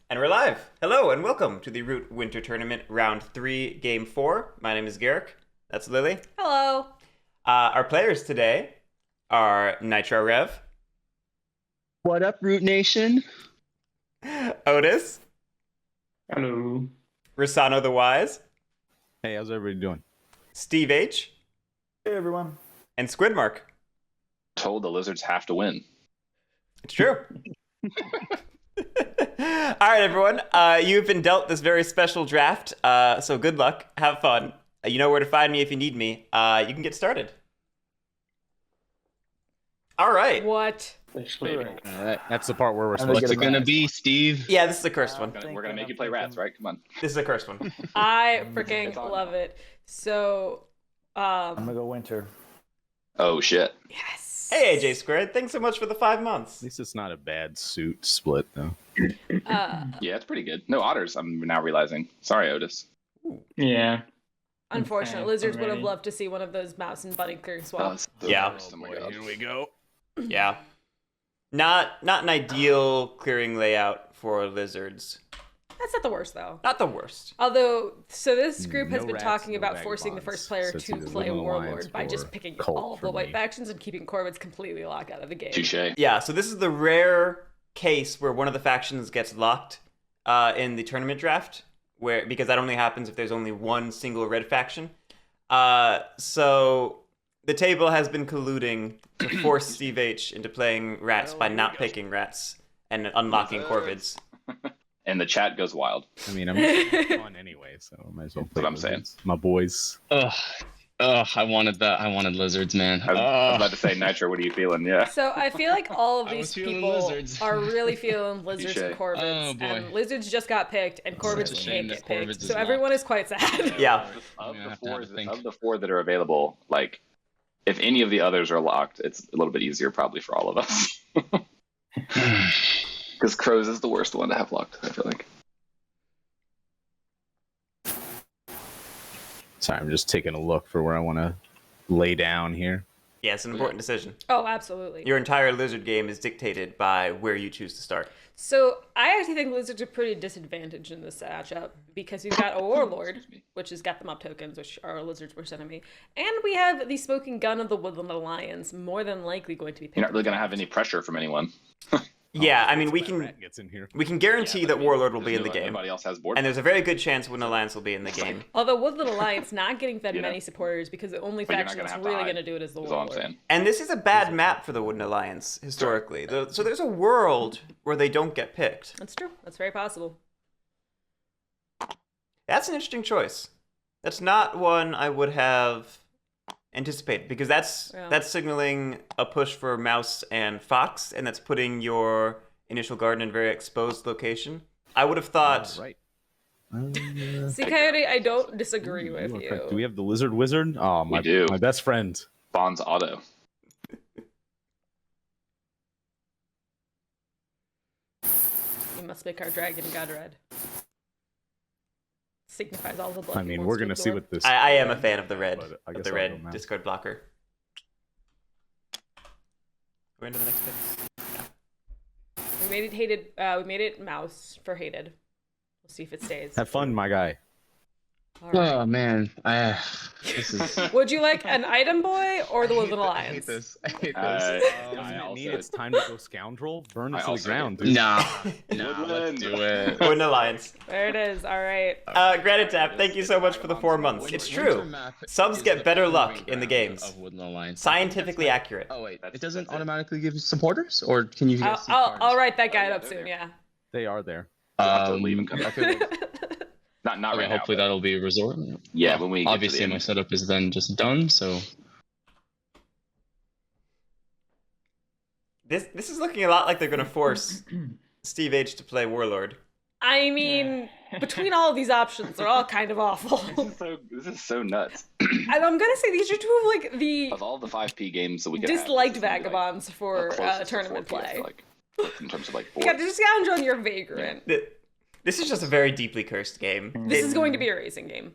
And we're live. Hello and welcome to the Root Winter Tournament Round 3, Game 4. My name is Guerric. That's Lily. Hello. Our players today are Nitrorev. What up, Root Nation? Outis. Hello. Russano the Wise. Hey, how's everybody doing? Steve H. Hey, everyone. And Skwidmark. Told the lizards have to win. It's true. All right, everyone. You've been dealt this very special draft, so good luck. Have fun. You know where to find me if you need me. You can get started. All right. What? That's the part where we're supposed What's to it gonna be, Steve? Yeah, this is the cursed one. We're gonna make you play rats, right? Come on. This is the cursed one. I freaking It's on love now. it. So, I'm gonna go winter. Oh shit. yes. Hey, AJ Squared. Thanks so much for the 5 months. At least it's not a bad suit split, though. Yeah, it's pretty good. No otters, I'm now realizing. Sorry, Otis. Yeah. Unfortunate. Okay, Lizards I'm would have ready. loved to see one of those mouse and bunny clearing Oh, swaps. it's the Yeah. worst. Oh my God. Here we go. Yeah. Not an ideal clearing layout for lizards. That's not the worst, though. Not the worst. Although, so this group has No been rats, talking no about forcing the vagabonds. first player So it's to either play Woodland Alliance Warlord by or just picking Cult all of for the white me. factions and keeping Corvids completely locked out of the game. Touche. Yeah, so this is the rare case where one of the factions gets locked in the tournament draft, because that only happens if there's only one single red faction. So the table has been colluding to force Steve H into playing rats by not picking rats and unlocking Corvids. And the chat goes wild. I mean, I'm having fun anyway, so I might as well play what I'm saying. Lizards. My boys. I wanted that. I wanted lizards, man. I was about to say, Nitro, what are you feeling? Yeah. So I feel like all of I these was feeling people lizards. are really feeling lizards and Touche. corvids. Oh, boy. And lizards just got picked, and It's a corvids shame can't that get Corvids picked. is So everyone locked. is quite sad. Yeah. Of Yeah, the have four, to think. of the four that are available, like, if any of the others are locked, it's a little bit easier probably for all of us. Because Crows is the worst one to have locked, I feel like. Sorry, I'm just taking a look for where I want to lay down here. Yeah, it's an important decision. Oh, absolutely. Your entire lizard game is dictated by where you choose to start. So I actually think lizards are pretty disadvantaged in this matchup because we've got a warlord, Excuse me. which has got them up tokens, which are a lizard's worst enemy, and we have the smoking gun of the Woodland Alliance, more than likely going to be picked. You're not really in going to have draft. any pressure from anyone. Yeah, I mean, we That can rat gets in here. guarantee Yeah, that but Warlord will be in the game. Everybody else has board. And there's a very good chance Wooden Alliance will be in the game. Although Woodland Alliance not getting that You know. many supporters because the only But you're not faction gonna that's have to really hide, going to do it is the That's all I'm warlord. saying. And this is a bad map for the Wooden Alliance, historically. So there's a world where they don't get picked. That's true. That's very possible. That's an interesting choice. That's not one I would have anticipated, because that's Yeah. signaling a push for Mouse and Fox, and that's putting your initial garden in a very exposed location. I would have thought... Right. See, Coyote, I don't disagree with are you. correct. Do we have the lizard wizard? Oh, my, do. my best friend. Bond's auto. We must make our dragon god red. Signifies all the blood. I he mean, wants we're to going to see absorb. what this... I am a fan of the red, But I of guess the I'll red go Mouse. discard blocker. We're into the next pick. We made it hated. We made it mouse for hated. We'll see if it stays. Have fun, my guy. All right. Oh man, this is. Would you like an item boy or the Woodland I Alliance? hate this. I hate Uh, this. I Doesn't it also- mean it's time to go scoundrel? Burn I it to the also ground, hate dude. Nah, Woodland. let's do it. Wooden Alliance. There it is. All right. Granite Tap, thank you so much for the 4 months. It's true. Subs get better luck in the games. Of Woodland Alliance. Scientifically accurate. Oh wait, That's- it doesn't that's it. automatically give supporters, or can you? I'll, guys see I'll, cards? I'll write that guide yeah, up they're soon. there. Yeah. They are there. You'll have to leave and come back. Okay, Not okay, right now. hopefully that'll be a resort. Yeah, when we get to the obviously end. my setup is then just done, so This is looking a lot like they're going to force Steve H to play Warlord. I mean, between all of these options, they're all kind of awful. This is so nuts. And I'm gonna say these are two of like the Of all the 5P games that we could disliked have, this is gonna be, vagabonds like, for the closest to tournament 4P, I play. feel like, in terms of like You got board. to scoundrel on your vagrant. This is just a very deeply cursed game. This is going to be a racing game.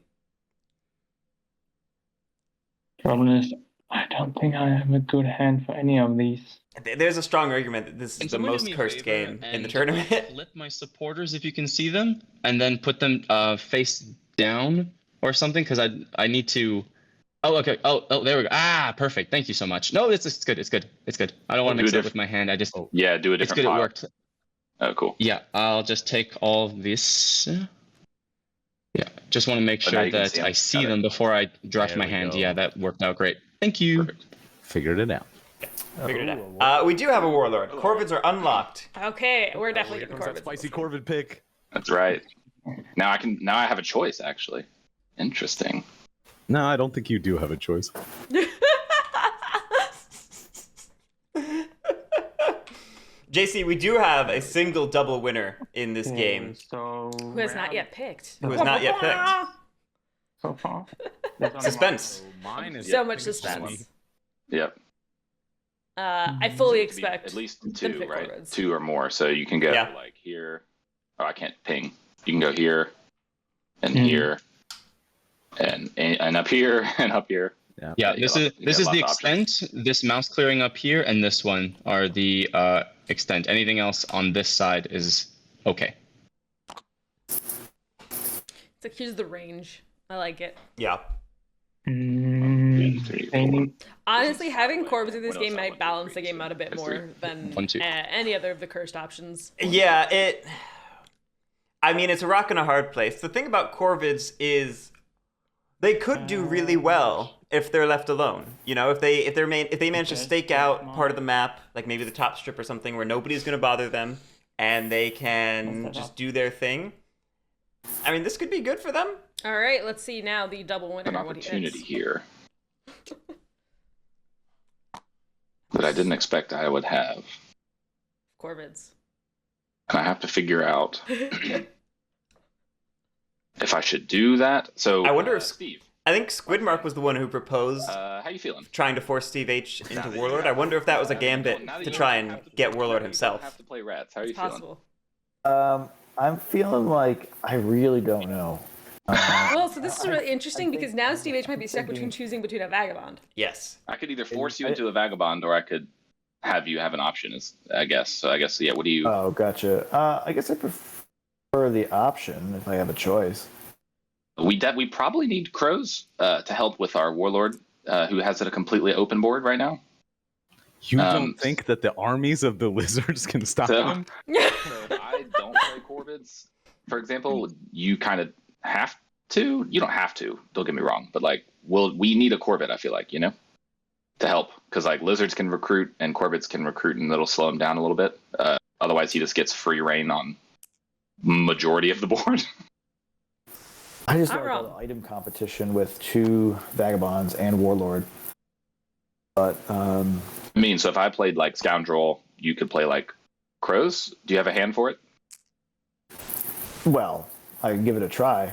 Problem is, I don't think I have a good hand for any of these. There's a strong argument that this is Can the someone do most me a cursed favor game in the and, tournament. flip my supporters if you can see them, and then put them face down or something, because I need to. Oh, okay. Oh, there we go. Ah, perfect. Thank you so much. No, it's good. It's good. It's good. I don't want to mix it up with my hand. I just. Yeah, do a It's different good. pile. It worked. Oh, cool. Yeah, I'll just take all this. Yeah, just want to make Oh, now sure you can that see 'em. I see Got it. them before I draft There my we hand. go. Yeah, that worked out great. Thank you. Perfect. Figured it out. Figured it out. We do have a warlord. Corvids are unlocked. Okay, we're definitely getting Comes that Corvids. spicy Corvid pick. That's right. Now I have a choice actually. Interesting. No, I don't think you do have a choice. JC, we do have a single double winner in this game So Who has not yet picked? who has not yet picked. so far? There's only Suspense. Mine is So much suspense. Yep. I fully To be expect at least them to two, pick right? Corvids. 2 or more. So you can go Yeah. like here. Oh, I can't ping. You can go here, and Mhm. here, and up here, and up here. Yeah, you this got is lots- you this got is the lots of options. extent. This mouse clearing up here and this one are the extent. Anything else on this side is okay. It's like, here's the range. I like it. Yeah. Three, They four. need Honestly, having Corvids in this What else game I might want? balance the Three, game out a bit that's more three. than 1, 2. any other of the cursed options. Yeah, I mean, it's a rock and a hard place. The thing about Corvids is they could do really well if they're left alone. You know, if they manage to stake out part of the map, like maybe the top strip or something, where nobody's going to bother them, and they can just do their thing. I mean, this could be good for them. All right, let's see now the double winner. An what he opportunity picks. here that I didn't expect I would have, Corvids. and I have to figure out if I should do that. So I wonder if Steve, I think Skwidmark was the one who proposed how you feeling? trying to force Steve H into Warlord. I wonder if that was a gambit to try and get Warlord You himself. don't have to play rats. How are you It's feeling? possible. I'm feeling like I really don't know. Well, so this is really interesting because now Steve H might be stuck between choosing between a vagabond. Yes. I could either force you into a vagabond, or I could have you have an option. I guess. So I guess yeah. What do you? Oh, gotcha. I guess I prefer the option if I have a choice. We probably need crows to help with our warlord, who has a completely open board right now. You don't think that the armies of the lizards can stop So- them? So if I don't play Corvids, for example, you kind of have to. You don't have to. Don't get me wrong, but like, we need a Corvid. I feel like, you know, to help, because like lizards can recruit and Corvids can recruit, and it'll slow him down a little bit. Otherwise, he just gets free reign on majority of the board. I just I'm like wrong. the item competition with 2 vagabonds and warlord. But I mean, so if I played like scoundrel, you could play like crows. Do you have a hand for it? well, I can give it a try.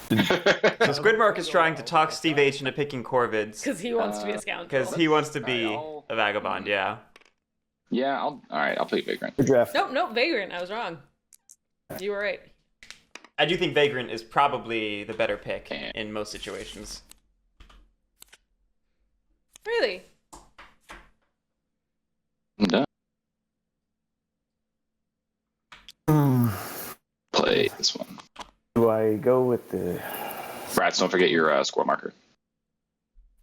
So Skwidmark is trying to talk Steve H into picking Corvids Because he wants to be a scoundrel. because he wants to be Alright, a vagabond. Yeah. Yeah, all right. I'll play Vagrant. Good draft. Nope, Vagrant. I was wrong. You were right. I do think Vagrant is probably the better pick in most situations. Really? I'm done. Play this one. Do I go with the... Rats, don't forget your score marker.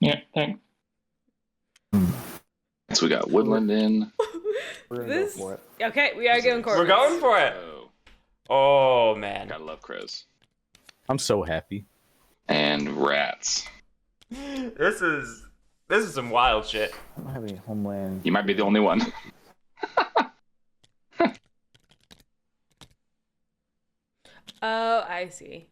Yeah, thanks. So we got Woodland in. We're gonna This- go for it. Okay, we are going Corvids. We're going for it. Oh, Oh man. gotta love crows. I'm so happy. And rats. This is some wild shit. I don't have any homeland. You might be the only one. Oh, I see.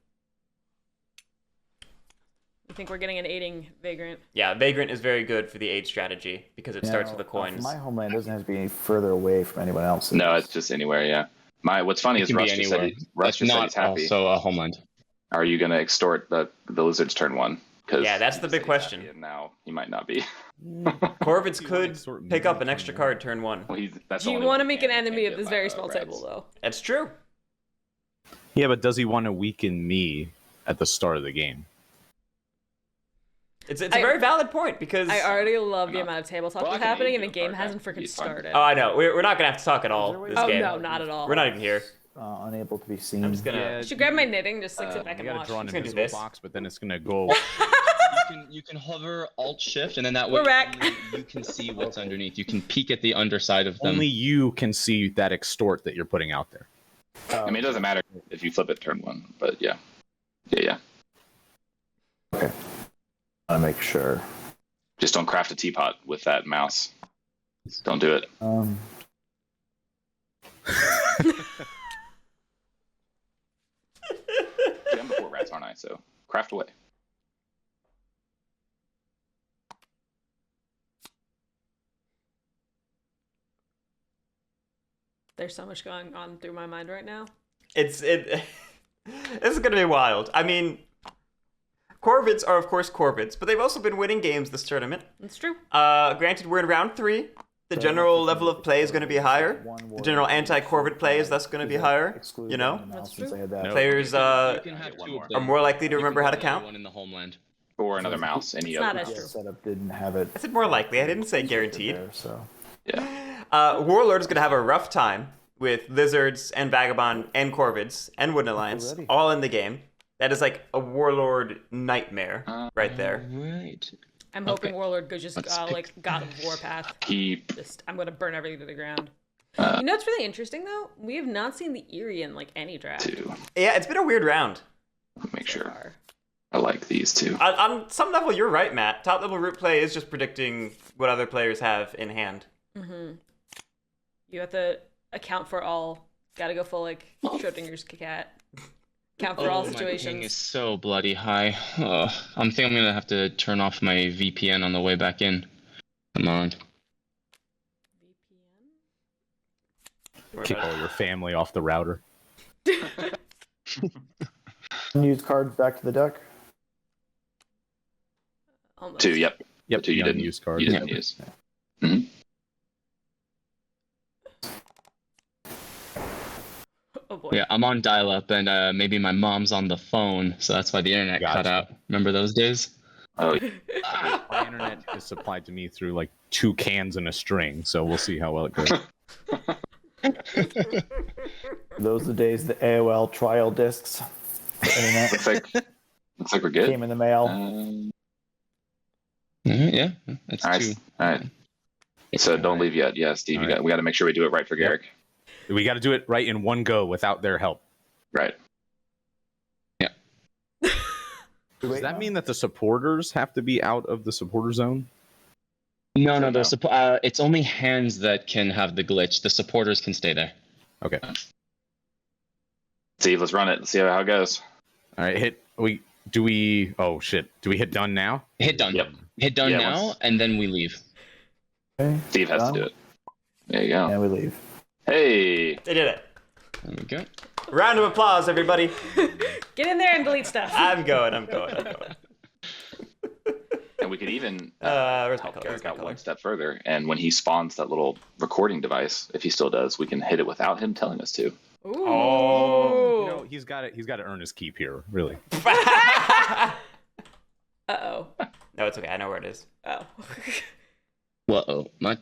I think we're getting an aiding Vagrant. Yeah, Vagrant is very good for the aid strategy because it starts with the coins. My homeland doesn't have to be any further away from anyone else's. No, it's just anywhere, yeah. What's funny It is can be Russ just said, anywhere. Russ That's just said not he's happy. also a homeland. Are you going to extort the lizard's turn 1? Cause Yeah, that's he the just big said he's question. happy, and now he might not be. Corvids You wanna could extort pick up movement an extra turn card turn 1. Well, that's Do the you only want to one make he an can't enemy get of this by, very small rats. table, though? That's true. Yeah, but does he want to weaken me at the start of the game? It's a very valid point because I already love the amount of table talk Well, I that's can happening, and maybe the game go hasn't back. freaking It's fine. started. Oh, I know. We're not gonna have to talk at all this Oh, game. no, not at all. We're not even here. Unable to be seen. I'm just gonna. Yeah, I should grab my knitting, just like sit back You and gotta watch. draw an Just gonna do invisible this. box, but then it's gonna go away. You can hover Alt Shift, and then that way We're back. only you can see what's underneath. You can peek at the underside of them. Only you can see that extort that you're putting out there. I mean, it doesn't matter if you flip it turn 1, but yeah. Yeah. I'll make sure. Just don't craft a teapot with that mouse. Don't do it. I'm before rats, aren't I? So craft away. There's so much going on through my mind right now. This is gonna be wild. I mean, Corvids are of course Corvids, but they've also been winning games this tournament. It's true. Granted, we're in round 3. The general level of play is going to be higher. The general anti-Corvid play is thus going to be higher. You know, That's true. No. players You can have two of are them. more likely to You remember can how to have another count. One in the homeland. Or another mouse. Any It's other not mouse. as true. Setup didn't have it. I said more likely. I didn't say guaranteed. There, so Yeah. Warlord is going to have a rough time with Lizards and Vagabond and Corvids and Wooden Alliance Already. all in the game. That is like a Warlord nightmare right there. Right. I'm hoping Okay. Warlord just Let's pick like God of War path. Keep. Just I'm gonna burn everything to the ground. Uh, You know what's really interesting though? We have not seen the Eerie in like any draft. 2. Yeah, it's been a weird round. Make so sure. far. I like these 2. On some level, you're right, Matt. Top level root play is just predicting what other players have in hand. Mm-hmm. You have to account for all. Gotta go full like Schrodinger's cat. Count for all My ping situations. is so bloody high. I'm thinking I'm gonna have to turn off my VPN on the way back in. Come on. Kick all your family off the router. unused cards back to the deck. Almost. 2, yep. Yep, 2 you the didn't unused card. You didn't use. Oh boy. Yeah, I'm on dial-up, and maybe my mom's on the phone, so that's why the internet cut Gotcha. out. Remember those days? Oh, My internet is supplied to me through like 2 cans and a string, so we'll see how well it goes. Those are the days the AOL trial discs. The internet looks like we're good. came in the mail. Yeah, that's All right. 2. All right. So don't leave yet. Yeah, Steve, All right. we got to make sure we do it right for Yep. Guerric. We got to do it right in one go without their help. Right. Does that mean that the supporters have to be out of the supporter zone? No, So it's only hands that can have the glitch. The supporters can stay there. Okay. Steve, let's run it. Let's see how it goes. All right. Oh shit. Do we hit done now? Hit done. Yep. Hit done Yeah, now, once- and then we leave. Okay. Steve has to do it. There you go. And we leave. Hey. They did it. There we go. Round of applause, everybody. Get in there and delete stuff. I'm going. And we could even Where's my help color? Guerric Where's my out color? one step further. And when he spawns that little recording device, if he still does, we can hit it without him telling us to. Ooh. Oh. No, he's got it. He's got to earn his keep here. Really. Uh-oh. No, it's okay. I know where it is. Oh. Whoa, my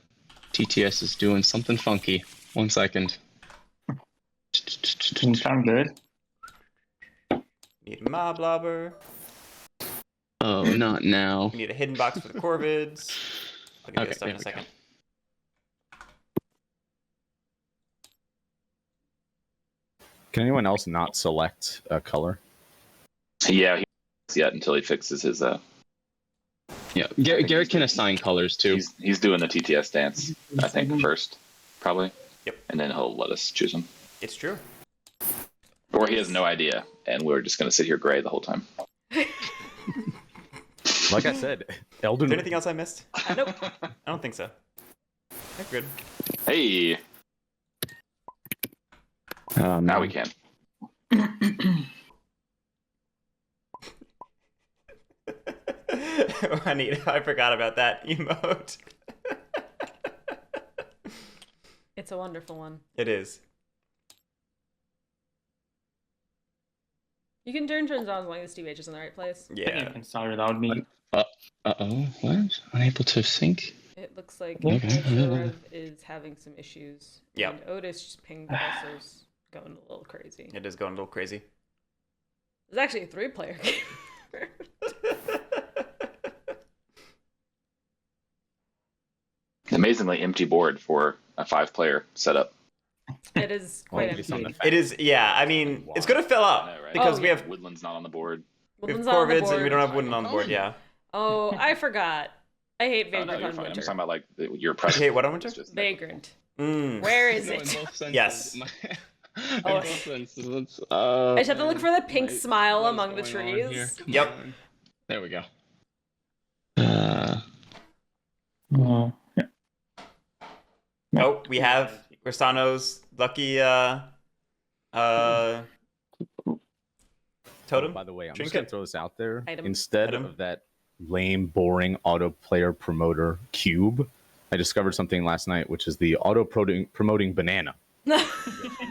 TTS is doing something funky. 1 second. Doesn't sound good. Need a mob lobber. Oh, not now. We need a hidden box for the Corvids. I'll give you Okay, this stuff in a there we second. Can anyone else not select a color? Yeah, he yet until he fixes his. Yeah, Garrett can assign colors too. He's doing the TTS dance. I think first, probably. Yep. And then he'll let us choose him. It's true. Or he has no idea, and we're just gonna sit here gray the whole time. Like I said, Is Elden. there anything else I missed? Nope. I don't think so. That's good. Hey, now we can. I forgot about that emote. It's a wonderful one. It is. You can turn turns on as long as Steve H is in the right place. You Yeah. can start without me. Uh-oh, what? Unable to sync? It looks like Okay. Nitrorev is having some issues. Yep. And Outis just pinged Pulsar's going a little crazy. It is going a little crazy. It's actually a 3-player game. Amazingly empty board for a 5-player setup. It is quite Based on the empty. fact- It is, yeah. I mean, it's gonna fill I up know, right? because Oh, we yeah. have Woodland's not on the board. Woodland's not on the Corvids and we board. don't have Wooden on the board. Yeah. Oh, I forgot. I hate Oh, no, Vagrant you're on fine. I'm Winter. just talking about like your You presence. hate what on Winter? It's just Vagrant. Mm. Where is No, in it? both senses. Yes. In Oh. both senses. I just have to look for the pink Right. smile What is among the going on here? trees. Come Yep. on. There we go. Yeah. Oh, we have Russano's lucky totem. By the way, I'm Trinket. just gonna throw this out there. Item. Instead Item. of that lame, boring auto player promoter cube, I discovered something last night, which is the auto promoting banana.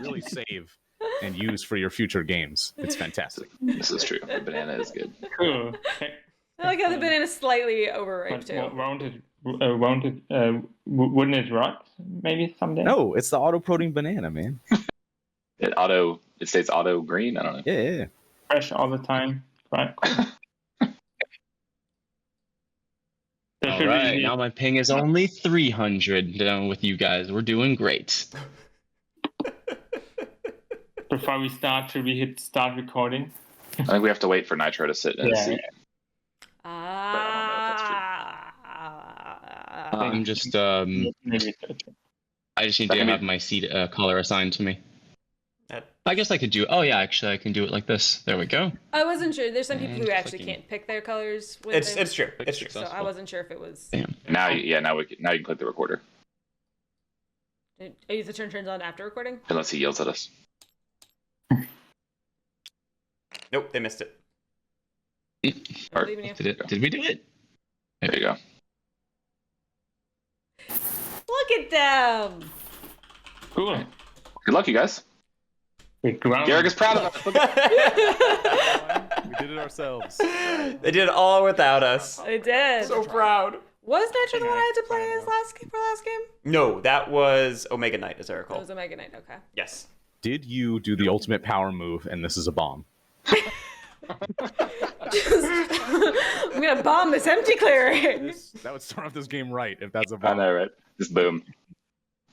Really save and use for your future games. It's fantastic. This is true. The banana is good. Cool. Okay. I like how the banana's slightly overripe But too. wouldn't it rot maybe someday? No, it's the auto promoting banana, man. It stays auto green. I don't know. Yeah. Fresh all the time, right? All right, now my ping is only 300 with you guys. We're doing great. Before we start, should we hit start recording? I think we have to wait for Nitro to sit in his Yeah. seat. I'm just Maybe I just need That to can be- have my seat color assigned to me. That- I guess I could do. Oh yeah, actually I can do it like this. There we go. I wasn't sure. There's some people who And actually clicking. can't pick their colors. When It's they- it's true. It's true. So I wasn't sure if it was. Damn. Now you can click the recorder I use the turns on after recording. unless he yells at us. Nope, they missed it. I Or- believe in you. Did we do it? There you go. Look at them. Cool. Good luck, you guys. Wait, ground. Guerric is proud of us. Look at We did it ourselves. They did it all without us. I did. So proud. Was Nitro the one I had to play his last game? No, that was Omega Knight, as I That recall. was Omega Knight. Okay. Yes. Did you do the ultimate power move and this is a bomb? I'm gonna bomb this empty clearing. That would start off this game right if that's a I bomb. know, right? Just boom.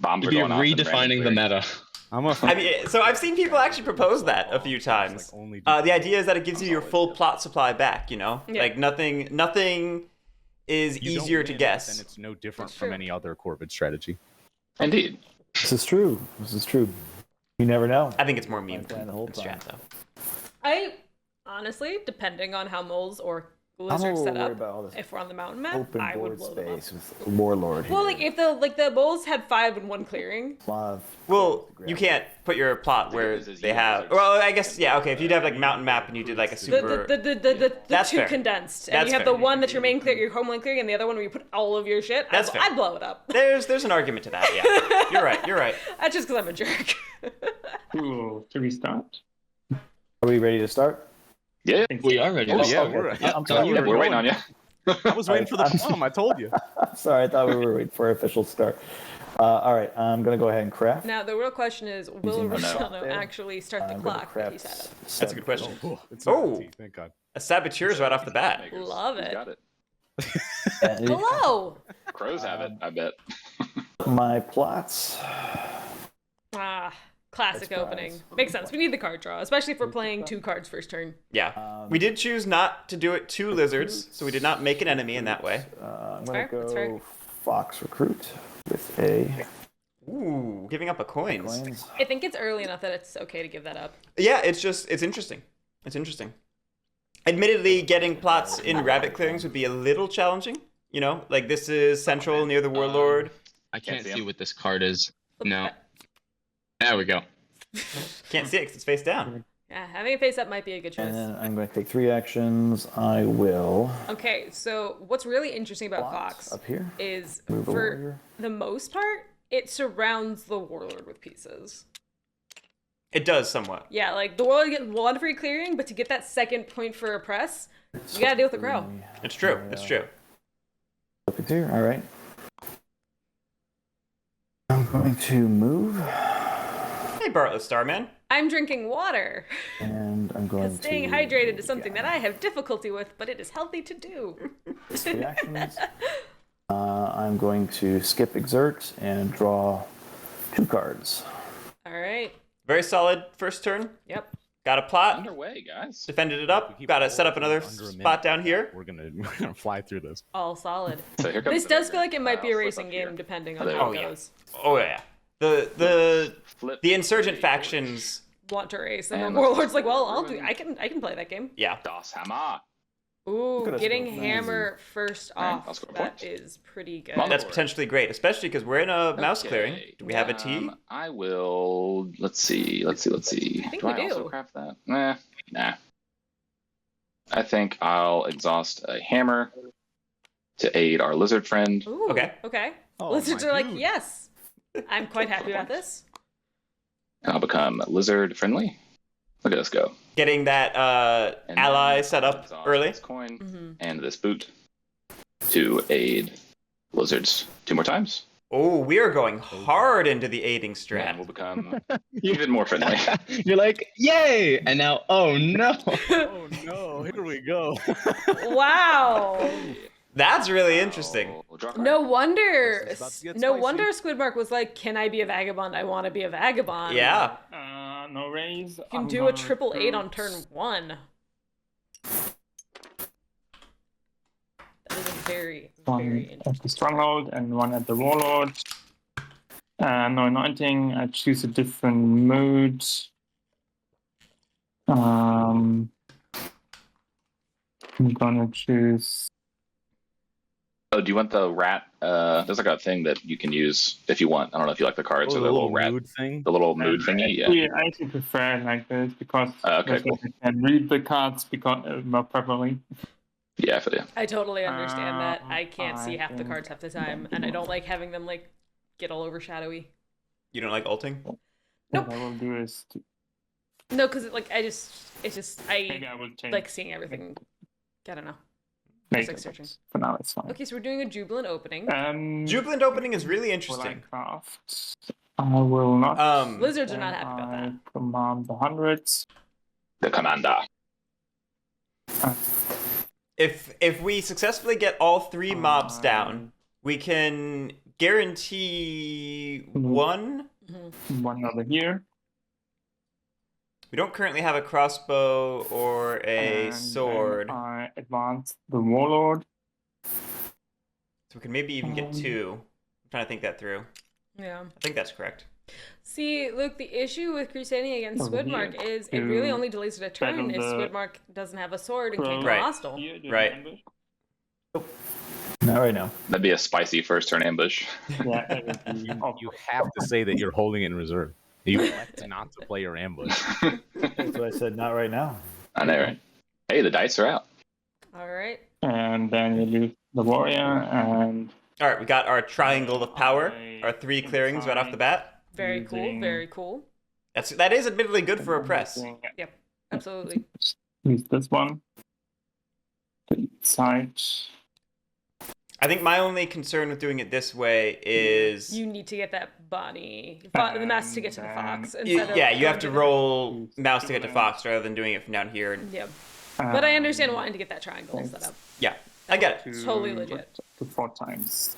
Bombs are You're going off. in redefining the random meta. I'm a I mean, so I've seen people actually propose that a few times. Like only The idea is that it gives you your full plot supply back. You know, Yeah. like nothing is You don't easier to win, guess. then it's no different That's from true. any other Corvid strategy. Indeed. This is true. This is true. You never know. I think it's more meme Like that than the whole strat, time. though. I honestly, depending on how moles or I'm a lizards little set worried up, about all this if we're on the mountain map, open I board would blow them up. space with Warlord here. Well, like if the moles had 5 in one clearing, Well, you can't put your plot where This is they you have. lizards. Well, I guess yeah. Okay, if you'd have like mountain map and you did like a super. the That's two fair. condensed, and That's you have fair. the one that's your main clear, your homeland clearing, and the other one where you put all of your shit. That's fair. I'd blow it up. There's an argument to that. Yeah, you're right. You're right. That's just because I'm a jerk. Cool. Should we start? Are we ready to start? Yeah. We are ready. Oh, Let's yeah, go. we're- Yeah, I'm go. sorry. Yeah, we're waiting on you. I was waiting for the bomb. I told you. Sorry, I thought we were waiting for an official start. All right, I'm gonna go ahead and craft. Now the real question is, will Using the Russano shot there. actually start the I'm gonna clock that he craft set up? That's a good question. It's Oh. not tea, thank God. A saboteur's right off the bat. Makers. Love Who's it. Got it. Hello. Crows have it, I bet. My plots. Classic That's opening. fine. Makes sense. We need the card draw, especially if we're playing 2 cards first turn. Yeah. We did choose not to do it to lizards, so we did not make an enemy in that way. I'm fair, gonna that's fair. go Fox Recruit with a Ooh, giving up a coins. coins. I think it's early enough that it's okay to give that up. Yeah, it's interesting. It's interesting. Admittedly, getting plots in rabbit clearings would be a little challenging. You know, like this is central near the warlord. I can't see see him. what this card is. No. There we go. Can't see it 'cause it's face down. Yeah, having it face up might be a good choice. And then I'm going to take 3 actions. I will Okay, so what's really interesting about plot Fox up here. is, Move a for warrior. the most part, it surrounds the warlord with pieces. It does somewhat. Yeah, like the warlord gets 1 free clearing, but to get that second point for a press, you gotta deal with the crow. It's true. It's true. Flipping through. All right. I'm going to move, Hey, Bartlett Starman. I'm drinking water. and I'm going Because to staying hydrated is something that I have difficulty with, but it is healthy to do. reactions. I'm going to skip exert and draw 2 cards. All right. Very solid first turn. Yep. Got a plot. Underway, guys. Defended it up. Got to set up another spot down here. We're gonna fly through this. All solid. So here comes This the does bigger. feel like it might be a I'll flip racing up game here. depending on Oh, how it yeah. goes. Oh yeah. The Flip insurgent the factions. Want to race, and And the warlord's like, let's well, ruin- I can play that game. Yeah. Das Hammer. Ooh, at us getting go. hammer first Alright, off. I'll score That points. is pretty good. Come on, That's Lord. potentially great, especially because we're in a mouse Okay, clearing. Do we have a T? I will. Let's see. I think do we I also do. craft that? Nah. I think I'll exhaust a hammer to aid our lizard friend. Ooh, Okay. Okay. Oh, Lizards my are like, dude. yes. I'm quite happy about this. And I'll become lizard friendly. Look at us go. Getting that And ally then set I'll up exhaust early. This coin Mhm. and this boot to aid lizards 2 more times. Oh, we are going hard into the aiding And strat. we'll become even more friendly. You're like, yay! And now, oh no! Oh no! Here we go. Wow. That's really interesting. We'll draw a card. No wonder. This is about to get No spicy. wonder Skwidmark was like, "Can I be a vagabond? I want to be a vagabond." Yeah. No raise. You can do a 888 on turn 1. That is a very, One very at the interesting. stronghold and one at the warlord. No anointing. I choose a different mood. I'm gonna choose. Oh, do you want the rat? There's like a thing that you can use if you want. I don't know if you like the cards Oh, or the the little little rat, mood thing. the little mood thingy. Yeah. I actually prefer it like this because Okay, because cool. I can read the cards because more properly. Yeah, for you. I totally understand that. I can't see I half the think cards half the time, and I don't like having them like get all over shadowy. You don't like ulting? Nope. What I will do is No, because like maybe I I will change. like seeing everything. I don't know. later, like searching. but for now it's fine. Okay, so we're doing a jubilant opening. Jubilant opening is really Will I interesting. craft? I will not. Lizards are not happy about that. I command the hundreds. The commander. If we successfully get all 3 mobs down, we can guarantee 1. One over here. We don't currently have a crossbow or a and sword, then I advance the warlord. so we can maybe even get 2. I'm trying to think that through. Yeah. I think that's correct. See, look, the issue with crusading against Over Skwidmark here is it really to only delays it a turn if battle the Skwidmark doesn't have a sword and can't go Right. hostile. Here, do Right. ambush. Not right now. That'd be a spicy first turn ambush. Yeah, that would be You have to say that you're holding it in reserve. You elect not to play your ambush. That's what I said. Not right now. I know, right? Hey, the dice are out. All right. And then you lose the warrior and All right, we got our triangle of power, our 3 clearings right off the bat. Very cool. Using- Very cool. That is admittedly good for a press. Yep. Absolutely. Use this one. The side. I think my only concern with doing it this way is You need to get that the mouse to get to the fox. Instead of yeah, you have to going the- roll mouse to get to fox rather than doing it from down here. Yeah. But I understand wanting to get that triangle set up. Yeah, I get it. Totally legit. To 4 times.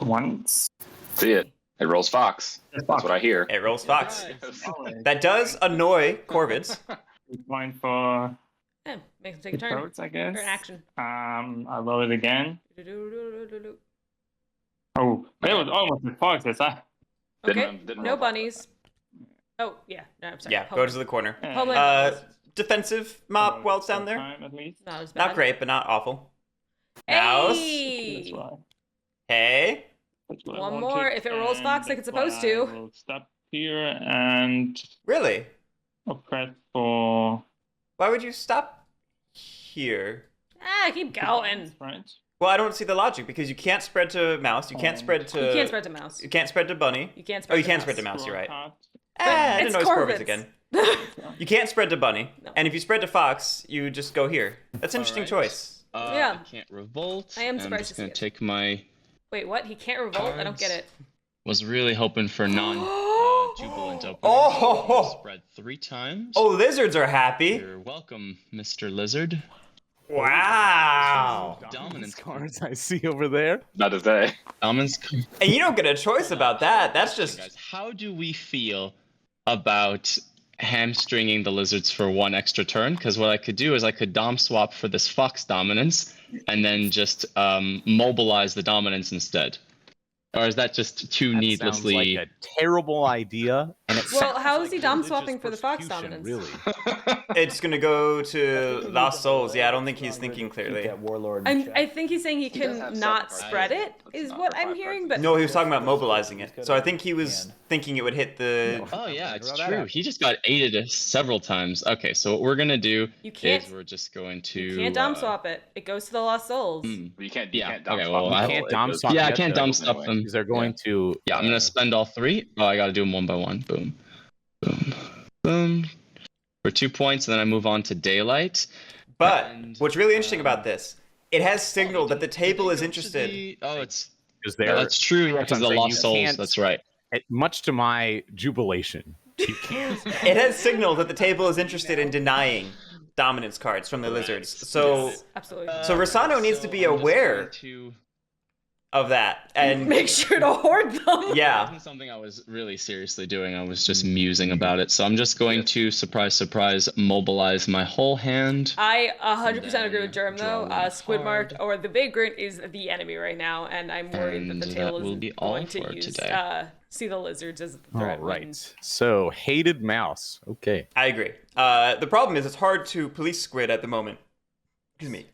Once. See it. It rolls fox. That's what I hear. It rolls fox. Alright. That does annoy Corvids. Fine for Yeah, make them take a the turn. codes, I guess. Or an action. I roll it again. Oh, that was almost the fox. That's Okay. Didn't No roll bunnies. Oh, yeah. No, I'm sorry. Yeah, go to the corner. Homeland. Defensive mob while it's down there. Time, at least. Not as bad. Not great, but not awful. Mouse. Hey! That's why. Hey. That's what I One wanted, more. If it rolls and fox like it's that's why supposed to. I will stop here and Really? press for. Why would you stop here? Keep going. Right. Well, I don't see the logic because you can't spread to mouse. You can't spread to. You can't spread to mouse. You can't spread to bunny. You can't Oh, spread you to can mouse. spread to mouse. You're right. Card. I It's didn't notice Corvids Corvids. again. You can't spread to bunny, No. and if you spread to fox, you just go here. That's an interesting Alright. choice. Yeah. I can't revolt. I am and I'm surprised just to see gonna it. take my. Wait, what? He can't revolt? I don't get it. Was really hoping for jubilant opening. Oh! Spread 3 times. Oh, lizards are happy. You're welcome, Mr. Lizard. Wow. Dominance cards I see over there. Not to say. Dominance. And you don't get a choice about that. That's just... Guys, how do we feel about hamstringing the lizards for 1 extra turn? Because what I could do is I could dom swap for this fox dominance and then just mobilize the dominance instead. Or is that just too needlessly? Sounds like a terrible idea. And it Well, sounds how is like he dom religious swapping for the fox persecution, dominance? Really. It's going to go to Lost Souls. Yeah, I don't think he's thinking clearly. That warlord. in check. I think he's saying he does have can seven not cards. spread it, Let's is not what for I'm 5 hearing. cards. But No, he was talking about mobilizing it. So I think he was thinking it would hit the... Oh yeah, it's How about true. that? He just got aided several times. Okay, so what we're gonna do You can't- is we're just going to. you can't dom swap it. It goes to the Lost Souls. You can't. Yeah, You can't dom okay, swap well, them. I can't It dom goes- swap Yeah, I yet, can't though. dom stop them. Because they're going to. Yeah, I'm gonna spend all 3. Oh, I gotta do them 1 by 1. Boom, boom, boom. For 2 points, and then I move on to daylight. But And, what's really interesting about this, it has signaled that the table is interested. Oh, it's. Because Yeah, they're that's true. Yeah, That's because what the I'm saying, lost you souls. can't- That's right. much to my jubilation. You can't. It has signaled that the table is interested in denying dominance cards from the lizards. So Yes, absolutely. So Russano needs to be I'm just aware going to- of that. And Make sure to hoard them. It yeah, wasn't something I was really seriously doing. I was just musing about it. So I'm just going to, surprise, surprise, mobilize my whole hand. I 100% agree with Then Jerem draw though. 1 Skwidmark card. or the Vagrant is the enemy right now, and I'm worried that the And table that will is be all going to for use today. see the lizards as the All threat. right. So, hated mouse. Okay. I agree. The problem is it's hard to police Squid at the moment. Excuse me.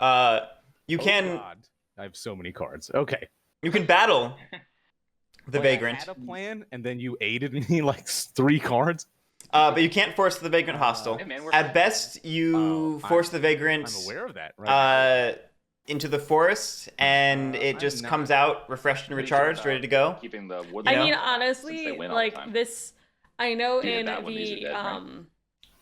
You can Oh, God. I have so many cards. Okay. you can battle the Wait, Vagrant, I had a plan, and then you aided me like 3 cards. but you can't force the Vagrant hostile. Hey, man, we're At best, you Oh, force the Vagrant I'm aware of that. Right. into the forest, and it I'm just not- comes out refreshed and What do you think recharged, about ready to go. Keeping the wood. I You mean, know? honestly, Since they win all the like time. this, I know You did in that one, these are the dead, right?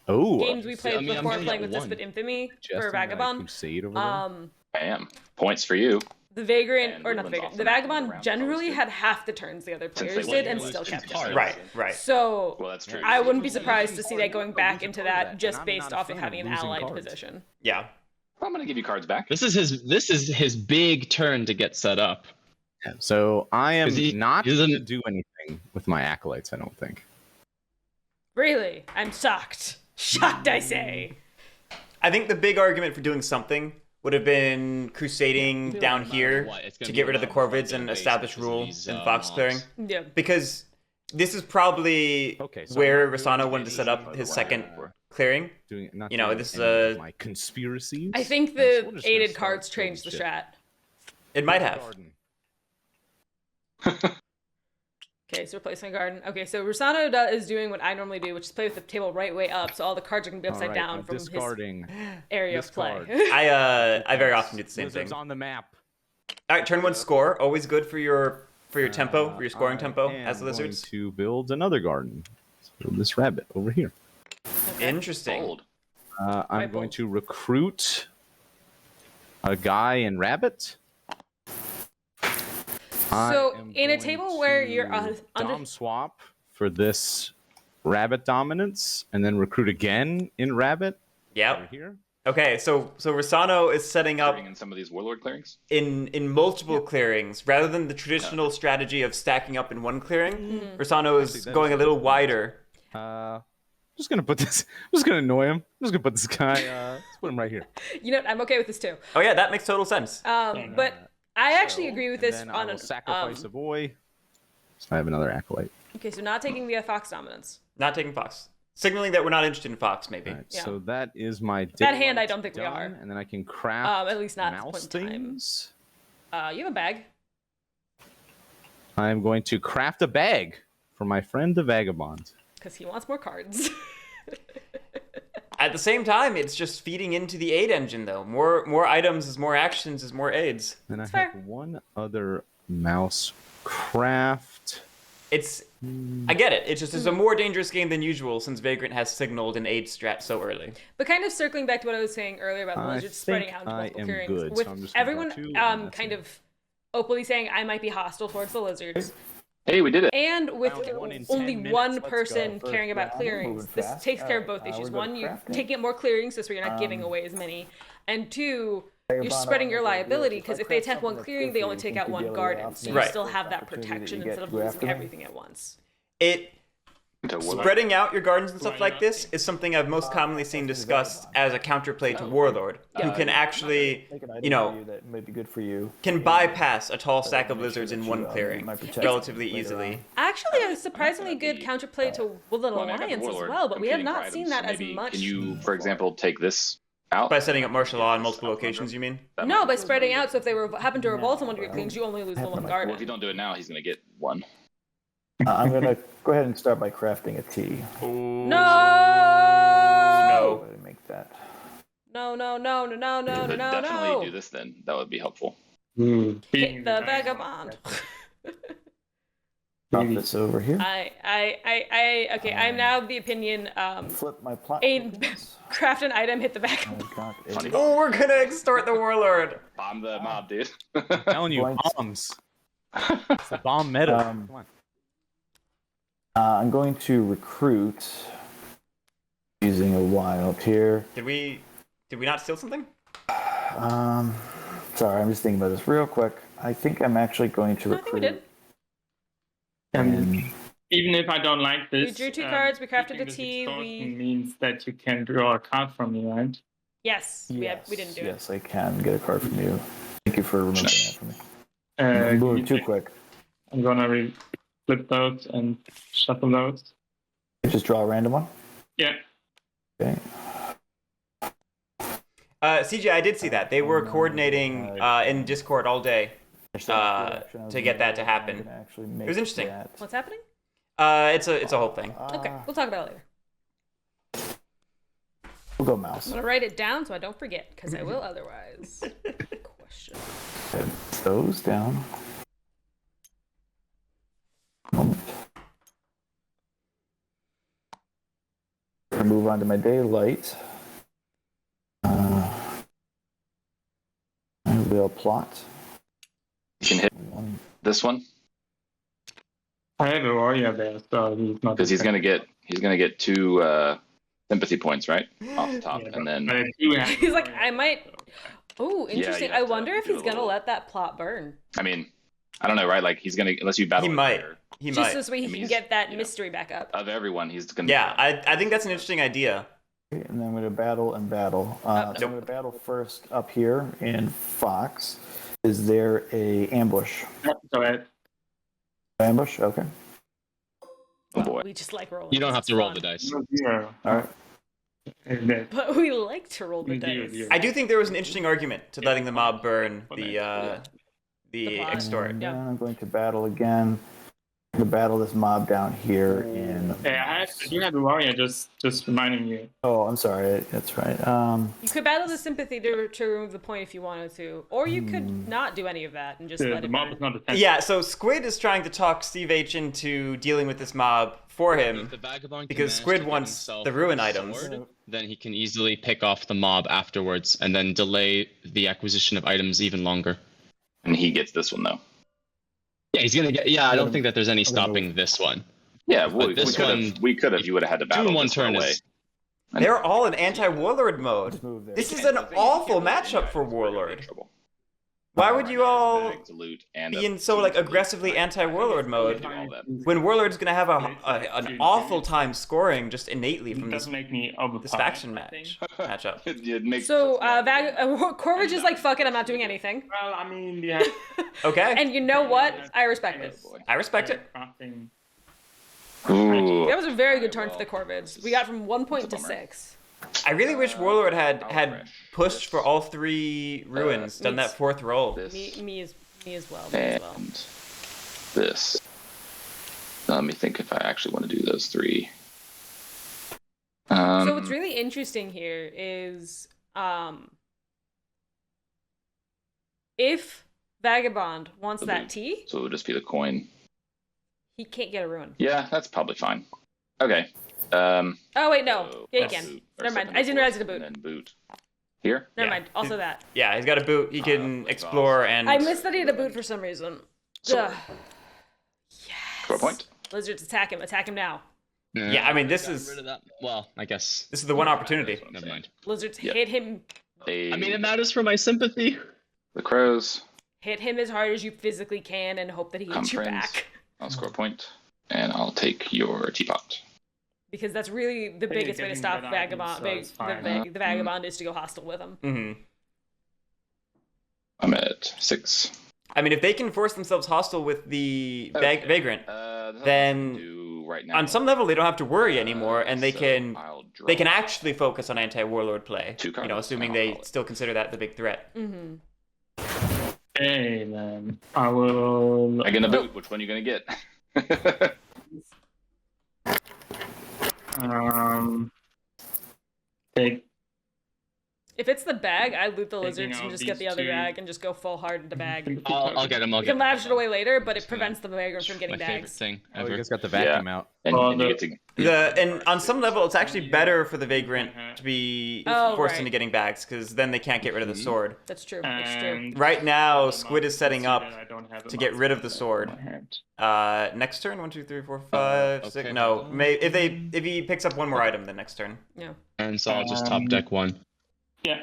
Oh. games we played I mean, I'm before getting playing that with one. Disparate Infamy Justin, for Vagabond, Crusade over there. Bam. Points for you. the Vagrant, And or not the Ruben's Vagrant, also the not Vagabond around generally close. had half the turns the other Since players they did win, and you still lose kept two it. cards. Right, right. So Well, that's true. I wouldn't be surprised to see that going back into that just I'm based not a off of fan of having an losing allied cards. position. Yeah. I'm gonna give you cards back. This is his big turn to get set up. So, I am Is he- not isn't- going to do anything with my acolytes, I don't think. Really, I'm shocked. Shocked, I say. I think the big argument for doing something would have been crusading down matter here what, it's gonna to be get a rid of the lot more Corvids and damage establish because of rule these, and fox mobs. clearing. Yeah. Because this is probably Okay, so where I'm not Russano doing wanted to set up anything his other second one. clearing. Doing not You know, doing this is any of a- my conspiracies. I think Yeah, so the we're just gonna aided start cards doing changed the shit. strat. It might have. Garden. Okay, so replacing a garden. Okay, so Russano is doing what I normally do, which is play with the table right way up, so all the cards are going to be upside Alright, down I'm from his discarding area of play. discard. I very often do the same Lizards thing. on the map. All right, turn 1 score. Always good for your tempo, for your scoring I tempo am as the going lizards. to build another garden. Let's build this rabbit over here. Interesting. Bold. I'm Quite going bold. to recruit a guy and rabbit. I So, am in a going table where you're, to under- dom swap for this rabbit dominance, and then recruit again in rabbit over Yep. here. Okay, so Russano is setting up Clearing in some of these warlord clearings. in multiple clearings rather than the traditional strategy of stacking up in one clearing. Mm-hmm. Russano is Actually, that going is a little a good point. wider. Just gonna put this. I'm just gonna annoy him. I'm just gonna put this guy. Let's put him right here. you know, I'm okay with this too. Oh yeah, that makes total sense. But I actually agree with And this then I on will an sacrifice a boy. So I have another acolyte. Okay, so not taking the Fox dominance. Not taking Fox. Signaling that we're not interested in Fox, maybe. All right, Yeah. so that is my That hand, I daylight don't think we done, are. And then I can craft At least not at this mouse point in time. things. You have a bag. I'm going to craft a bag for my friend the vagabond. Because he wants more cards. At the same time, it's just feeding into the aid engine, though. More items is more actions is more aids. Then I That's have fair. one other mouse craft. It's I get it. It's just it's a more dangerous game than usual since Vagrant has signaled an aid strat so early. But kind of circling back to what I was saying earlier about the I lizards spreading think out into I multiple am clearings, good, with so I'm just gonna draw everyone 2, and that's kind it. of openly saying I might be hostile towards the lizards, Hey, we did it. and with Round 1 in only 10 minutes. one Let's person go. caring about First round, clearings, moving this fast. takes care of Alright, both issues. we're One, going you're crafting. taking more clearings, this way you're not giving away as many, and two, you're Vagabond, spreading your I don't know if liability I because if craft they attack something one that's clearing, good they for only you, take think out you'd one be able to garden, off so you Right. still have that opportunity to protection get instead of to losing after them. everything at once. It To what? spreading out your gardens and stuff Why like Uh, not? this is something I've most commonly seen discussed as a counterplay to Oh. Warlord, who can Yeah. actually, Make an item you know, for you that may be good for you. can bypass a tall So stack of make sure lizards that in you, one maybe clearing might protect relatively them later easily. on. Actually, a surprisingly That'd good be- counterplay to Woodland Well, I got the Alliance as Warlord. well, but I'm we have competing for not seen items, that so as maybe much. Can you, for example, take this out? By setting up martial law in Get multiple this out from locations, under you him? mean? That No, might- by spreading out, so if they happen to revolt on one of your No, clearings, you only lose the happened one to my- garden. Well, if you don't do it now, he's gonna get one. I'm gonna go ahead and start by crafting a tea. Ooh. No! No. Go ahead and make that. No, no, no, no, no, no, But no, definitely no. do this then. That would be helpful. Hit the vagabond. Drop this over here. Okay, I'm now of the opinion, Flip my plot. Aiden, tokens. craft an item, hit the vagabond. I've got a- Funny. Oh, we're gonna extort the Warlord. Bomb the mob, dude. I'm telling you, Points. bombs. It's the bomb meta. Um, Come on. I'm going to recruit using a Y up here. Did we not steal something? Sorry, I'm just thinking about this real quick. I think I'm actually going to I think we recruit. did. And Even if I don't like this, We drew 2 cards, we crafted keeping a this tea, extortion means that you can draw a card from me, right? Yes, we didn't do it. Yes, I can get a card from you. Thank you for remembering that for me. Uh, I'm moving too quick. I'm gonna flip those and shuffle those. Just draw a random one. Yeah. Okay. CJ, I did see that. They were coordinating in Discord all day to get that to happen. It was interesting. What's happening? It's a whole thing. Okay, we'll talk about it later. We'll go I'm mouse. gonna write it down so I don't forget, because I will otherwise. Question. Put those down. Moment. Move on to my daylight. I will plot. You can hit One. this one I have a warrior there, so he's not. because he's gonna get 2 sympathy points right off the top, Yeah, and then but I do have He's like, warrior, I might. Oh, you interesting. have I to wonder if do a he's gonna little- let that plot burn. I mean, I don't know, right? Like he's gonna unless you battle He it might. there. He Just might. this way he I mean, can he's- get that you know. mystery back up. Of everyone, he's gonna. Yeah, I think that's an interesting idea. And then I'm going to battle and battle. So I'm going to battle first up here in Fox. Is there a ambush? So Ambush? Okay. Oh boy. We just like rolling. You don't have It's to roll fun. the dice. zero. All right. And then- But we like to roll the You do, dice. you. I do think there was an interesting argument to letting the mob burn the plot. extort. And Yeah. then I'm going to battle again. I'm going to battle this mob down here in. I do have a warrior. Just reminding you. Oh, I'm sorry. That's right. You could battle the sympathy to remove the point if you wanted to, or you could not do any of that and just let The it mob burn. is not defensive. Yeah, so Squid is trying to talk Steve H into dealing with this mob for him. If the vagabond can because manage Squid to get wants himself the ruin a items. sword, then he can easily pick off the mob afterwards and then delay the acquisition of items even longer. And he gets this one though. Yeah, he's gonna get. Yeah, I don't think that there's any I'm gonna stopping this one. Yeah, But this we could have. You would have had to battle one this turn away. is- They're all in anti-warlord mode. Just move there. This is an awful matchup for Warlord. Why would you all be in so like aggressively anti-warlord mode when Warlord's gonna have an awful time scoring just innately It from doesn't this make me overpowered. this faction I think. matchup? So, Corvage is like, fuck it, I'm not doing anything. Well, I mean, yeah. Okay, And you know what? I respect it. I respect it. Crafting. Ooh. That was a very good turn for the Corvids. We got from 1 point to bummer. 6. I really wish Warlord had fresh. pushed for all 3 ruins, done that 4th roll. This Me as well. and this. Let me think if I actually want to do those 3. So what's really interesting here is if Vagabond wants that tea, So it would just be the coin. He can't get a ruin. Yeah, that's probably fine. Okay. Oh wait, no. So Yeah, he plus can. boot, or Never mind. second I didn't realize force, it a boot. And then boot. Here? Never Yeah. mind. Also that. Yeah, he's got a boot. He can like explore boss. and. I missed that he had a boot for some reason. Sword. Ugh. Score point. Lizards, attack him. Attack him now. Yeah, I mean, this Got is rid of that. Well, I guess. this is the one opportunity. That's what I'm Never saying. mind. Lizards, Yep. hit him. I mean, it matters for my sympathy. The crows. Hit him as hard as you physically can and hope that he Come hits you friends. back. I'll score a point. And I'll take your teapot. Because that's really the Hey, biggest way to getting stop red Vagabond. items, so it's fine. The Vagabond is to go hostile with him. Mm-hmm. I'm at 6. I mean, if they can force themselves hostile with the Okay. vagrant, There's nothing Then, I can do right now. on some level they don't have to worry anymore, and they So can I'll draw they can actually focus on anti-warlord play. 2 cards. Assuming and I'll they call it. still consider that the big threat. Mm-hmm. Okay, then I will. I get a boot. Which one are you gonna get? Take. If it's the bag, I loot the Taking lizards and out just get the these other two. bag and just go full hard into bag. I'll get him. I'll You get can him. lavish it away later, but it It's, prevents the vagrant from getting My favorite bags. thing Oh, you ever. guys got the vacuum out. And, Well, and you the- get to. And on some level, it's actually better for the vagrant to be Oh, forced right. into getting bags, because then they can't get rid of the sword. That's true. That's true. And Right now, the Squid is setting up I don't have a to get mouse rid of the in sword. my hand. Next turn, 1, 2, 3, 4, 5, 6. okay. No, if he picks up one more item, then next turn. Yeah. And so I'll just top deck one. Yeah.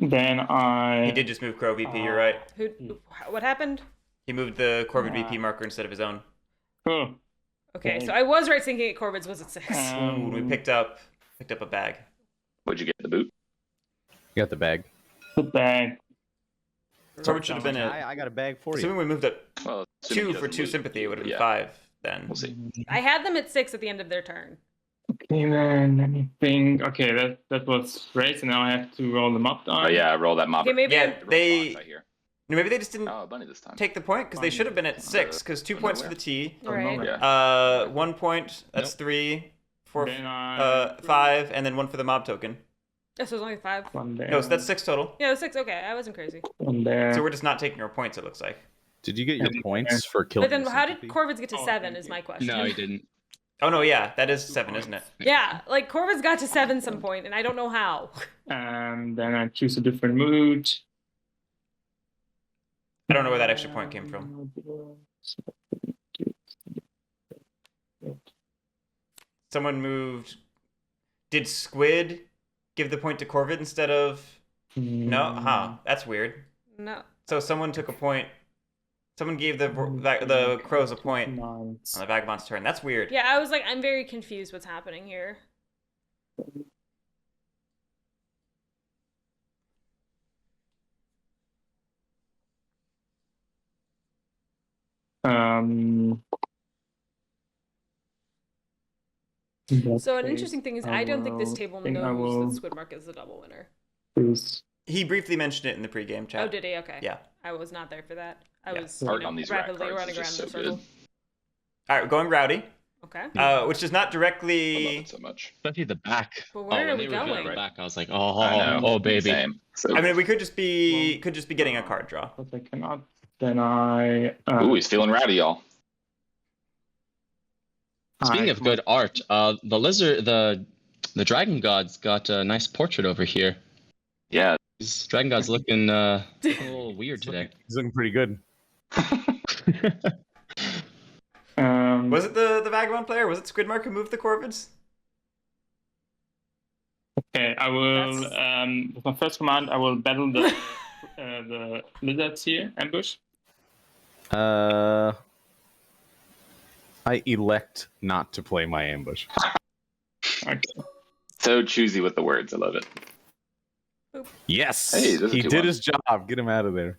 Then I. He did just move Crow VP. You're right. Who? What happened? He moved the Corvid VP marker instead of his own. Cool. Okay, Okay. so I was right thinking Corvid's was at 6. Ooh, we picked up a bag. What'd you get? The boot? You got the bag. The bag. Corbett should have been a. I got a bag for Assuming you. we moved it Well, assuming 2 he for doesn't 2 lose, sympathy, it would have been yeah, 5 then. We'll see. I had them at 6 at the end of their turn. Okay, then let me think. Okay, that was raised, and now I have to roll them up. Oh yeah, roll that mob. Okay, maybe Yeah, I'm- Roll they- box right here. Maybe they just didn't Oh, bunny this time. take the point because they should have been at 6 because 2 Oh, points for nowhere. the T. Right. Yeah. 1 point. That's Nope. 3, 4, Then I 5, and then 1 for the mob token. Oh, so it's only 5. one there. No, so that's 6 total. Yeah, it was 6. Okay, I wasn't crazy. One there. So we're just not taking our points. It looks like. Did you get your points for killing? But then how did Sympathy? Corvid's get to Oh, 7 thank is you. my question. No, he didn't. Oh no, yeah, that is 7, isn't it? Yeah, like Corvid's got to 7 some point, and I don't know how. And then I choose a different mood. I don't know where that extra point came from. Someone moved. Did Squid give the point to Corvid instead of? No, huh? That's weird. No. So someone took a point. Someone gave the crows a point on the vagabond's turn. That's weird. Yeah, I was like, I'm very confused what's happening here. So an interesting thing is I don't think this table knows that Skwidmark is the double winner. He briefly mentioned it in the pregame chat. Oh, did he? Okay. Yeah. I was not there for that. I Yeah. was Art on these rat rapidly cards running is around just in a so circle. good. All right, we're going rowdy, Okay. which is not I love directly. it so much. Especially the back. But where are when we they revealed going? the back, I was like, I oh, know. oh, baby. Same. So, I mean, we could just be getting a card draw. But I cannot. Then I. ooh, he's feeling rowdy, y'all. Speaking of good art, the lizard, the dragon god's got a nice portrait over here. Yeah. This dragon god's looking a little weird today. He's looking pretty good. Was it the vagabond player? Was it Skwidmark who moved the Corvids? Okay, I will. With my first command, I will battle the lizards here, ambush. I elect not to play my ambush. Okay. So choosy with the words. I love it. Yes, Hey, this is he a did 2-1. his job. Get him out of there.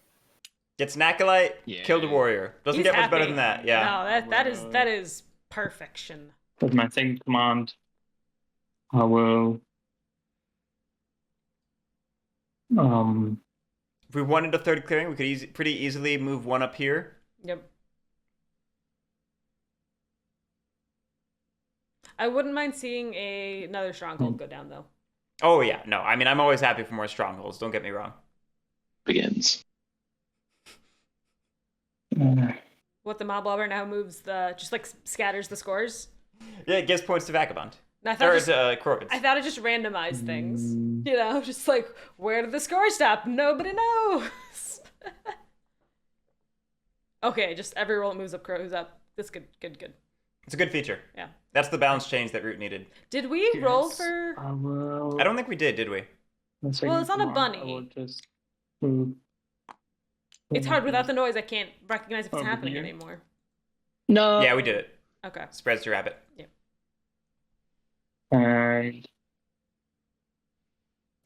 Gets an acolyte, Yeah. killed a warrior. Doesn't He's get much better happy. than that. Yeah. No, that is perfection. With my second command, I will. If we wanted a third clearing, we could pretty easily move one up here. Yep. I wouldn't mind seeing another stronghold go down though. Oh yeah, no. I mean, I'm always happy for more strongholds. Don't get me wrong. Begins. What, the Mob Lobber now moves just like scatters the scores? Yeah, it gives points to Vagabond. And I thought Or just, to Corvids. I thought it just randomized things. You know, just like, where did the score stop? Nobody knows. Okay, just every roll it moves up, Crow's up. That's good. It's a good feature. Yeah. That's the balance change that Root needed. Did we roll for... I don't think we did we? Well, it's not a bunny. I will just move. It's hard without the noise. I can't recognize if it's Over happening here. anymore. No. Yeah, we did it. Okay. Spreads to rabbit. And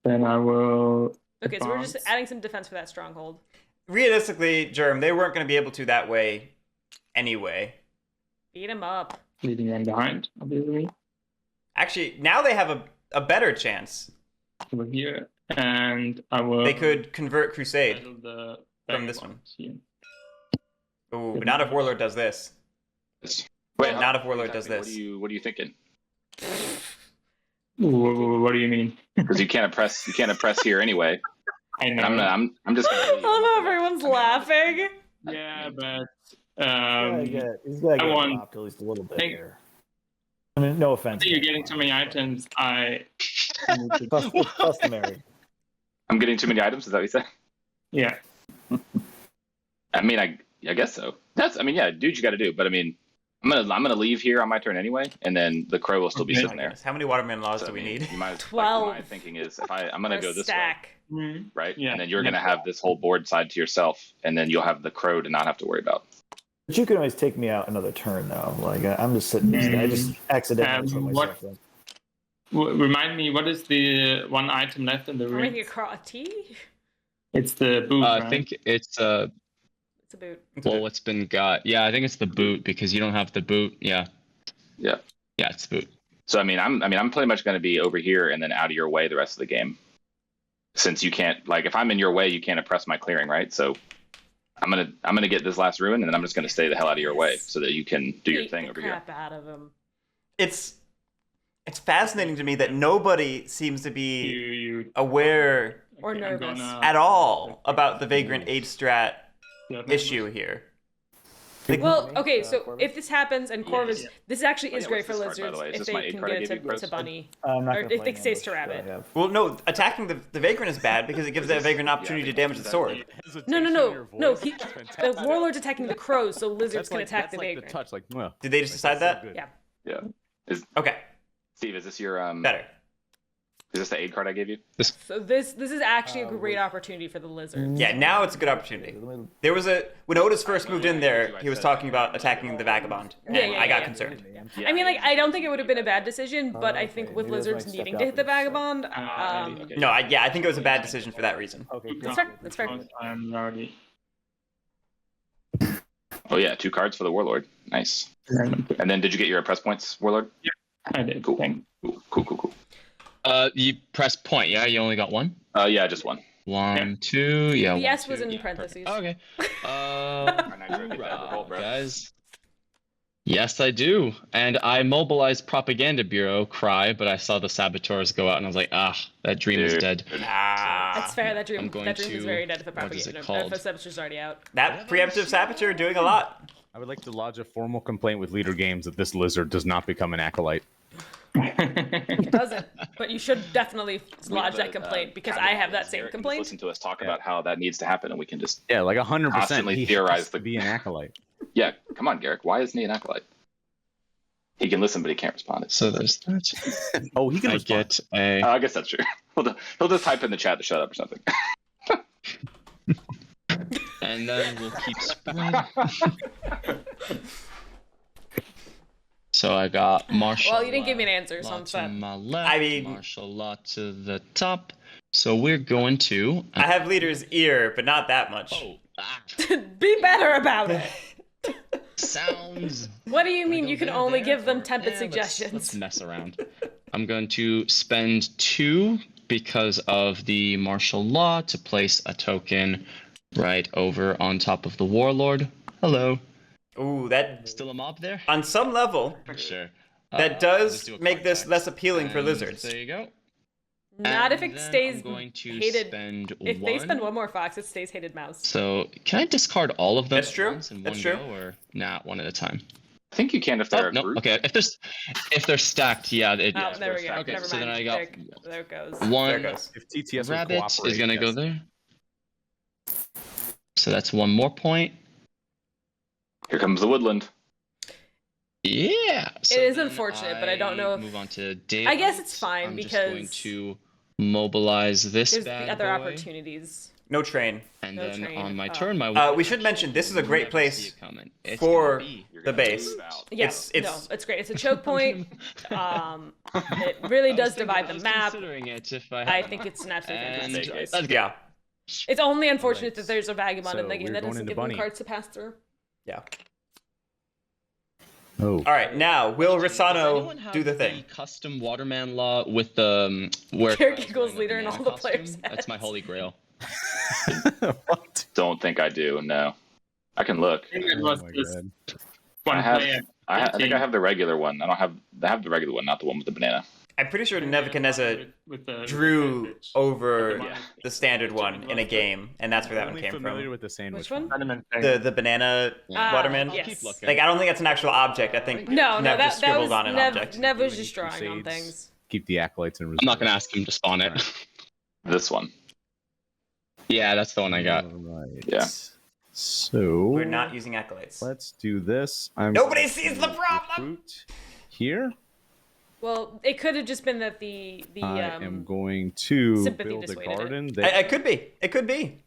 then I will. Okay, so we're just advance. adding some defense for that stronghold. Realistically, Germ, they weren't going to be able to that way anyway. Beat him up. Leaving them behind, obviously. Actually, now they have a better chance. Over here. And I will. They could convert Crusade battle the from this one. vagabonds here. Ooh, but not if Warlord does this. Wait, Not if Warlord does this. What are you thinking? What do you mean? Because you can't oppress here anyway. I know. And I'm just gonna leave. Oh, no, everyone's laughing. Yeah, but He's got to I get want- dropped at least a little bit Thank- here. I mean, no offense. you're getting too many items. It's customary. I'm getting too many items. Is that what you said? Yeah. I mean, I guess so. Yeah, dude, you got to do. But I mean, I'm gonna leave here on my turn anyway, and then the crow will still be Okay. sitting there. How many Waterman laws So, do we I mean, need? You might, 12. my thinking is I'm gonna Or a go this stack. way, right? Yeah. And then you're gonna have this whole board side to yourself, and then you'll have the crow to not have to worry about. But you can always take me out another turn, though. Like I'm just sitting. I just accidentally put what- myself in. Remind me, what is the one item left in the We're making room? a tea? It's the boot, I right? think it's It's a boot. well, what's been got? Yeah, I think it's the boot because you don't have the boot. Yeah. Yeah. Yeah, it's the boot. So I'm pretty much gonna be over here and then out of your way the rest of the game. Since you can't, like, if I'm in your way, you can't oppress my clearing, right? So I'm gonna get this last ruin, and then I'm just gonna stay the hell out of your way so that you can do your Beat thing the over here. crap out of him. It's fascinating to me that nobody seems to be You aware Or okay, I'm nervous. gonna- at all about the Vagrant Aid Strat issue here. Well, okay, so if this happens and Corvus, yeah. this actually Oh, is yeah, great what's for this card, by the lizards way? Is if this my they aid can card I get gave you, to Chris? bunny. I'm not Or gonna if play they stays to ambush, rabbit. so I have- Well, no, attacking the Vagrant is bad because it gives that Vagrant an opportunity to damage the sword. No. The warlord's attacking the crows, so lizards can attack the like vagrant. the touch. Like, well, Did they just decide that? Yeah. Yeah. Okay, Steve, is this your better. Is this the aid card I gave you? So this is actually a great opportunity for the lizards. Yeah, now it's a good opportunity. There was when Otis first moved in there, he was talking about attacking the Vagabond, and I got concerned. I mean, like, I don't think it would have been a bad decision, but I think with maybe that's lizards my needing step to hit the up and vagabond, Okay. No, I think it was a bad decision for that reason. Okay, That's fair. That's fair. I'm already. Oh yeah, 2 cards for the Warlord. Nice. I And then did you get your oppress points, Warlord? did. Cool. Thank Cool. You press point. Yeah, you only got one. Yeah, just one. 1, 2. Yeah. The 1, S 2, was in yeah, parentheses. perfect. Okay. Nitro, get that roll, bro. Guys. Yes, I do. And I mobilized Propaganda Bureau, cry, but I saw the saboteurs go out, and I was like, that dream is Dude. dead. That's fair. That dream I'm going is to- very dead if the what is it propaganda, called? if the saboteur's already out. That preemptive saboteur doing a lot. I would like to lodge a formal complaint with Leader Games that this lizard does not become an acolyte. It doesn't, but you should definitely lodge that complaint because I have that same Garrick can just complaint. Listen to us talk about how that needs to happen, and we can just Yeah, like 100%. Constantly He theorize has to the- be an acolyte. yeah. Come on, Garrick. Why isn't he an acolyte? He can listen, but he can't respond. So there's that. Oh, he can I respond. get a. I guess that's true. He'll just type in the chat to shut up or something. And then we'll keep spreading. So I got martial. Well, you didn't give me an answer, so law I'm to sad. my left. I mean- martial law to the top. So we're going to. I have Leader's ear, but not that much. Oh, Be better about it. sounds. What do you mean Go you can there, only there, give them or- tempered let's suggestions? mess around. I'm going to spend 2 because of the martial law to place a token right over on top of the warlord. Hello. Ooh, that Still a mob there? on some level For sure. that Let's does do a make card this tax. less appealing for And lizards. There you go. Not if And it then stays I'm going to hated. spend If they spend one. one more fox, it stays hated mouse. So can I discard all of them That's at true. once in That's one true. go, or not one at a time? I think you can if they're Oh a no. group. Okay, if they're stacked, yeah. Oh, Yeah, there we go. stacked. Okay, Never so mind. then I got there it goes. one. There it goes. If TTS would Rabbit cooperate, is gonna go yes. there. So that's one more point. Here comes the woodland. Yeah. So It is then unfortunate, but I don't know if- Move on to daylight. I guess it's fine I'm just going because to mobilize this There's bad the other boy, opportunities. No train. and No then train. on my Oh. turn, my. We should mention this is a great Never place see it coming. It's for gonna be- You're the gonna base. move out. Yes, It's- no, it's great. It's a choke point. It really I was does thinking- divide I the was map. considering it if I I had- think it's an absolutely And fantastic choice. let's go. Yeah. It's only unfortunate Alright. that there's a vagabond in So the game we're that going doesn't into give them bunny. cards to pass through. Yeah. Oh. All right. Now, will Does anyone Russano have do the thing? custom Waterman law with the where Guerric Kyle's equals wearing a leader in banana all the players' costume? That's my heads. holy grail. What? Don't think I do. No, I can look. I think it Oh was my just God. one I have- player. I think I have the regular one. I have the regular one, not the one with the banana. I'm pretty sure Nebuchadnezzar With the drew advantage. over Yeah. the standard one in a game, and that's where that one Only came familiar from. with the sandwich. Which one? Tournament thing. The banana Yeah. Waterman. Yes. I'll keep looking. Like I don't think that's an actual object. I think No, Nev that just that scribbled was on an object. Nev was Doing just drawing on crusades. things. Keep the acolytes in reserve. I'm not gonna ask him to spawn it. This one. Yeah, that's the one I got. All right. Yeah. So We're not using acolytes. Let's do this. I'm Nobody going sees to the problem! recruit here. Well, it could have just been that the I am going to sympathy build a dissuaded it. garden. It could be. It could be.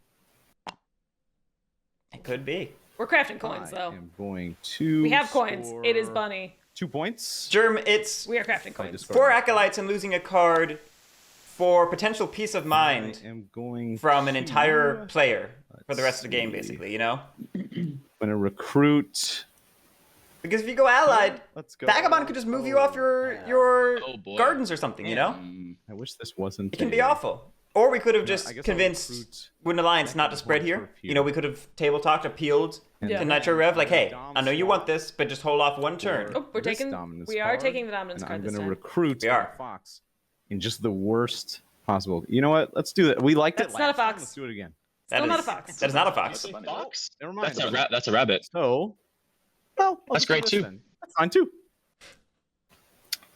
It could be. we're crafting coins I though. am going to. We have coins. It is score bunny. 2 points. Germ, it's We are crafting coins. discard. 4 acolytes and losing a card for potential peace of mind I am going from an to- entire player for the rest of the game, see. basically, you know? I'm gonna recruit. Because if you go allied, Let's go. Vagabond could just move you off your Oh, boy. gardens or something, you know? Mm, I wish this wasn't. It can be awful. Or we could have I just guess I'll convinced recruit Wooden Alliance not to spread for here. a few. You know, we could have table talked, appealed And Yeah. to then Nitrorev, like, hey, Dom I know you swap want this, but just hold off one turn. Oh, we're this taking. dominance We are card, taking the dominance and card I'm this gonna time. recruit We are. Fox in just the worst possible. You know what? Let's do that. We liked That's it. not a last time. fox. Let's do it again. Still not a fox. That is not a fox. That's a bunny. Fox? Never mind. That's a rabbit. So, well, I'll That's just do great, this too. then. That's fine too.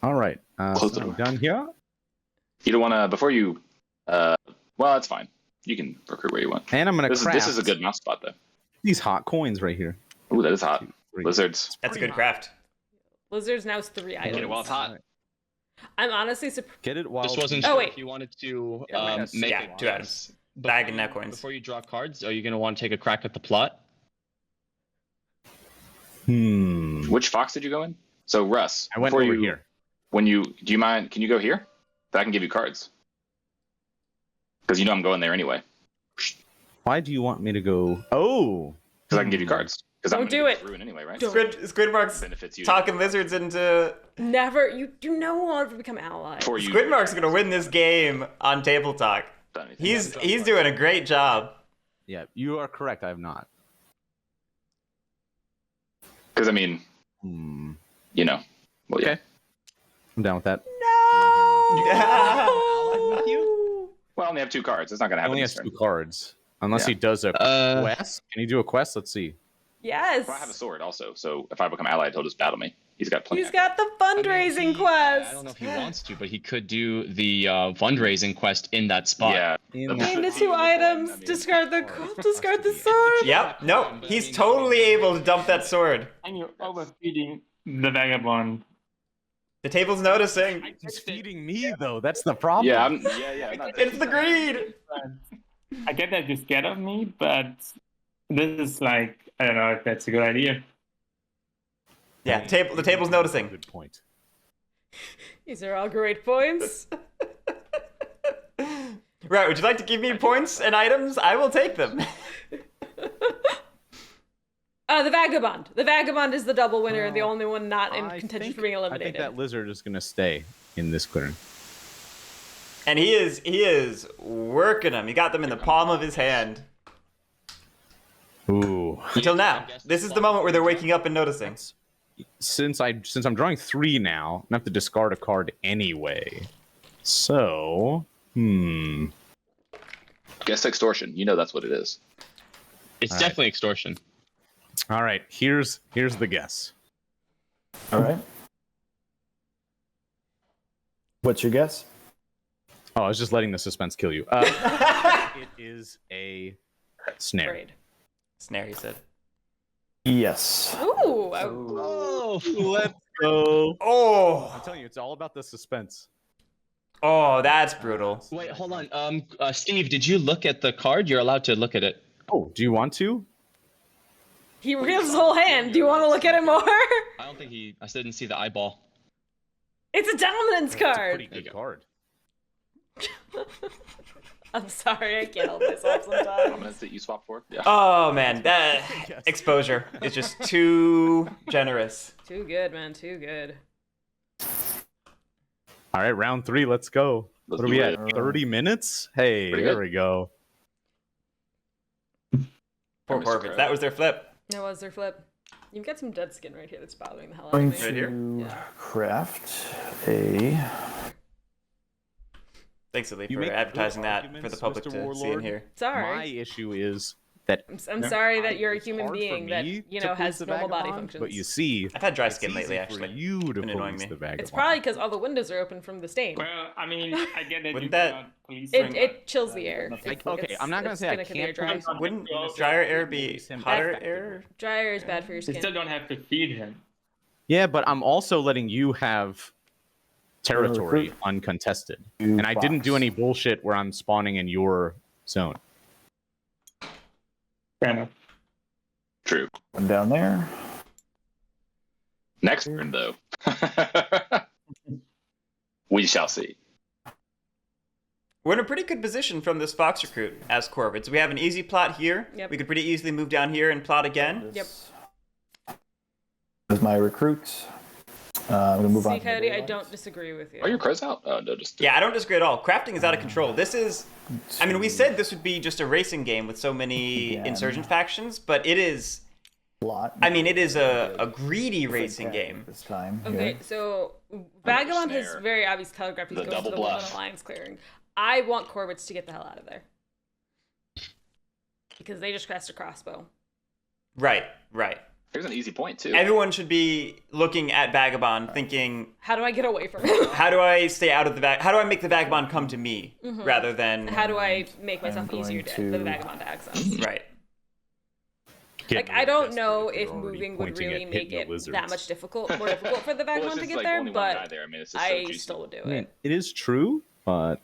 All right. Close So the I'm door. done here. You don't want to before you. Well, that's fine. You can recruit where you want. And I'm gonna This craft is a good mouse spot though. these hot coins right here. Ooh, that is hot. 2, 3. Lizards. That's a good craft. Lizard's now 3 items. Get it while it's hot. I'm honestly surprised. Get it while. Just wasn't Oh, sure wait. if you wanted to Yeah, make yeah, it 2 items. Bag and net coins. Before you draw cards, are you going to want to take a crack at the plot? Which fox did you go in? So Russ, I went before over you, here. When you do you mind? Can you go here? That I can give you cards. Because you know I'm going there anyway. Why do you want me to go? Oh, Because I can give you cards. Because I'm Don't gonna do get it. through anyway, right? Don't. Squidmark's Benefits you. talking lizards into. Never. You do not want to become allies. Before you. Squidmark's gonna win this game on Table Talk. done anything. He's doing a great job. yeah, you are correct. I have not. Because I mean, Hmm. you know. Well, yeah. Okay. I'm down with that. Well, I only have 2 cards. It's not gonna He happen. only this has turn. 2 cards, unless Yeah. he does a Uh, quest. Can he do a quest? Let's see. Yes. Well, I have a sword also, so if I become allied, he'll just battle me. He's got plenty. He's got the fundraising quest. I don't know if he wants to, but he could do the fundraising quest in that spot. Yeah. In Gain the Team 2 of one, items. I mean, Discard the has to be sword. Yep. No, he's totally able to dump that sword. And you're overfeeding the vagabond. The table's noticing. He's feeding me though. That's the problem. Yeah. Yeah. I'm not It's the greed. I get that you're scared of me, but this is like, I don't know if that's a good idea. Yeah, the table's noticing. Good point. These are all great points. Right, would you like to give me points and items? I will take them. The vagabond. The vagabond is the double winner, the Well, only one not in I contention think- for being I eliminated. think that lizard is gonna stay in this clearing. And he is working them. He got them in the palm of his hand. Ooh. Until now. This is the moment where they're waking up and noticing. Since I'm drawing 3 now, I have to discard a card anyway. So Guess extortion. You know that's what it is. It's All right. definitely extortion. All right, here's the guess. All right. What's your guess? Oh, I was just letting the suspense kill you. It is a snare. Braid. Snare, you said. Yes. Ooh. Oh, Let's go. I'm Oh, telling you, it's all about the suspense. oh, that's brutal. wait, hold on. Steve, did you look at the card? You're allowed to look at it. Oh, do you want to? He reveals his whole hand. Do you want to look at it more? I don't think he. I didn't see the eyeball. It's a dominance It's a card. pretty good card. I'm sorry, I can't help myself sometimes. Dominance that you swap for? Yeah. Oh man, that Yes. exposure is just too generous. Too good, man. Too good. All right, round 3. Let's go. Let's What are we do at? it. 30 minutes? Hey, Pretty there good. we go. Poor Mr. Corvids. Crow. That was their flip. That was their flip. You've got some dead skin right here that's bothering the hell out Going of me. Right here? to Yeah. craft a. Thanks, Ali, You for make good advertising that for arguments, the public Mr. to see and Warlord. hear. Sorry. My issue is that I'm sorry that you're a it's human hard for being that, me you to know, please has the normal body vagabond, functions. But you see, I've had dry it's skin lately, easy actually. for you to been annoying police me. the vagabond. It's probably because all the windows are open from the stain. Well, I mean, I get that you Wouldn't that- cannot police It, him, it chills the air. Like, okay, I'm not gonna It's say I gonna be can't dry. police him. Wouldn't Well, drier air be police him hotter effectively. air? Dry air is bad for your you skin. still don't have to feed him. Yeah, but I'm also letting you have territory recruit. uncontested. to And I didn't do box. any bullshit where I'm spawning in your zone. Fair enough. True. One down there. Next turn, though. We shall see. We're in a pretty good position from this Fox recruit as Corvids. We have an easy plot here. Yep. We could pretty easily move down here and plot again. Yep. This is my recruit. I'm gonna move on. See, to Coyote, I the don't disagree with you. Are your crows out? Oh, no, just. Yeah, I don't disagree at all. Crafting is out of control. This is, I mean, we said this would be just a racing game with so many Again. insurgent factions, but it is, Lot. I mean, it is a greedy racing game. This time. Okay, here. so Vagabond has snare. very obvious telegraphed he's The going to double the bluff. Woman Alliance clearing. I want Corvids to get the hell out of there. Because they just crashed a crossbow. Right, right. Here's an easy point, too. Everyone should be looking at Vagabond thinking, How do I get away from him? how do I stay out of the how do I make the Vagabond come to me rather than How do I make myself I'm easier going for the to- Vagabond to access? right. Getting Like, I don't desperate know you're if already moving would pointing really at make hitting the it lizards. that much more difficult for the Well, it's Vagabond to just get like there, only one guy but there. I mean, it's just so I juicy. still would do I mean, it. it is true, but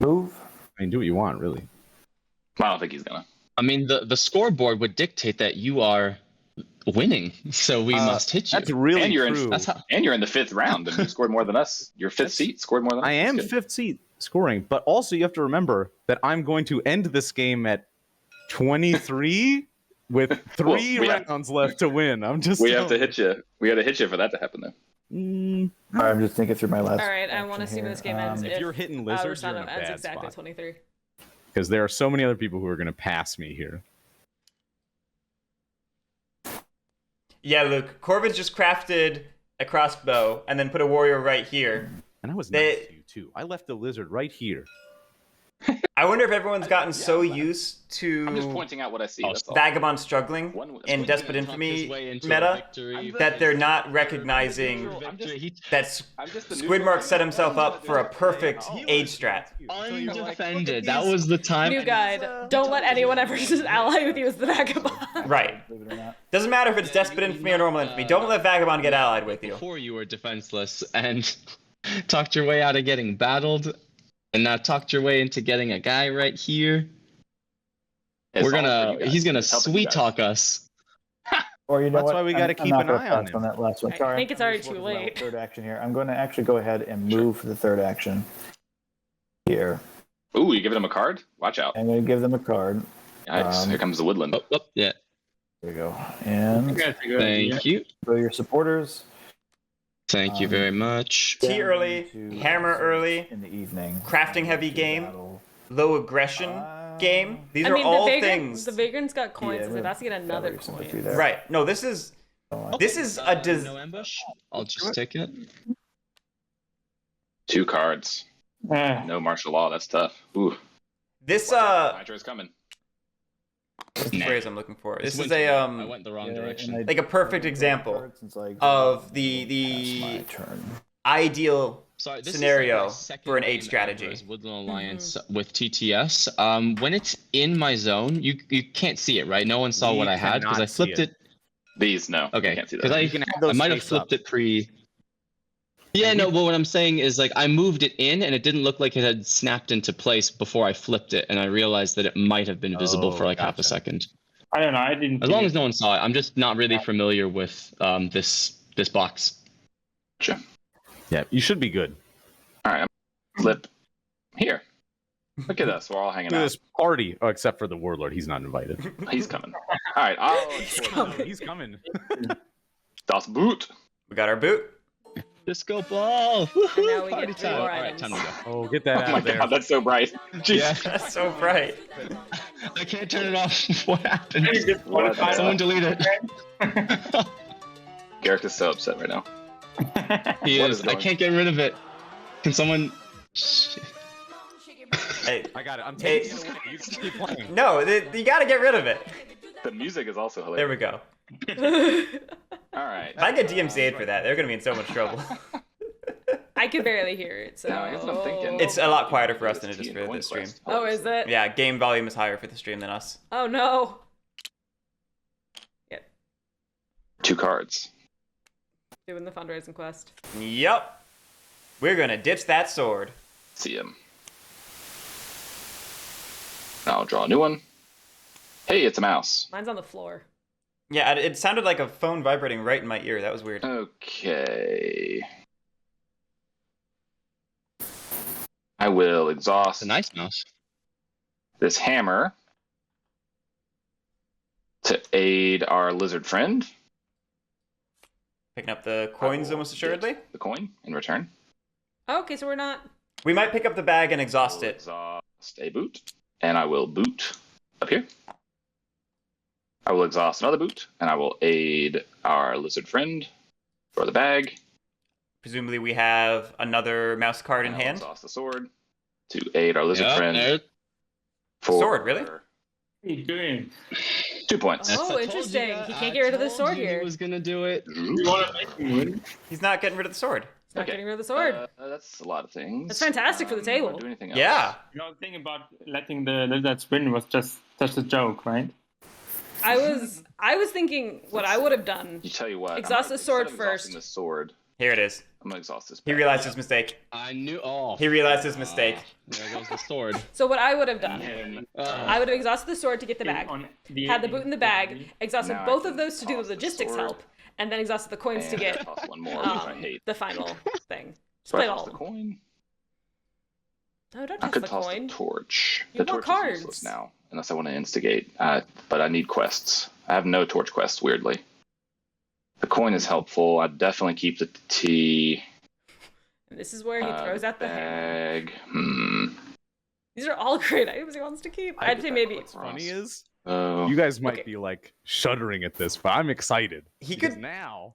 Move. I mean, do what you want, really. I don't think he's gonna. I mean, the scoreboard would dictate that you are winning, so we must hit you. That's really And you're in- true. That's how. And you're in the 5th round, and you scored more than us. Your 5th seat scored more than us. I am That's good. 5th seat scoring, but also you have to remember that I'm going to end this game at 23 with 3 we have- rounds left to win. I'm just We have to telling hit you. We got to hit you for that to happen, though. you. All right, I'm just thinking through my last. All right, I want to see where this game ends. If you're hitting lizards, you're in a Russano ends bad exactly spot. 23. Because there are so many other people who are going to pass me here. Yeah, Luke. Corvids just crafted a crossbow and then put a warrior right here. And I was They- nice to you, too. I left the lizard right here. I wonder if everyone's gotten so used to I'm just pointing out what I see. Oh, That's all. Vagabond struggling One- in Squid's Despot gonna Infamy I'm meta the- that they're not recognizing I'm just- that I'm just the neutral Squidmark guy. set himself up for a perfect age strat. Undefended. That was the time. New guide. Don't let anyone ever just ally with you as the Vagabond. Right. Believe it or not. Doesn't matter if it's Despot Infamy or Normal Infamy. Don't let Vagabond get allied with you. Before you were defenseless and talked your way out of getting battled, and now talked your way into getting a guy right here. It's We're all for gonna. you guys. He's gonna It's helping you sweet guys. talk us. Or you know That's what? why we gotta I'm keep not an gonna eye on pass him. that last one. I Sorry, think it's I'm already just too working on late. Third action here. I'm going to actually go ahead and move for the third action here. Ooh, you giving him a card? Watch out. I'm going to give them a card. Yikes. Here comes the woodland. Oh, yeah. There you go. And Thank you. go to your supporters. Thank you very much. Tea early, To hammer early, in the evening. crafting heavy game, Battle. low aggression game. These I are mean, all the Vagrant, things. the Vagrant's got coins. Yeah, It's like, that's to get another battery sympathy coin. there. Right. No, this is Oh, this is a No ambush. I'll just take it. 2 cards. No martial law. That's tough. Ooh. This Nitro's coming. what's the Nah. phrase I'm looking for? This It's is winter. a I went the wrong direction. like a perfect example of the my turn. ideal Sorry, this scenario is like my second for an aid game strategy. ever as Woodland Alliance with TTS. When it's in my zone, you can't see it, right? No one saw We what I had because I cannot see flipped it. it. These, no. Okay, I can't see because that. You can I have those might have face flipped up. it pre. Yeah, no, but what I'm saying is like I moved it in and it didn't look like it had snapped into place before I flipped it, and I realized that it might have been visible for like half a gotcha. second. I don't know. I didn't. As long as no one saw it, I'm just not really familiar with this box. Sure. Yeah, you should be good. All right, I'm flip here. Look at us. We're all hanging Do out. this party, oh, except for the warlord. He's not invited. He's coming. All right, I'll He's coming. Das Boot. We got our boot. Disco ball. And now we Party get 3 time. more All right, items. time to go. Oh, get that Oh out my of there. god, that's so bright. Jeez. Yeah. That's so bright. I can't turn it off. What happened? What the Someone delete it. Guerric is so upset right now. He What is. is I going- can't get rid of it. Can someone? Hey, I got it. I'm Hey. taking it away. You can keep playing. no, you gotta get rid of it. The music is also There hilarious. we go. All right. If I get DMCA'd for that, they're gonna be in so much trouble. I could barely hear it, so. No, here's what I'm thinking. It's a lot quieter for us than it This is key for and the stream. Quest. Oh, is it? Yeah, game volume is higher for the stream than us. Oh no. 2 cards. Doing the fundraising quest. Yep. We're gonna ditch that sword. See him. I'll draw a new one. Hey, it's a mouse. Mine's on the floor. Yeah, it sounded like a phone vibrating right in my ear. That was weird. Okay. I will exhaust It's a nice mouse. this hammer to aid our lizard friend. Picking up the coins I will almost assuredly. get the coin in return. Oh, okay, so we're not. We might pick up the bag and I exhaust will it. exhaust a boot, and I will boot up here. I will exhaust another boot, and I will aid our lizard friend for the bag. Presumably we have another mouse card in And I'll hand. exhaust the sword to aid our lizard Yeah, friend. there- For Sword, really? What are you doing? 2 points. Oh, I told interesting. you, He I can't get rid of the told sword you here. He was gonna do it. You want to make me win? He's not getting rid of the sword. He's not Okay. getting rid of the sword. That's a lot of things. That's fantastic for the Do table. I do anything else? Yeah. You know, the thing about letting the lizards win was just a joke, right? I was thinking what I would have done. You tell you what. Exhaust the sword instead of exhausting first. The sword. Here it is. I'm gonna exhaust this. He bag. realized his mistake. I knew. Oh. He realized his mistake. There goes the sword. So what I would have done, And I would have exhausted the sword to get the bag, On had the boot in the bag, exhausted Now I both can of those to do the toss the logistics sword. help, and then exhausted the coins to get toss one more, which I hate. the final thing. Just So I play it toss all. the coin. No, don't I toss could the toss coin. the torch. You The want torch cards. is useless now, unless I want to instigate. But I need quests. I have no torch quests, weirdly. The coin is helpful. I'd definitely keep the tea. And this is where he throws out the hammer. bag. These are all great items he wants to keep. I'd say maybe. What's Funny is, Oh, you guys might Okay. be like shuddering at this, but I'm excited. He because could- now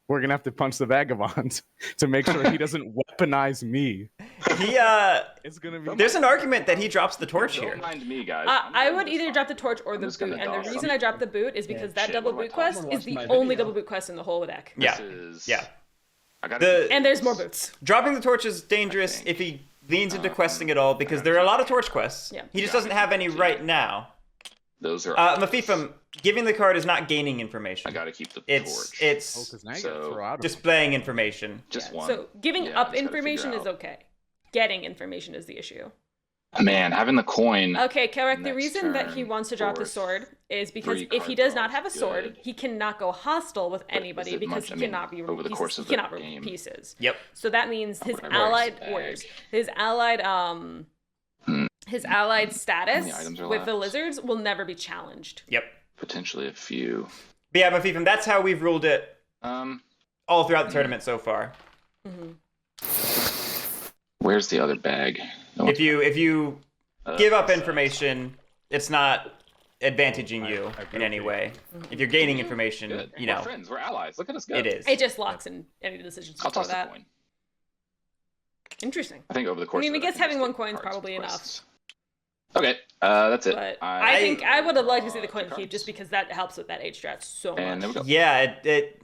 we're gonna have to punch the vagabond to make sure he doesn't weaponize me. He It's gonna be. there's an argument that he drops the torch don't here. mind me, guys. I would either drop the torch or the just boot, gonna and toss the reason them. I dropped the boot is because that shit, double what am I boot quest talking is the about? My only video. double boot quest in the whole deck. Yeah. This is, Yeah. I gotta The- keep And there's more these. boots. Dropping the torch is dangerous think. if he leans into questing at all because there are a lot of torch quests. Yeah. He just doesn't have any right now. Those are. Mafifum, giving the card is not gaining information. I gotta keep the It's torch. Oh, it's because now you So- gotta throw out. displaying information. just one. So giving Yeah, up I just gotta information figure is out. okay. Getting information is the issue. Man, having the coin. Okay, correct. The Next reason that he turn, wants to drop the fourth. sword is because 3 if he card does not draw have a is sword, good. he cannot go hostile with is anybody it because much? he I mean, cannot be over the pieces. course of He cannot the remove game. pieces. Yep. So that means his Whatever, allied bag. warriors, his allied his allied status many items are with the left? lizards will never be challenged. Yep. Potentially a few. But yeah, Mafifum, that's how we've ruled it Um, all throughout the tournament so far. where's the other bag? No If you give up so- information, it's not advantaging you in any way. If you're gaining information, Good. you We're know, friends. We're allies. Look at us go. it is. It just locks in any decisions I'll before toss the that. coin. Interesting. I think over the course. I mean, of I it, guess can having just one take coin's cards probably with enough. quests. Okay, that's it. But I think I would have liked to see the coin two keep just cards. because that helps with that age strat so And there much. we go. Yeah, it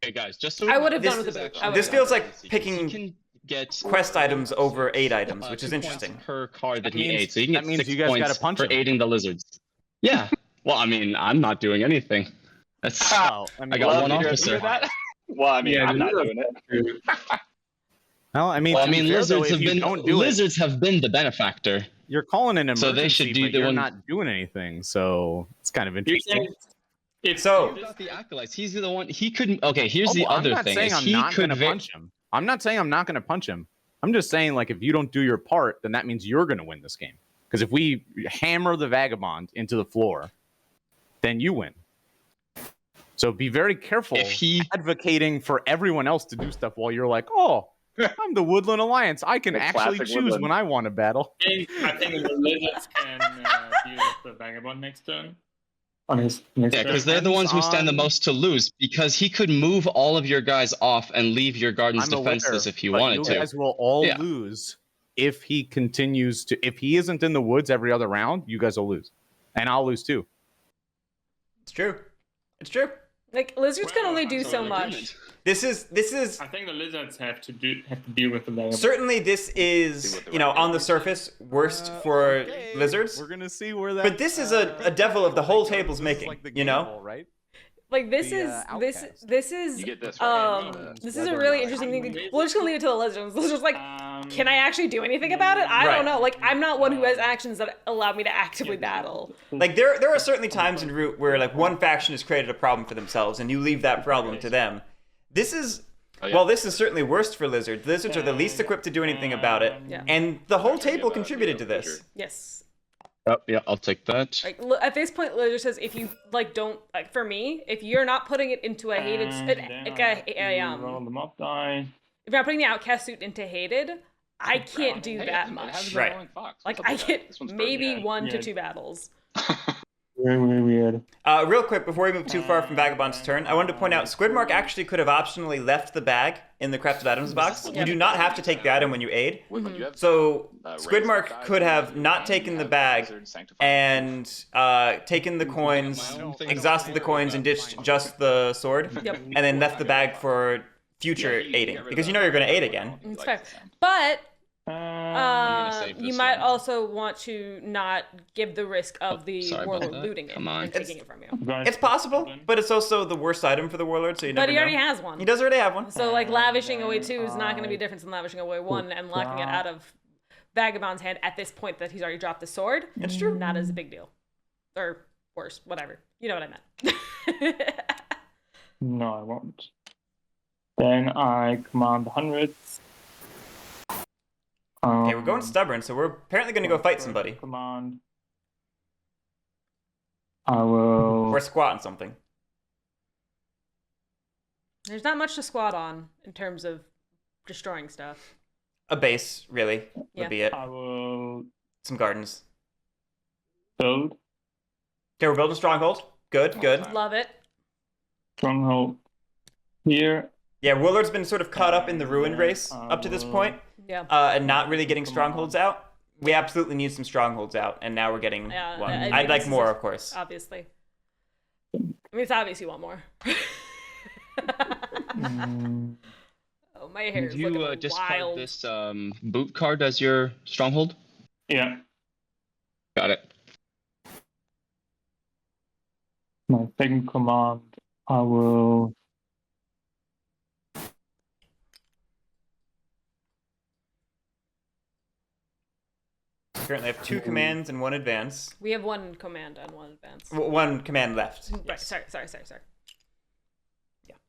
Hey guys, just so I would have This done with is the boot. actually- I would this have feels done like He picking can get quest items over 8 6, items, which is 2 points interesting. per card that That he means- ate. So you can that get means 6 you guys gotta points punch for him. aiding the lizards. Yeah. Well, I mean, I'm not doing anything. That's Well, I I mean, got Love one to hear officer. that. Well, I mean, Yeah, I'm not that's doing it. well, I mean, Well, I to be mean, fair, though, lizards if have you been don't do lizards have been the benefactor. you're calling an emergency, So they should do but the you're one- not doing anything. So it's kind of You interesting. can. If So- He's got the acolytes. He's the one. He couldn't. Okay, here's the I'm other not thing. saying is I'm he not could going to punch him. I'm not saying I'm not going to punch him. I'm just saying, like, if you don't do your part, then that means you're going to win this game. Because if we hammer the vagabond into the floor, then you win. So be very careful If he advocating for everyone else to do stuff while you're like, oh, I'm the Woodland Alliance. I can The actually classic choose Woodland. when I want to battle. I think the lizards can deal with the vagabond next turn. On his next Yeah, turn. because they're the ones who stand the on- most to lose. Because he could move all of your guys off and leave your gardens I'm aware, defenseless if he but wanted you to. guys will all Yeah. lose if he continues to. If he isn't in the woods every other round, you guys will lose, and I'll lose too. It's true. It's true. Like lizards can Well, only do so so an much. This is I think the lizards have to deal with the vagabond. certainly this See is, what the you know, right on the is. surface worst for Okay, lizards. We're gonna see where that. But this is a devil of the whole table's This is making, like the you know? gamble, right? Like this The, is outcast. this is You get this, right? this is a really interesting thing. We're just gonna leave it to the lizards. The lizards like, can I actually do anything about it? I Right. don't know. Like I'm not one who has actions that allow me to actively battle. Like there are certainly times in Root where like one faction has created a problem for themselves and you leave that problem to them. This is yeah. well, this is certainly worst for lizards. Lizards are the least equipped to do anything about it. Yeah. And the whole Actually, table the contributed to this. wizard. Yes. Oh, yeah, I'll take that. Like at this point, Lizard says if you like don't like for me, if you're not putting it into a hated roll the mob die. if you're not putting the outcast suit into hated, I can't do Hey, that it much. hasn't been Right. rolling Fox. Like What's up I with that? get This one's maybe broken. 1 to Yeah. 2 battles. Very weird. Real quick, before we move too far from Vagabond's turn, I wanted to point out Skwidmark actually could have optionally left the bag in the crafted items box. You do not have to take the item when you aid. When you have, So raised Skwidmark guys could in have the not game, taken you the have bag wizard sanctify. and taken the coins, My own thing. exhausted the coins, and ditched just the sword, Yep. and then left the bag for future aiding because you know you're going to aid again. It's fair. But gonna save you this might one. also want to not give the risk of the sorry about warlord that. looting it Come on. and taking it from you. It's possible, but it's also the worst item for the warlord, so you never But he already know. has one. He does already have one. So like lavishing away 2 is not going to be different than lavishing away 1 and locking it out of Vagabond's hand at this point that he's already dropped the sword. It's true. Not as a big deal. Or worse, whatever. You know what I meant. No, I won't. Then I command the hundreds. Okay, we're going stubborn, so we're apparently going to go fight somebody Command. I will. or squat on something. There's not much to squat on in terms of destroying stuff. A base, really, Yeah. would be it. I will Some gardens. build Okay, we're building stronghold. Good, good. Love it. stronghold here. Yeah, Willard's been sort of caught up in the ruin race up to this point, Yeah. and not really getting strongholds out. We absolutely need some strongholds out, and now we're getting Yeah, one. I I'd think like this is more, a- of course. Obviously. I mean, it's obvious you want more. Oh, my hair Did is you looking discard wild. this boot card as your stronghold? Yeah. Got it. My second command. I will. Currently have 2 commands and 1 advance. We have 1 command and 1 advance. 1 command left. Right, Yes. sorry.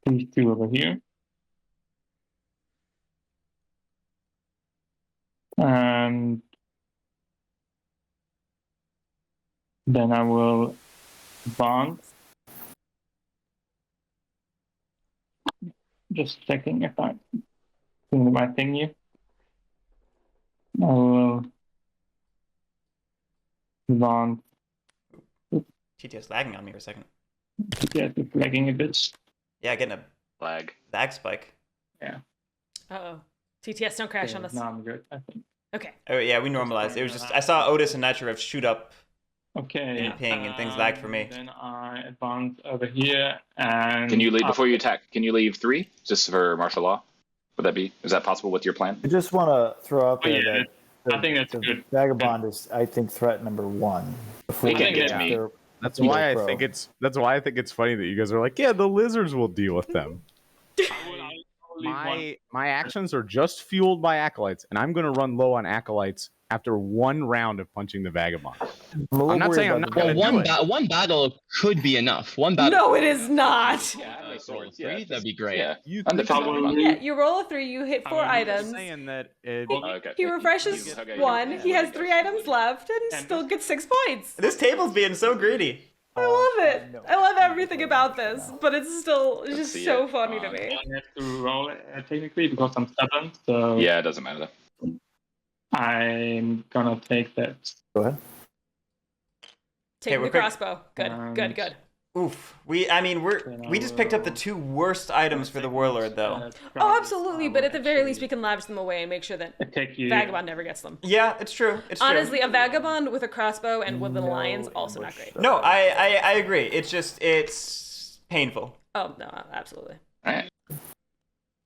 These 2 over here. And then I will advance. Just checking if I'm doing the right thing here. I will advance. TTS lagging on me for a second. Yes, it's lagging a bit. Yeah, getting a Lag. lag spike. Uh-oh. TTS, don't crash on Okay, us. no, I'm good. I think. Okay. Oh yeah, we normalized. It was just I saw Outis and Nitrorev shoot up Okay. in ping and things lagged for me. Then I advance over here and. Can you leave before you attack? Can you leave 3 just for martial law? Would that be? Is that possible with your plan? I just want to throw out Oh, there yeah, that I think that's the good. Vagabond is, I think, threat number 1. He can't get me. That's Eagle why I Pro. think it's funny that you guys are like, yeah, the lizards will deal with them. My actions are just fueled by acolytes, and I'm gonna run low on acolytes after 1 round of punching the vagabond. I'm not saying I'm not Well, gonna do it. one battle could be enough. One battle. No, it is not. Sword 3, that'd be great. Yeah. You I'm the think top so? one. Yeah, you roll a 3, you hit 4 I'm items. saying that it, Okay. He refreshes Okay, 1, he has 3 items left, and still gets 6 points. This table's being so greedy. I love it. I love everything about this, but it's still just see so it. funny to me. I have to roll it technically because I'm stubborn, so Yeah, it doesn't matter though. I'm gonna take that. Go ahead. Take we're the quick. crossbow. Good, good. Oof. We just picked up the 2 worst items for the warlord though. Oh, absolutely, but at the very least we can lavish them away and make sure that Take you. Vagabond never gets them. Yeah, it's true. It's Honestly, true. a Vagabond with a crossbow and with an alliance, also not great. No, I agree. It's painful. Oh, no, absolutely. Alright.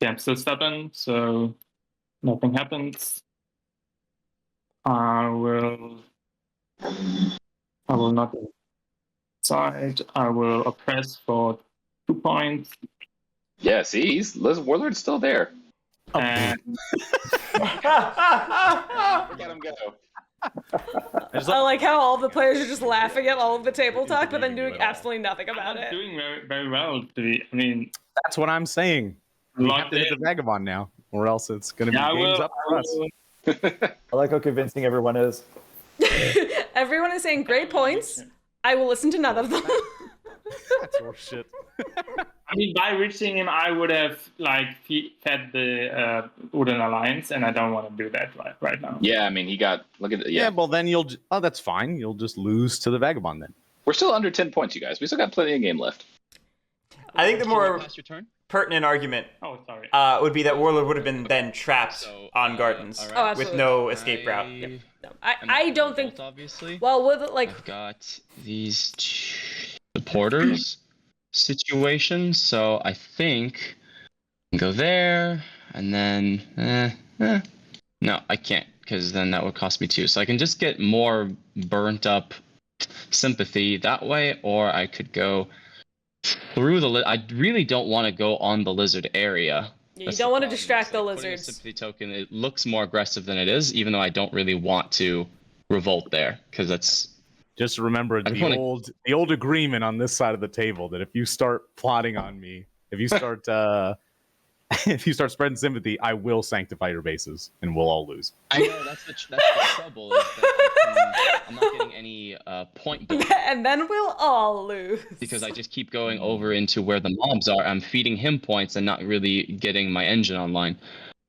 Yeah, I'm still stubborn, so nothing happens. I will not side. I will oppress for 2 points. Yeah, see, Warlord's still there. And Look at him go. I like how all the players are just laughing at all of the table talk, but then doing absolutely nothing about I'm it. doing very, very well. I mean, that's what I'm saying. We have locked to hit in. the vagabond now, or else it's gonna be Yeah, I games will. up for us. I like how convincing everyone is. Everyone is saying great points. I will listen to none of them. That's horseshit. I mean, by reaching him, I would have fed the Wooden Alliance, and I don't want to do that right now. Yeah, I mean, he got. Look at it. Yeah, Yeah. well then oh, that's fine. You'll just lose to the vagabond then. We're still under 10 points, you guys. We still got plenty of game left. I think the more Pass your turn. pertinent argument Oh, sorry. would be that Warlord would have been then trapped So, on gardens alright. Oh, with absolutely. no escape route. No, I'm I not don't gonna think. bolt, obviously. Well, with like, I've got these 2 supporters situations, so I think I can go there, and then no, I can't, because then that would cost me 2. So I can just get more burnt up sympathy that way, or I could go through the. I really don't want to go on the lizard area. you That's don't the want to problem, distract is, the like, putting a lizards. sympathy token, it looks more aggressive than it is, even though I don't really want to revolt there, because that's. Just remember just the wanna- old agreement on this side of the table that if you start plotting on me, if you start if you start spreading sympathy, I will sanctify your bases and we'll all lose. I know that's the trouble. Is that I'm not getting any point building And then we'll all lose. because I just keep going over into where the mobs are. I'm feeding him points and not really getting my engine online.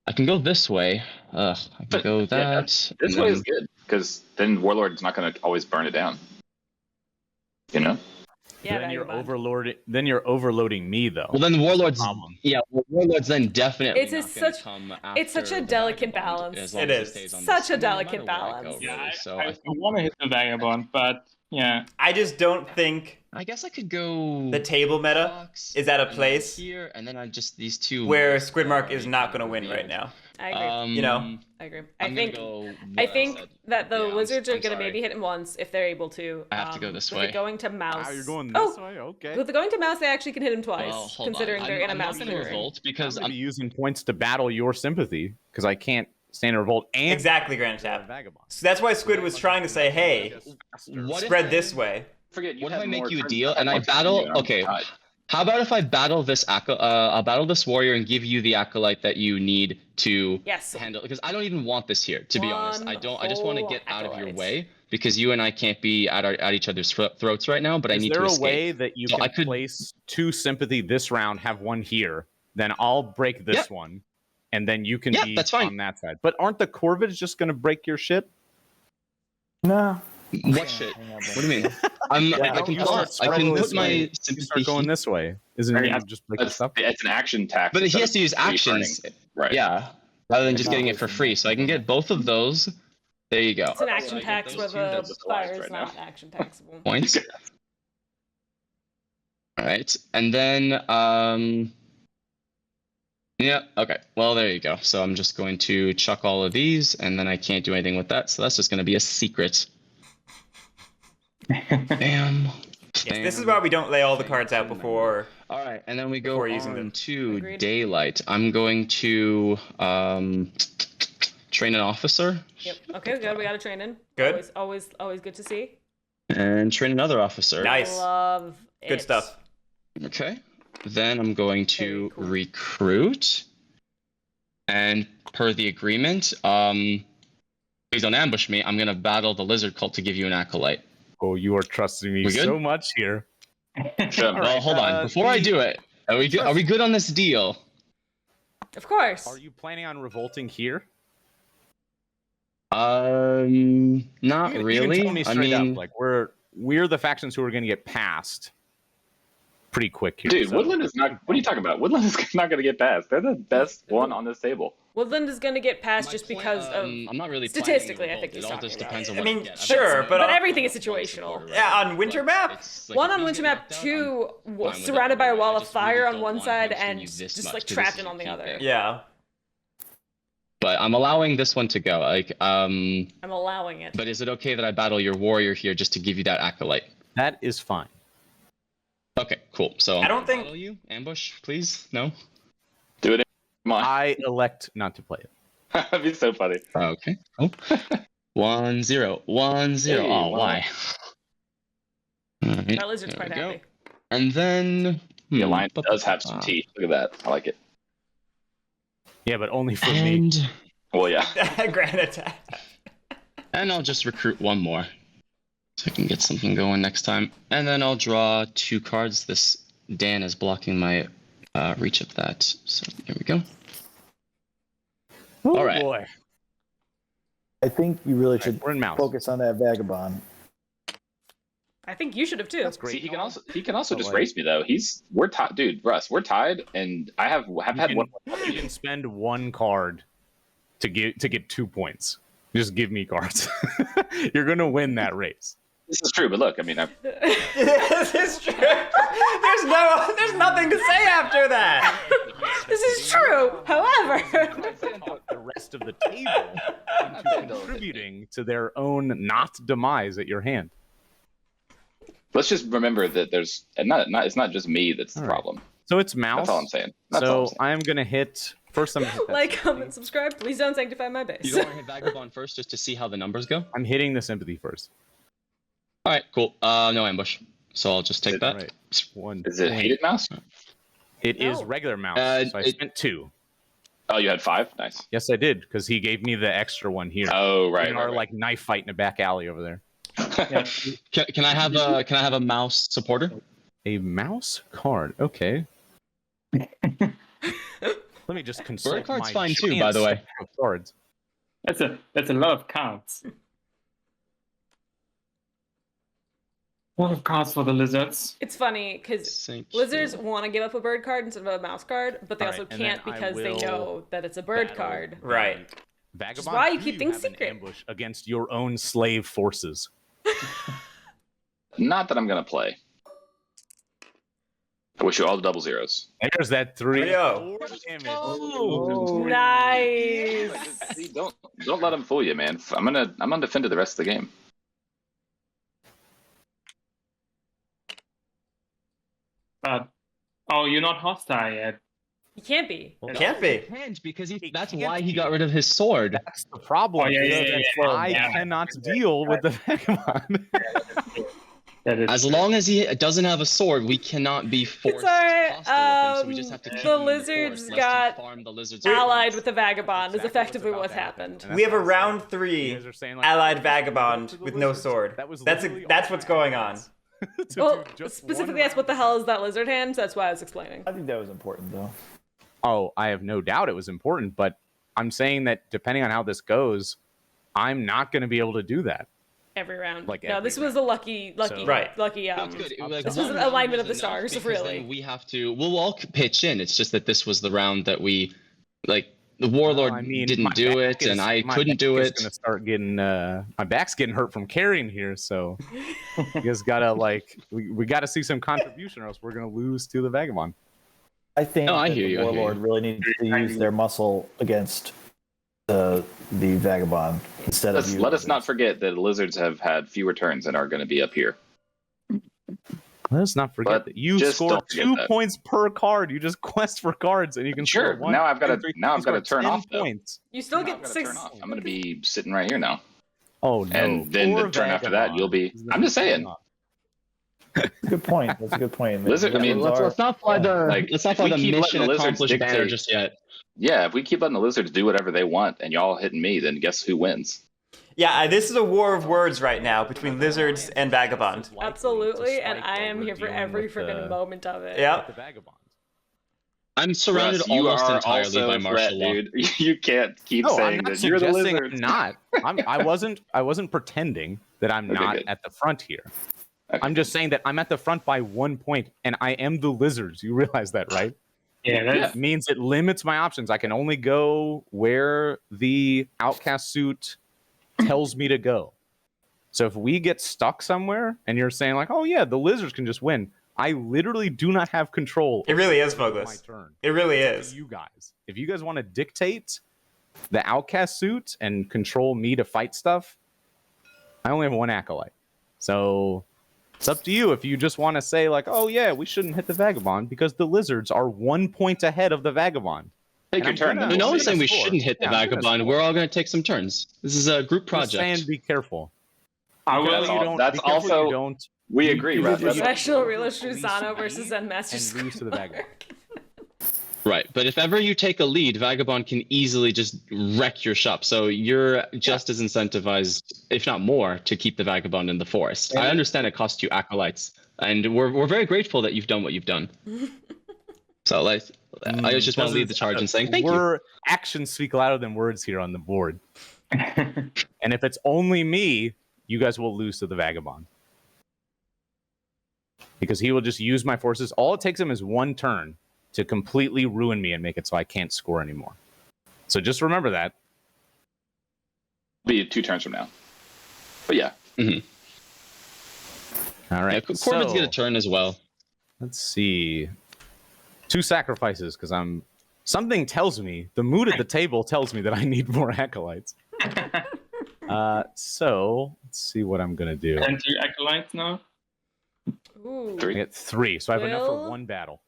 I can go this way. I can go that. This and way then- is good, because then Warlord's not going to always burn it down. You know? Yeah, then you're Vagabond. overloading me though. Well, then Warlords. Problem. Yeah, Warlords then definitely. It's a not gonna such- come it's such after a the delicate Vagabond, balance. as long It as is. stays on Such this- a no matter delicate where I go, balance. Yeah, really. So I want to hit the Vagabond, but yeah. I just don't think I guess I could go. the table meta Fox, is at a and then place here, and then I just these 2 where mobs Skwidmark are is not going to already win right now. I agree. You know? I agree. I'm gonna go what I said. that the Yeah, I'm- lizards are I'm gonna sorry. maybe hit him once if they're able to. I have to go this with way. it going to mouse. Wow, you're going this Oh, way? Okay. with the going to mouse, they actually can hit him twice, Well, hold considering on. they're in a I'm mouse not gonna clearing. revolt because I'm gonna be using points to battle your sympathy because I can't stand a revolt and Exactly, Grand a Tap. vagabond. So that's why Squid was trying to say, hey, What if spread I- this way. Forget, you What if have I make more you a turns deal than and I once battle? you get on Okay. the side. How about if I battle this I'll battle this warrior and give you the acolyte that you need to Yes. handle, because I don't even want this here, to be honest. I don't. I just want to whole get out of your acolyte. way because you and I can't be at each other's throats right now. But I Is need there to a escape. way that you So can I could- place 2 sympathy this round, have 1 here, then I'll break this Yep. one, and then you can Yep, be that's fine. on that side. But aren't the Corvids just going to break your shit? No. What shit? Hang on, What do you mean? I can You start I can spreading put this my way. You sympathy. start going this way. Isn't Right, it just break the That's, stuff? it's an action tax. But he instead has to of use reburning. actions. Right. Yeah. rather than just getting it for free. So I can get both of those. There you go. It's an action I get tax those where two, the that's fire is right not now. action taxable. points. All right, and then yeah, okay. Well, there you go. So I'm just going to chuck all of these, and then I can't do anything with that. So that's just going to be a secret. Bam. Yes, this is why we don't lay all the cards out before. All right, and then we go Before using on them. to Agreed. daylight. I'm going to train an officer Yep. Okay, good. We got a train in. Good. Always good to see. and train another officer. Nice. Love it. Good stuff. Okay. Then I'm going to Very cool. recruit. And per the agreement, please don't ambush me. I'm gonna battle the lizard cult to give you an acolyte. Oh, you are trusting me We good? so much here. Sure. Well, hold on. Before I do it, are we good on this deal? Of course. Are you planning on revolting here? Not You really. can tell me I straight mean, up, like we're the factions who are going to get passed pretty quick here. Dude, so- Woodland is not. What are you talking about? Woodland is not going to get past. They're the best one on this table. Woodland is going to get passed my just plan- because of. I'm not really statistically, planning a I think revolt. he's It all talking just about depends it. on I what mean, I get. sure, but But everything is situational. Yeah, on winter map? One on winter map, two surrounded by a wall of fire on one side and just like trapped in on the other. Yeah. But I'm allowing this one to go. Like, I'm allowing it. but is it okay that I battle your warrior here just to give you that acolyte? That is fine. Okay, cool. So I don't I'll think- battle you. Ambush, please. No. Do it. Come on. I elect not to play it. That'd be so funny. Okay. Oh. 1-0. 1-0. Hey, Oh, wow. why? All right, Our lizard's there quite we go. happy. And then The alliance does have some teeth. Look at that. I like it. Yeah, but only for me. And Well, yeah. Grand attack. and I'll just recruit one more, so I can get something going next time. And then I'll draw 2 cards. This Dan is blocking my reach of that. So here we go. Oh, All right. boy. I think you really should We're in mouse. focus on that vagabond. I think you should have too. That's great. See, he can also But, just like- race me though. We're tied, dude. Russ, we're tied, and I've had one. You can spend one card to get 2 points. Just give me cards. You're gonna win that race. This is true, but look, I mean, This is true. There's nothing to say after that. This is true. However, The rest of the table into contributing to their own not demise at your hand. let's just remember that there's it's not just me that's the All right. problem. So it's mouse. That's all I'm saying. That's all I'm So saying. I'm gonna hit first. I'm gonna hit that like, sympathy. comment, subscribe. Please don't sanctify my base. You don't want to hit Vagabond first just to see how the numbers go? I'm hitting the sympathy first. All right, cool. No ambush. So I'll just take that. Right. One. Is it point. hated mouse? It is No. regular mouse. So I it- spent 2. Oh, you had 5. Nice. Yes, I did, because he gave me the extra one here. Oh, right. in right, our right. like knife fight in a back alley over there. Can I have a mouse supporter? A mouse card. Okay. Let me just consult card's my fine too, giant by the way. stack of cards. That's a lot of cards. A lot of cards for the lizards. It's funny because lizards want to give up a bird card instead of a mouse card, but they All also right, and then can't I because they will know that it's a bird battle card. Right. Vagabond, why you do keep things have an secret. ambush against your own slave forces. Not that I'm gonna play. I wish you all the double zeros. There's that 3. 3-0. Damage. Oh, nice. See, don't let them fool you, man. I'm gonna defend it the rest of the game. But you're not hostile yet. You can't be. It can't be. Can't because He that's can't why he be. got rid of his sword. That's the problem. Oh, yeah, yeah, because yeah, yeah. I Yeah. cannot deal with the Vagabond. That is As long as he doesn't have a sword, we cannot be forced alright, hostile with him, so we just have to keep the him in lizards forest lest he got farm the lizards Allied with the vagabond is Exactly effectively what's what's about to happen. happened. And We have a that's why round you 3 guys are saying, like, allied "Oh, vagabond to the with no lizards." sword. That was That's literally that's all what's I going had on. to Well, do just specifically, one that's what the round. hell is that lizard hand, so that's why I was explaining. I think that was important, though. Oh, I have no doubt it was important, but I'm saying that depending on how this goes, I'm not going to be able to do that. Every round. Like no, every this was round. a lucky, So- Right. lucky. That's good. Like, This was one an alignment of round the is stars, enough, because really. then we have to. We'll all pitch in. It's just that this was the round that we, like, the warlord I mean, didn't my do back it, and I my couldn't back do is it. Gonna start getting my back's getting hurt from carrying here, so you guys gotta like we gotta see some contribution, or else we're gonna lose to the vagabond. I think No, I that hear the you, I hear warlord you. really needs to use their muscle against the vagabond instead of Let us using not forget that lizards have had fewer turns and are going to be up here. Let's not forget But that you just score don't forget 2 that. points per card. You just quest for cards, and you can Sure. score 1. Now I've got 2, to 3. now You I've got to score turn 10 off though. points. You still Now I've get got to 6. turn off. I'm going to be sitting right here now. Oh no! And then Poor the turn after that, vagabond you'll be. is I'm just saying. Good point. That's a good point. Lizard- I mean, Let's not fly the Like, let's not if fly we the keep letting mission the lizards accomplished banner dictate- just yet. Yeah, if we keep letting the lizards do whatever they want and y'all hitting me, then guess who wins? Yeah, this is a war of words right now between lizards and vagabond. Absolutely, and I am here for every freaking moment of it. Yeah. the vagabond. I'm surrounded Russ, you almost are entirely also by a martial threat, law. dude. You can't keep No, I'm saying not that you're the suggesting lizards. I'm not. I wasn't pretending that I'm Okay, not good. at the front here. Okay. I'm just saying that I'm at the front by 1 point, and I am the lizards. You realize that, right? Yeah, that's It means it limits my options. I can only go where the outcast suit tells me to go. So if we get stuck somewhere and you're saying like, "Oh yeah, the lizards can just win," I literally do not have control. It really is, over my Muglis. turn. It really It's up to is. you guys. If you guys want to dictate the outcast suit and control me to fight stuff, I only have 1 acolyte. So it's up to you if you just want to say like, "Oh yeah, we shouldn't hit the vagabond because the lizards are 1 point ahead of the vagabond." Take And your I'm turn. gonna- then No we'll one's see. saying we score. shouldn't hit the Yeah, I'm gonna vagabond. score. We're all going to take some turns. This is a group Just saying, project. be careful. I Be will. careful you all- don't- that's be careful also- you don't We You- agree, you Russ. literally That's- Special realist police Russano me versus Master and lose to the vagabond. Right, but if ever you take a lead, Vagabond can easily just wreck your shop. So you're just as incentivized, if not more, to keep the Vagabond in the forest. I understand it costs you acolytes, and we're very grateful that you've done what you've done. So like, I just want to lead the charge in saying thank you. Actions speak louder than words here on the board. And if it's only me, you guys will lose to the vagabond. Because he will just use my forces. All it takes him is 1 turn to completely ruin me and make it so I can't score anymore. So just remember that. Be 2 turns from now. But yeah. All right. Yeah, Corvids so, get a turn as well. Let's see. 2 sacrifices because something tells me, the mood at the table tells me that I need more acolytes. So let's see what I'm gonna do. And 2 acolytes now. Ooh. 3. I get 3, so I have enough for Will- 1 battle.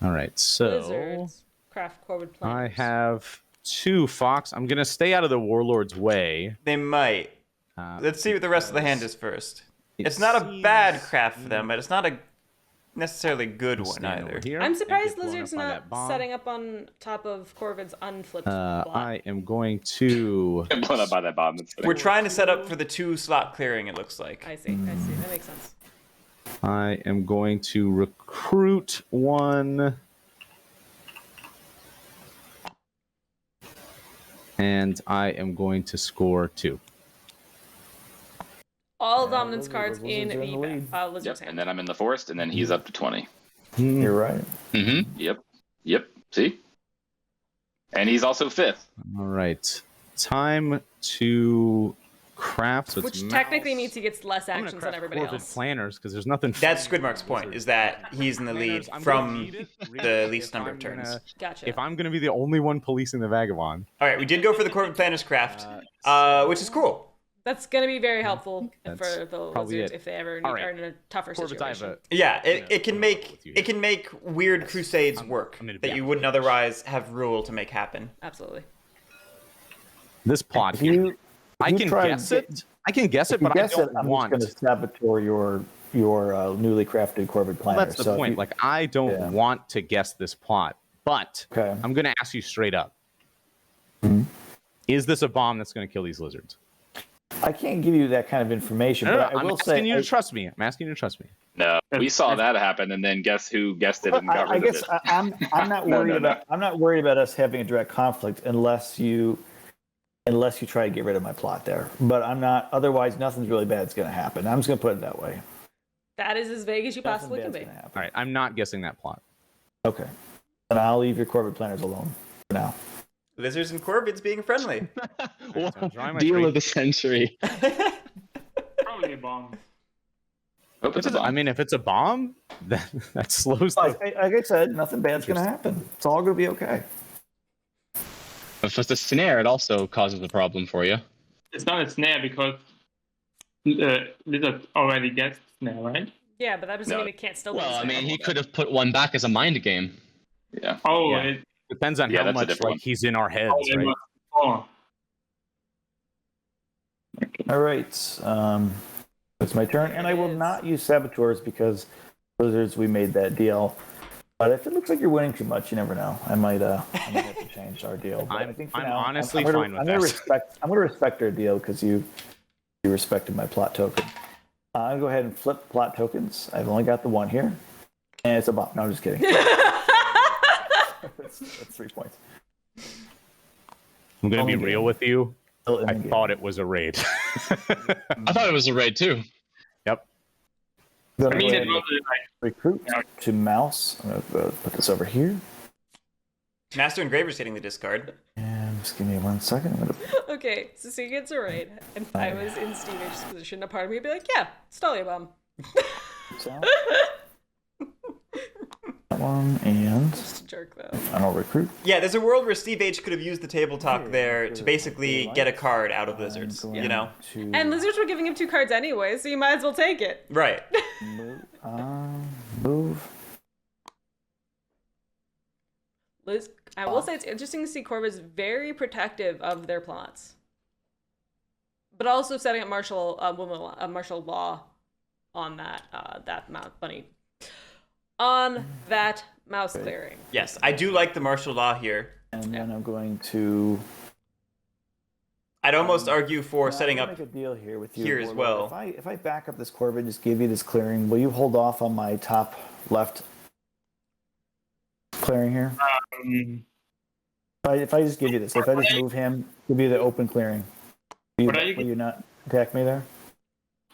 All right, so Lizards. Craft Corvid I planners. have 2 fox. I'm gonna stay out of the warlord's way. They might. Let's see what the rest of the hand is first. It's not a bad craft for them, but it's not a necessarily good one either. I'm surprised Lizard's not setting up on top of Corvid's unflipped block. I am going to. Blown up by that bomb. We're trying to set up for the 2 slot clearing, it looks like. I see. That makes sense. I am going to recruit 1. And I am going to score 2. All dominance cards those in lizards are in the the lead. Lizard's Yep. hand. And then I'm in the forest, and then he's up to 20. You're right. Yep. See? And he's also 5th. All right. Time to craft. So it's Which technically mouse. means he gets less I'm gonna actions than craft everybody Corvid else. planners because there's nothing. That's fun Skwidmark's about point, lizards. is that he's in the lead Planners, I'm from gonna need it, really, the least if number of I'm turns. gonna- Gotcha. If I'm going to be the only one policing the vagabond, All right, we did go for the Corvid Planners craft, which is cool. That's going to be very helpful That's for the probably Lizards it. if they ever All right. are in a tougher Corvids, I have situation. Yeah, you know, it can make you it can make weird crusades work I'm gonna that be you out. wouldn't otherwise have rule to make happen. Absolutely. this plot If here, you, I you can try guess to get- it. I can guess it, if you but I guess don't it, I'm want. just going to saboteur your newly crafted Corvid planner. Well, that's the So if point. you- Like, I don't Yeah. want to guess this plot, but Okay. I'm going to ask you straight up: Mhm. Is this a bomb that's going to kill these lizards? I can't give you that kind of information, No, but I I'm will asking say you to trust me. I'm asking you to trust me. No, we saw that happen, and then guess who guessed it and got I rid guess of it? I'm not No, worried no, no. about I'm not worried about us having a direct conflict unless you try to get rid of my plot there. But I'm not. Otherwise, nothing's really bad's going to happen. I'm just going to put it that way. That is as vague as you Nothing possibly can bad's be. gonna happen. All right, I'm not guessing that plot. Okay. And I'll leave your Corvid planners alone. now. Lizards and corvids being friendly. so I'm drawing my Deal three. of the century. Probably a bomb. Hope it's a bomb. I mean, if it's a bomb, that slows Like, the. like I said, nothing bad's going to happen. It's all going to be okay. If it's a snare, it also causes a problem for you. It's not a snare because Lizard already gets snare, right? Yeah, but that doesn't No. mean it can't still. Well, I be mean, he could have put one back as a mind game. Yeah. Oh, Yeah. it, Depends on Yeah, how that's a much different one. he's in our heads, it right? was before. All right. It's my turn, and I will not use saboteurs because Blizzards, we made that deal. But if it looks like you're winning too much, you never know. I might have to change our deal. But I think for I'm now, honestly I'm gonna, fine with I'm gonna this. I'm going to respect our deal because you respected my plot token. I'll go ahead and flip plot tokens. I've only got the one here, and it's a bomb. No, I'm just kidding. that's 3 points. I'm gonna be Only real game. with you. Still in I the game. thought it was a raid. I thought it was a raid too. Yep. Gonna I go mean, ahead it and was like recruit to mouse. I'm going to put this over here. Master Engraver's hitting the discard. And just give me 1 second. I'm going to Okay, so he gets a raid, and if I was in Steve H's position, a part of me would be like, yeah, Stalia bomb. put out that one, and Just a jerk, though. I don't recruit. Yeah, there's a world where Steve H could have used the table talk there to basically get a card out of I'm lizards. going You know? to And lizards were giving him 2 cards anyway, so you might as well take it. Right. move. I will say it's interesting to see Corvus very protective of their plots, but also setting up martial law on that mouse clearing. Yes, I do like the martial law here. And then I'm going to I'd almost argue for I'm setting gonna up. make a deal here with you here as Warlord. well. If I back up this Corvin, just give you this clearing, will you hold off on my top left clearing here? If I just give you this, if I just move him, give you the open clearing. Will you not attack me there?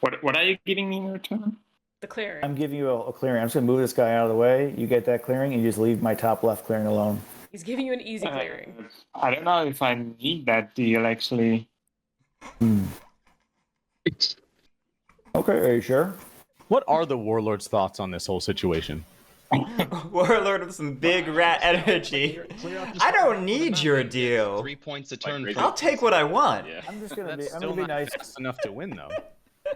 What are you giving me in return? The clearing. I'm giving you a clearing. I'm just gonna move this guy out of the way. You get that clearing, and you just leave my top left clearing alone. He's giving you an easy clearing. I don't know if I need that deal actually. Okay, are you sure? What are the warlord's thoughts on this whole situation? Warlord with some big rat energy. I don't need your deal. 3 points a turn. Like, for- I'll take what I want. Yeah. I'm just gonna be. That's I'm still gonna be not nice. fast enough to win, though.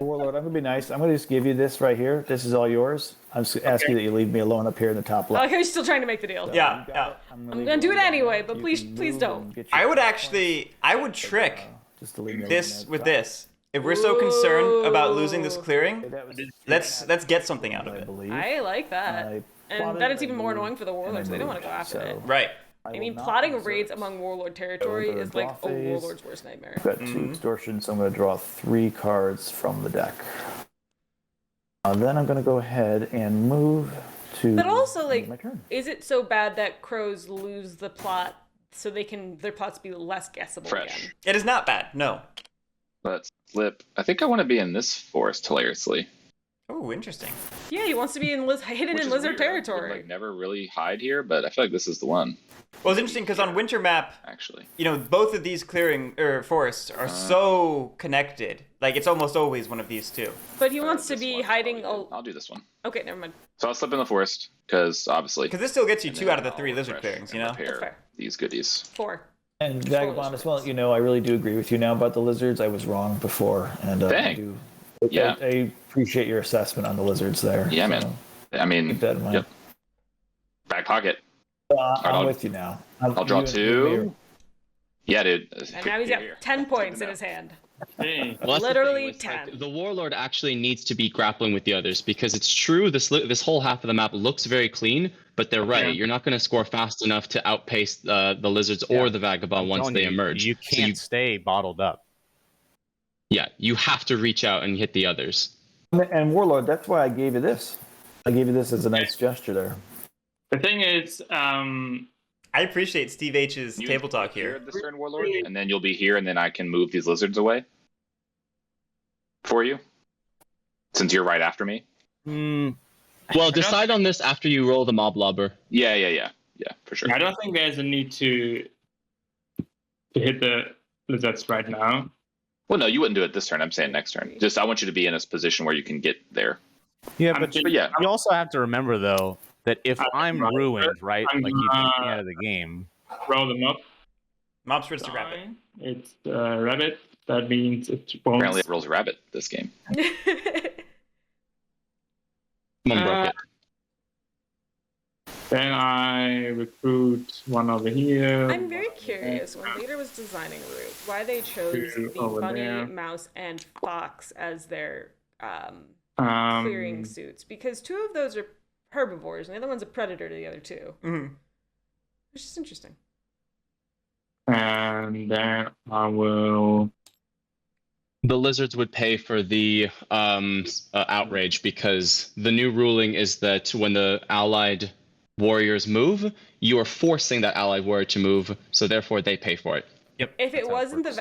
Warlord, I'm gonna be nice. I'm gonna just give you this right here. This is all yours. I'm just asking that you leave me alone up here in the top Oh, left. he's still trying to make the deal. Yeah, You got yeah. it. I'm I'm leave gonna do you it alone. anyway, but You please- can please move don't. and get your I would points. actually, I would trick Just to leave me alone this at with top. this. If we're so concerned about losing this Okay, clearing, that was- let's get something out of I it. believe. I like that. I And plotted, then it's I even more moved, annoying for the and I warlords. They don't want to go moved. after So it. Right. I will mean, not plotting lose raids this. among warlord territory go to is like draw a phase. warlord's worst nightmare. I've got 2 extortion, so I'm going to draw 3 cards from the deck. Then I'm going to go ahead and move to. But also, like, my turn. is it so bad that crows lose the plot so their plots be less guessable Fresh. again? It is not bad. No. Let's flip. I think I want to be in this forest hilariously. Oh, interesting. Yeah, he wants to be hidden Which in is lizard weird. I would, territory. like never really hide here, but I feel like this is the one Well, it's interesting because on Winter Map, actually. both of these clearing forests are so connected. Like it's almost always one of these two. But he wants to This be one, hiding. I'll do this one. Okay, never mind. So I'll slip in the forest because obviously. Because this still gets you and 2 then out of the I'll 3 lizard refresh clearings. and You know. repair That's fair. these goodies. 4. And Vagabond as well. I really do agree with you now about the lizards. I was wrong before, and I Dang. do. Yeah. I appreciate your assessment on the lizards there. Yeah, man. I mean, Keep that in mind. yep. Back pocket. I'm I'll- with you now. I'll draw 2. Yeah, dude. And now he's got 10 points in his hand. Hey, Well, that's the Literally thing, it's 10. the warlord actually needs to be grappling with the others because it's true. This whole half of the map looks very clean, but they're right. Yeah. You're not going to score fast enough to outpace the lizards or the vagabond once Telling they you, emerge. You So can't stay bottled up. yeah, you have to reach out and hit the others. And Warlord, that's why I gave you this. I gave you this as a nice gesture there. the thing is, I appreciate Steve H's You table talk here here. at this turn, Warlord, and then you'll be here, and then I can move these lizards away for you, since you're right after me. Well, decide on this after you roll the mob lobber. Yeah. yeah, for sure. I don't think there's a need to hit the lizards right now. Well, no, you wouldn't do it this turn. I'm saying next turn. Just I want you to be in a position where you can get there. Yeah, I'm but just- yeah. you also have to remember though that if I'm right. ruined, right, I'm like you take me gonna- out of the game. Roll them up. Mob's first to grab it. Fine. It's rabbit. That means it won't. Apparently, it rolls a rabbit this game. Someone broke it. Then I recruit one over here. I'm very curious when Leader was designing a route, why they chose Two the over bunny, there. mouse, and fox as their Um, clearing suits, because 2 of those are herbivores and the other one's a predator to the other 2. Mm-hmm. Which is interesting. And then I will. The lizards would pay for the outrage because the new ruling is that when the allied warriors move, you are forcing that allied warrior to move, so therefore they pay for it. Yep. If it That's how it wasn't works.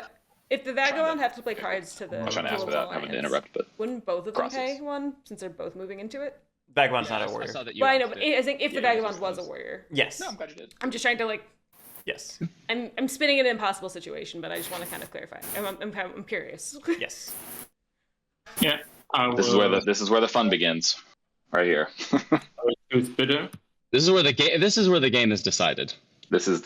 if the Vagabond have to play cards to the I was trying to ask Duel without of having to Alliance, interrupt, but wouldn't both of them Crosses. pay one since they're both moving into it? Vagabond's not I a warrior. saw that you Well, I know, asked but it. I think if the Yeah, Vagabond was a close. warrior, Yes. no, I'm glad you did. I'm just trying to Yes. I'm spinning an impossible situation, but I just want to kind of clarify. I'm curious. Yes. Yeah. I will. This is where the fun begins, right here. choose bitter. This is where the game is decided. This is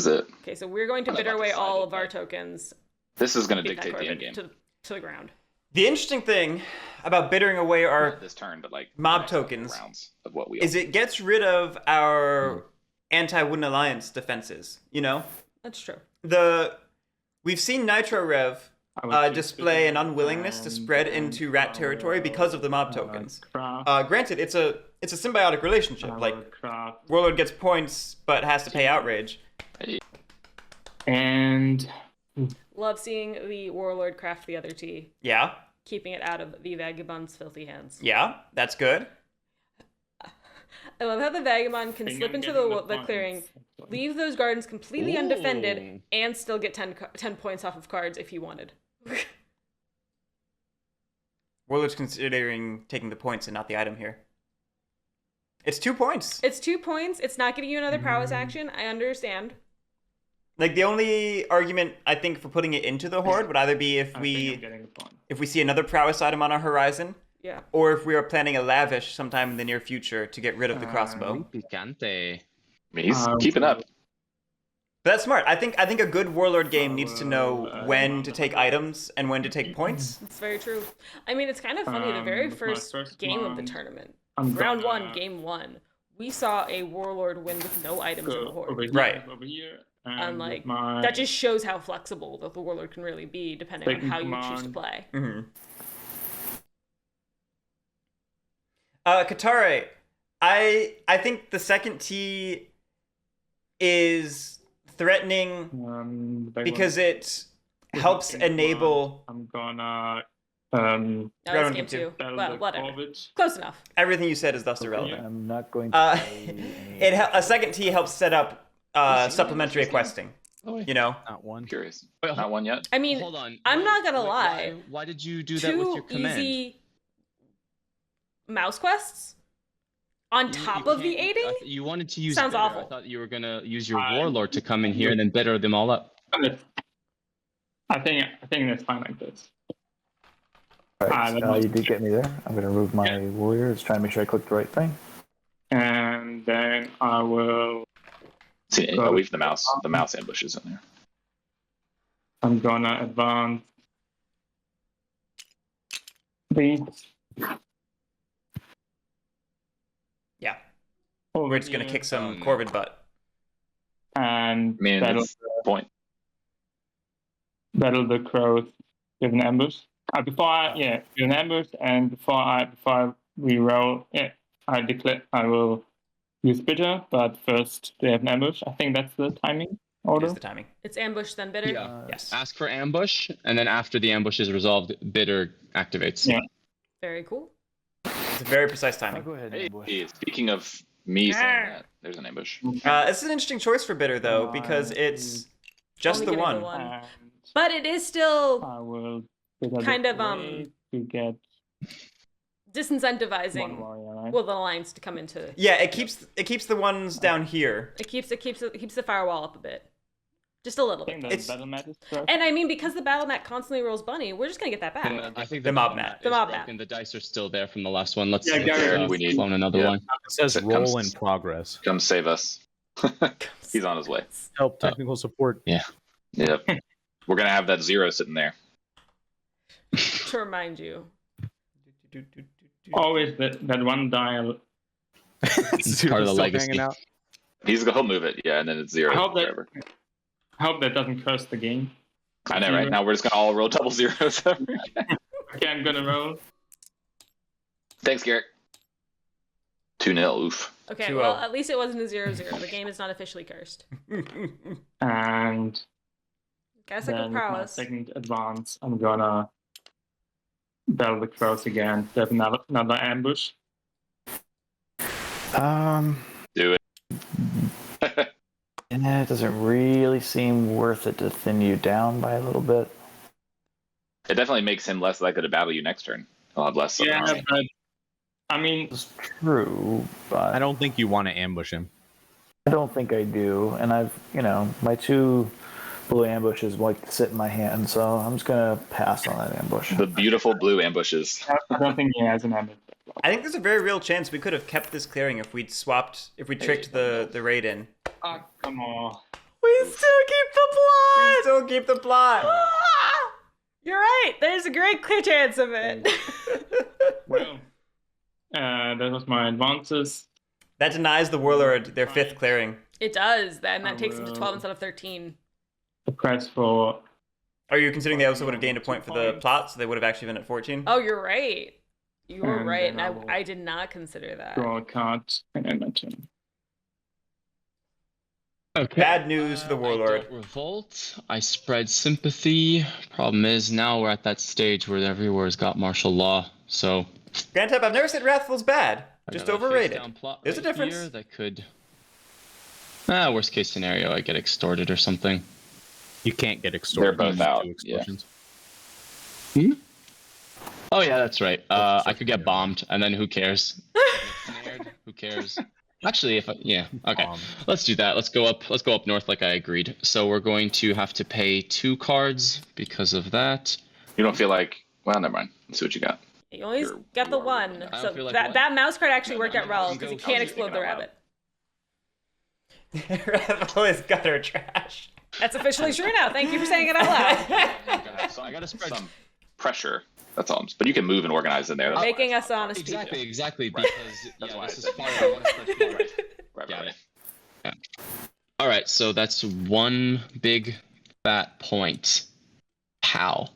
it. Okay, so we're going to I'm bitter about away to all decide of our it. tokens. This is going to Beat that dictate the Corvid end game. to the ground. The interesting thing about bittering away our Not this turn, but like mob the next couple tokens rounds of what we is it gets rid of our anti-Wooden Alliance defenses. You know, That's true. we've seen Nitrorev I will choose display an bitter unwillingness to and spread then into rat territory because of the mob I will tokens. craft- Granted, it's a symbiotic relationship. I will Like craft- Warlord gets points but has to pay outrage. and Love seeing the Warlord craft the other tea, Yeah, keeping it out of the Vagabond's filthy hands. yeah, that's good. I love how the Vagabond can think slip I'm into getting the points, clearing, actually. leave those gardens completely undefended, Ooh. and still get 10 points off of cards if he wanted. Warlord's considering taking the points and not the item here. It's 2 points. It's 2 points. It's not giving you another prowess action. I understand. Like the only argument I think for putting it into the horde would either be I think I'm getting the point. if we see another prowess item on our horizon, Yeah. or if we are planning a lavish sometime in the near future to get rid of the crossbow. Picante. I mean, he's keeping up. But that's smart. I think a good warlord game needs to know when to take items and when to take points. It's very true. I mean, it's kind of funny. The very With my first game of the one, tournament, I'm round gonna 1, game 1, we saw a warlord win with no items in the go horde. over here, Right. over here, And and like with my that just shows how flexible that the warlord can really be, depending on Second how you choose to command. play. Mm-hmm. Katare, I think the second T is threatening the back because one. it helps Second enable one, I'm gonna That Round was game two. 2. tell Well, the whatever. Corvid. Close enough. everything you said is thus irrelevant. I'm not going to. Uh, play any- A second T helps set up Have you seen supplementary it? questing. Oh, wait. You know, Not one. Curious. Wait, Not one yet. I mean, Hold on. I'm not gonna why- lie. Why did you do that with your 2 command? easy mouse quests on top of the can't- aiding? You wanted to use Sounds bitter. awful. I thought you were gonna use your warlord to come in here and then bitter them all up. I think that's fine like this. All right, Ah, you did get me there. I'm going to remove my warriors, try to make sure I click the right thing. And then I will. See, Go. leave the mouse ambushes in there. I'm gonna advance these. yeah, over we're just gonna here, kick some Um, Corvid butt. and I mean, battle that's the point. the crows with an ambush. Before with an ambush, and before we roll, I declare I will use bitter, but first they have an ambush. I think that's the timing order. Here's the timing. It's ambush then bitter. Yeah. Yes. Ask for ambush, and then after the ambush is resolved, bitter activates. Yeah. Very cool. It's a very precise I'll timing. go ahead and Hey, ambush. speaking of me saying that, there's an ambush. This is an interesting choice for bitter though because it's just Only the getting one. the one. And But it is still I will bitter Kind this of, way to get one disincentivizing warrior right? Well, the lines to come into. Yeah, it keeps the ones down here. It keeps the firewall up a bit, just a little I think bit. the It's- battle mat is broken. And I mean, because the battle mat constantly rolls bunny, we're just gonna get that back. I think The mob mat. is The mob mat. broken. The dice are still there from the last one. Let's, Yeah, let's Guerric, we need- phone another yeah. one. It says It roll comes- in progress. Come save us. He's on his way. Help technical support. Yep. We're gonna have that 0 sitting there. To remind you. Always that one dial. It's part of the Still legacy. hanging out. He'll move it, yeah, and then it's 0 I hope that- forever. I hope that doesn't curse the game. I know, right? Now we're just gonna all roll double zeros. Okay, I'm gonna roll. Thanks, Garrett. 2-0. Oof. Okay, 2-0. well, at least it wasn't a 0-0. The game is not officially cursed. And Got a second then with my prowess. second advance, I'm gonna battle the crows again. There's another ambush. Do it. Yeah, it doesn't really seem worth it to thin you down by a little bit. It definitely makes him less likely to battle you next turn. He'll have less. of an Yeah, army. but I mean, It's true, but I don't think you want to ambush him. I don't think I do. And I've, my 2 blue ambushes like to sit in my hand, so I'm just gonna pass on that ambush. The beautiful blue ambushes. I don't think he has an ambush. I think there's a very real chance we could have kept this clearing if we tricked the raid in. Oh, come on. We still keep the plot! Still keep the plot. Ah! You're right. There's a great clear chance of it. Well, that was my advances. That denies the warlord their 5th clearing. It does, and I that takes them to 12 will- instead of 13. The press for Are you considering they also would have gained a point for the plot, so they would have actually been at 14? Oh, you're right. You were And right, and then I will- I did not consider that. draw a card and end my turn. Okay. Bad news for the warlord. I don't revolt. I spread sympathy. Problem is, now we're at that stage where everywhere's got martial law. So Grantep, I've never said Wrathful's bad. I Just got a overrated. face-down plot There's a right difference. here that could. Worst case scenario, I get extorted or something. You can't get extorted. They're both with out, 2 explosions. Oh yeah, that's right. I could get bombed, and then who cares? Snared, who cares? Actually, okay. Let's do that. Let's go up north like I agreed. So we're going to have to pay 2 cards because of that. You don't feel like? Well, never mind. Let's see what you got. You always You're- got the you are one, working I so don't feel like that, what? that mouse card actually No, worked no, out no, well you because go- you can't you explode think the it out rabbit. Wrathful is gutter trash. That's officially true now. Thank you for saying it out loud. Some, I gotta spread- some pressure. That's all. But you can move and organize in there. That's Making why us honest Exactly, people. because That's why this I is said- fire. I want to spread fire. right. Got it. All right, so that's 1 big fat point. Pow.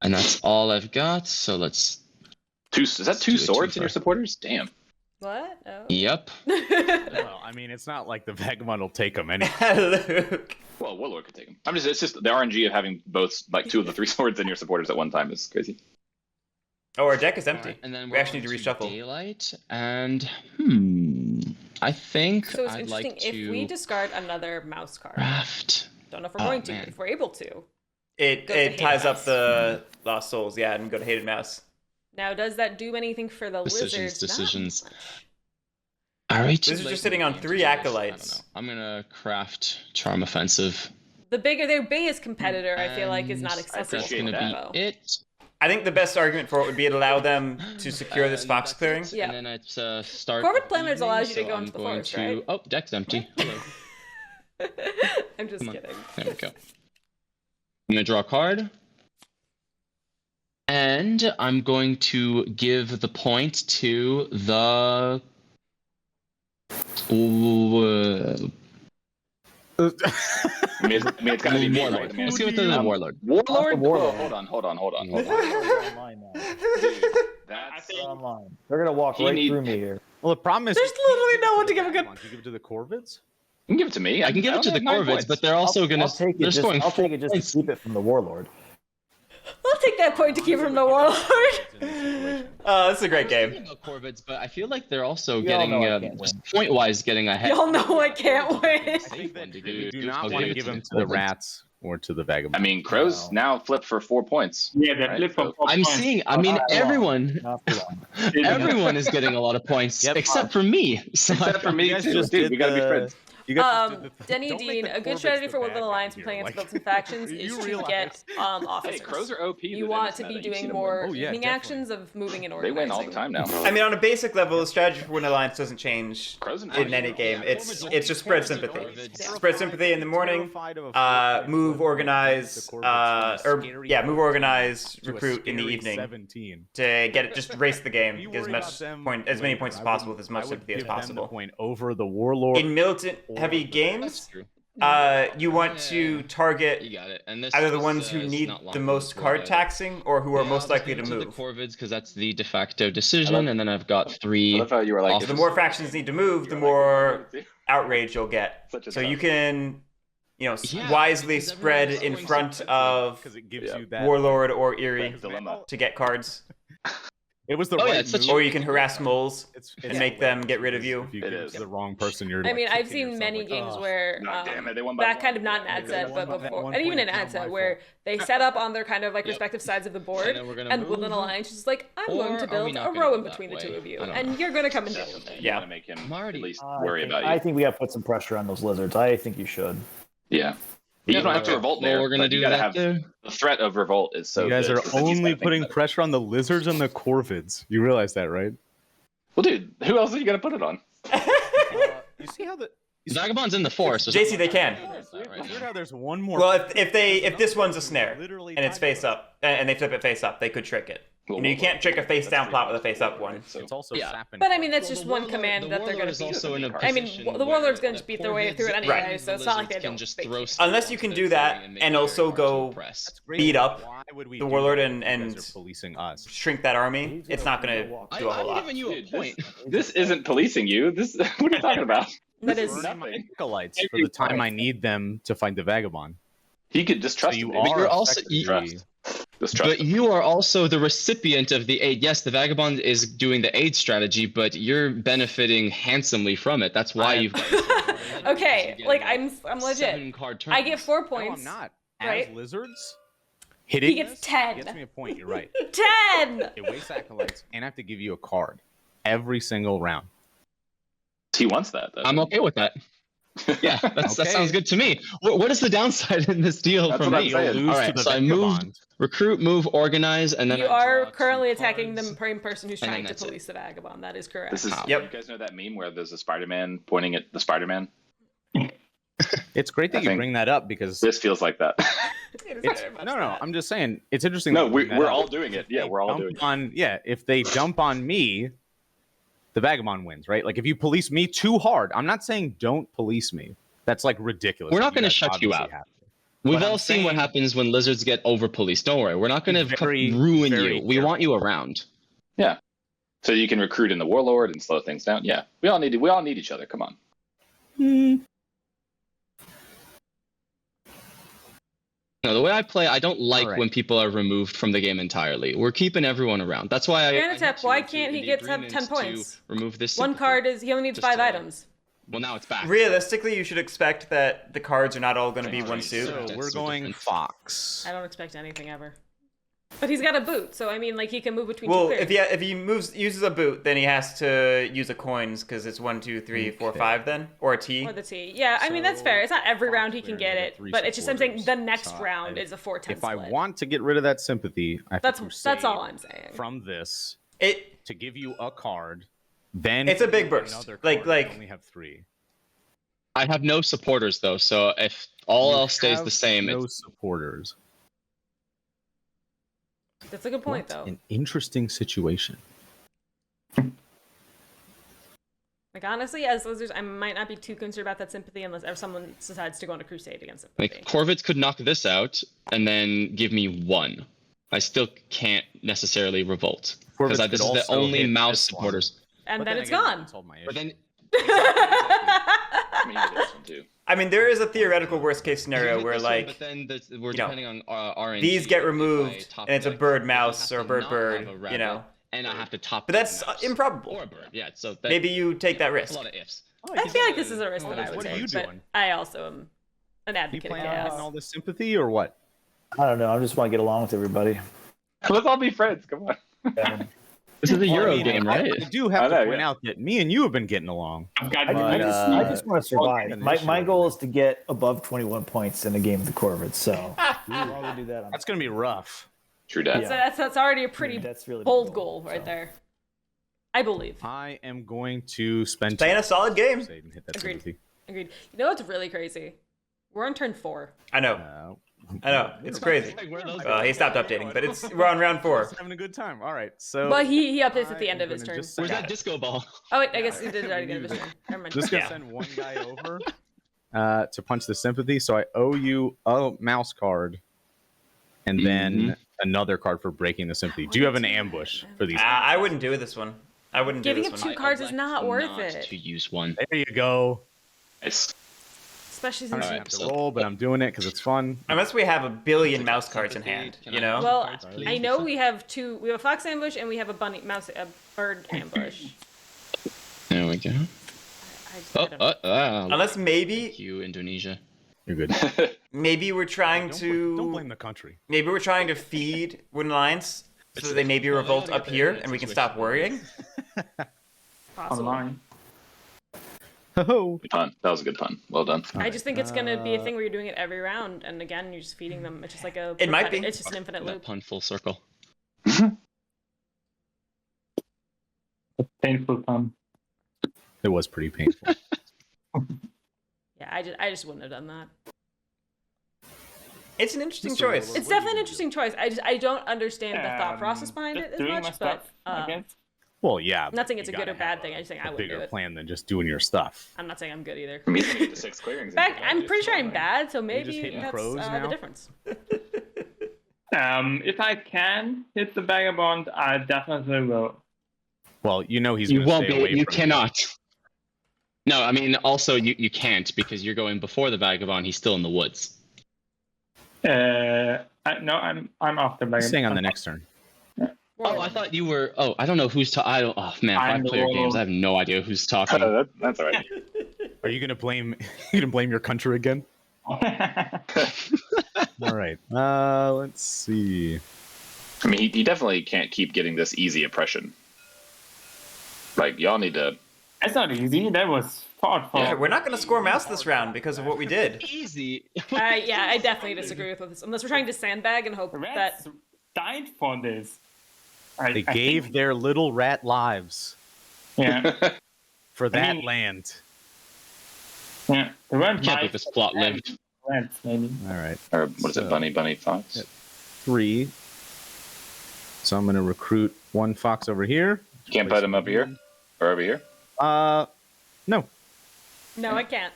And that's all I've got. So let's. Is that 2 do a swords in your twofer. supporters? Damn. What? Oh. Yep. Well, I mean, it's not like the Vagabond will take them anyway. Luke. Well, Warlord could take them. It's just the RNG of having both, like 2 of the 3 swords in your supporters at one time is crazy. Oh, our deck is empty. Alright, and then We actually we're need to on reshuffle. Daylight, and I think So it's I'd interesting like to if we discard another mouse card. craft. Don't know if we're Oh, going to. man. If we're able to. It Goes to it ties Hated up Mouse. the Lost Souls, yeah, and go to Hated Mouse. Now, does that do anything for the lizards? Not Decisions. much. All right. This is just sitting on 3 acolytes. I'm gonna craft Charm Offensive. Their biggest competitor, I feel like, is not And accessible That's to gonna Rainbow. be it. I think the best argument for it would be to allow them to secure this And fox that's clearing. it. Yeah. And then it's start. Corvid of Planners evening, allows you to so go I'm into the going forest, to... right? Oh, deck's empty. Hello. I'm just Come on. kidding. There we go. I'm gonna draw a card. And I'm going to give the point to the. I mean, it's gotta be me, right? Warlord. Let's give it to the Warlord. Warlord? Warlord. Oh, hold on. They're online now. Dude, that's They're online. They're gonna walk He right need- through me here. Well, the problem is There's literally no one to give a good- You give it to the Corvids. you can give it to me. I can give it to the only have 9 Corvids, points. but they're also gonna. I'll take it. They're Just, scoring I'll take it just points. to keep it from the warlord. I'll take that point to keep from the Warlord. Oh, this is a great I was thinking game. about Corvids, but I feel like they're also We all getting know I can't win. point-wise getting ahead. Y'all know I can't win. Safe one to You give do it not to want to the give them to Corvids. the rats or to the Vagabond? I mean, Crows now flip for 4 points. Yeah, they Right, flip for so- 4 I'm points. seeing. I mean, Not for long. everyone, Not for long. everyone is getting a lot of points Yep. except for me. So Except for me You guys too, just dude. did We gotta be the- friends. You guys just did the- Denny don't make Dean, the a good Corvids strategy the for bad Woodland guy Alliance here, playing like- against builds and factions You is to realize- get officers. Hey, Crows are OP. You in want this to meta. be You've seen doing them more win. Oh, yeah, evening definitely. actions of moving and They organizing. win all the time now. I mean, on a basic level, the strategy for Woodland Alliance doesn't change Crows and in any game. It's just spread sympathy. Spread sympathy in the morning. Move, organize, move, organize, recruit in the evening 17. to get it. Just race the game, You get worry about them as many later. points as I possible would- with as much I would sympathy as give them the possible. point over the Warlord. In militant heavy That's games, true. you want to You target got it. And this either the this, ones who is need not long the for most board card either. taxing or who are Yeah, most I'll likely to just go move. the Corvids because that's the de facto decision, I love- and then I've got I 3. love how you were like, Off- The more factions need to move, the more outrage you'll get. Such a So you tough- can, Yeah, wisely because spread everyone's in going front so of Because it gives Yeah. you that Warlord or Eerie dilemma. to get cards, It was the Oh, yeah, right it's such move. a- or you can harass moles. It's and make them get rid of you. If you It give is. the wrong person, you're. I like, mean, I've kicking seen yourself, many like, games "Ugh." where God damn it, they won by that one. kind of not in Yeah, ad they set, won but by before, one and even point, in ad it's not set my where fault. they set up on their kind of like Yep. respective sides of the board, And then we're gonna and move. Woodland Alliance is just like, I'm Or going to are we build not a gonna row go in that between the way? two of you, I don't and know. you're going to come and deal with it. Yeah. Want to make him Marty. at least I worry think- about you. I think we got to put some pressure on those lizards. I think you should. Yeah. You don't have to revolt there. Well, we're gonna but you do gotta that have too. the threat of revolt is so. You guys good, are so then you only gotta think putting about it. pressure on the lizards and the Corvids. You realize that, right? Well, dude, who else are you gonna put it on? You see how the Vagabond's in the forest. so JC, they can. It's weird how there's one more. Well, if this one's a snare Literally and it's face up and they flip it face up, they could trick it. You know, you can't trick a face down plot with a face up one. So It's also Yeah. sapping. But I mean, that's Well, just the one Warlord- command the that they're going Warlord to is beat. also in a I mean, position the Warlord's where going to the beat their way through it Corvids anyway, and so it's the not like they lizards have can to just fake throw it. stuff Unless you onto can their do thing that and make and it very also hard to go impress. That's great. beat up Why would we the do Warlord that? and- You guys and- are policing us. shrink that army, it's not going to do a whole I'm lot. giving you a Dude, point. this isn't policing you. This what are you talking about? That This is- nothing. Acolytes for the time I need them to find the Vagabond. He could just trust So you him, dude. are you're also- effectively- Trust. Just trust But him. you are also the recipient of the aid. Yes, the Vagabond is doing the aid strategy, but you're benefiting handsomely from it. That's why I- you've got Okay, You're like getting, I'm legit. 7-card I get turns. 4 No, points. I'm not. right? As lizards, hitting He gets this 10. gets me a point. You're right. 10. It wastes acolytes, and I have to give you a card every single round. He wants that. Though. I'm okay with that. Yeah, that Okay. sounds good to me. What is the downside in this deal That's for what I'm me? saying. Lose All to right, the so I moved, Vagabond. recruit, move, organize, and then You I are draw 2 currently attacking the cards. same person who's and then trying to that's it. police the Vagabond. That is correct. This is. Yep. You guys know that meme where there's a Spider-Man pointing at the Spider-Man? It's great that I you think bring that up because This feels like that. it's, no. I'm just saying it's interesting. no, that you bring that we're up. all doing it. Yeah, we're all Dump doing it. on if they dump on me, the Vagabond wins, right? Like if you police me too hard, I'm not saying don't police me. That's like ridiculous. We're not You gonna guys shut you obviously out. have to. We've But I'm all seen what saying- happens when lizards get over policed. Don't worry, we're not going to Very, ruin very you. We want you around. So you can recruit in the Warlord and slow things down. Yeah, we all need each other. Come on. No, the way I play, I don't like All right. when people are removed from the game entirely. We're keeping everyone around. That's why I. Granatep, why can't he get 10 10 points? Remove this. One sympathy. card is he only needs Just 5 to- items. Well, now it's back. Realistically, you should expect that the cards are not all going to be Right, one suit. So That's we're so going different. Fox. I don't expect anything ever. But he's got a boot, so I mean, like he can move between Well, two clears. if he uses a boot, then he has to use a coins because it's 1, 2, 3, 4, 5 then, or a T. Or the T. Yeah, I mean that's So, fair. It's not every Fox round he can player, get you it, got 3 but it's just I'm saying the supporters. next So round I- is a 4-10 If I split. want to get rid of that sympathy, I have That's to all crusade I'm saying. from this It to give you a card. Then It's a big give you burst. another Like- card. I like- only have 3. I have no supporters though, so if all You else stays have the same, No it's supporters. That's a good point, What though. an interesting situation. Like honestly, as lizards, I might not be too concerned about that sympathy unless ever someone decides to go on a crusade against sympathy. like Corvids could knock this out and then give me 1. I still can't necessarily revolt Corvids because could this is the also only hit mouse this one. supporters. And But then it's again, gone. that solved my But issue. then I mean, you did this one too. I mean, there is a theoretical worst case scenario You where hit this one, like but then we're you know, depending on RNG. these get If I removed top and it's a deck, bird I mouse have or a to bird not bird, have a you rabbit, know. and I have to top. But deck that's a mouse. improbable. Or a bird, yeah. So that, Maybe you take that that's risk. a lot of ifs. I feel like this is a risk Oh, that I would what are take, you but doing? I also am An You advocate of plan on getting chaos. all this sympathy or what? I don't know. I just want to get along with everybody. Let's all be friends. Come on. This is a Well, Euro I mean, game, right? I do have I know, to point yeah. out that me and you have been getting along. I've got I just want to survive. an My issue goal over is to get above 21 points in a game of the Corvids. So we'll rather do that. That's gonna be rough. True dat. Yeah. That's already a pretty That's really bold my goal right so. there. I believe. I am going to spend Playing a solid game. save and hit that Agreed. sympathy. Agreed. You know what's really crazy? We're on turn 4. I know. I know. It's crazy. Well, he stopped updating, but we're on round 4. Having a good time. All right, so But he updates at the I end am of his gonna turn. just Where's send- that disco ball? Oh wait, I guess he did it already at the end of his turn. Never mind. Just gonna Yeah. send one guy over to punch the sympathy. So I owe you a mouse card, and then another card for breaking the sympathy. Do you have an ambush for these? I wouldn't do this one. I wouldn't do Giving this him one. two cards is not worth it. To use one. There you go. Nice. Especially I since don't Alright, have to so- roll, but I'm doing it because it's fun. Unless we have a billion mouse cards in hand, you know? well, Cards, please. I know we have we have a fox ambush and we have a bird ambush. There we go. I don't know. Unless maybe, Thank you, Indonesia. You're good. maybe we're trying Don't blame to, the country. maybe we're trying to feed Wooden Lions so that they maybe revolt up here and we can stop worrying. Possible. online. Oh, Good pun. That was a good pun. Well done. I just think it's gonna be a thing where you're doing it every round, and again, you're just feeding them. It's just like a. It might be. It's just an infinite That loop. pun full circle. A painful pun. it was pretty painful. Yeah, I just wouldn't have done that. It's an interesting Mr. choice. What It's do you definitely an do? interesting choice. I don't understand the thought process behind just it as doing my much, stuff, but I guess. Well, yeah. I'm not saying but it's a you good or gotta bad have thing. I just think I a wouldn't do bigger it. plan than just doing your stuff. I'm not saying I'm good either. For me, to get the 6 clearings. In fact, I'm pretty sure I'm bad, so just maybe hitting that's crows the now? difference. If I can hit the vagabond, I definitely will. Well, you know he's You going to won't stay be. away You from cannot. No, I mean, also you can't because you're going before the vagabond. He's still in the woods. No, I'm off the He's vagabond. staying on the next turn. Oh, I thought you were. Oh, I don't know who's talking. I don't. Oh man, I'm 5-player the games. I have no idea who's talking. That's all right. Are you going to blame? You going to blame your country again? All right. Let's see. I mean, he definitely can't keep getting this easy oppression. Like, y'all need to. That's not easy. That was fought for. Yeah, we're not going to score mouse this round because of what we did. Easy. Yeah, I definitely disagree with this. Unless we're trying to sandbag and hope The that. rats died for this. They gave their little rat lives Yeah, for that mean- land. yeah. They weren't I can't believe mice, this plot lived. rats, maybe. All right. Or what is it? So- Bunny, fox? Yep. 3. So I'm going to recruit one fox over here. You can't put him up here? Or over here? No. No, I can't.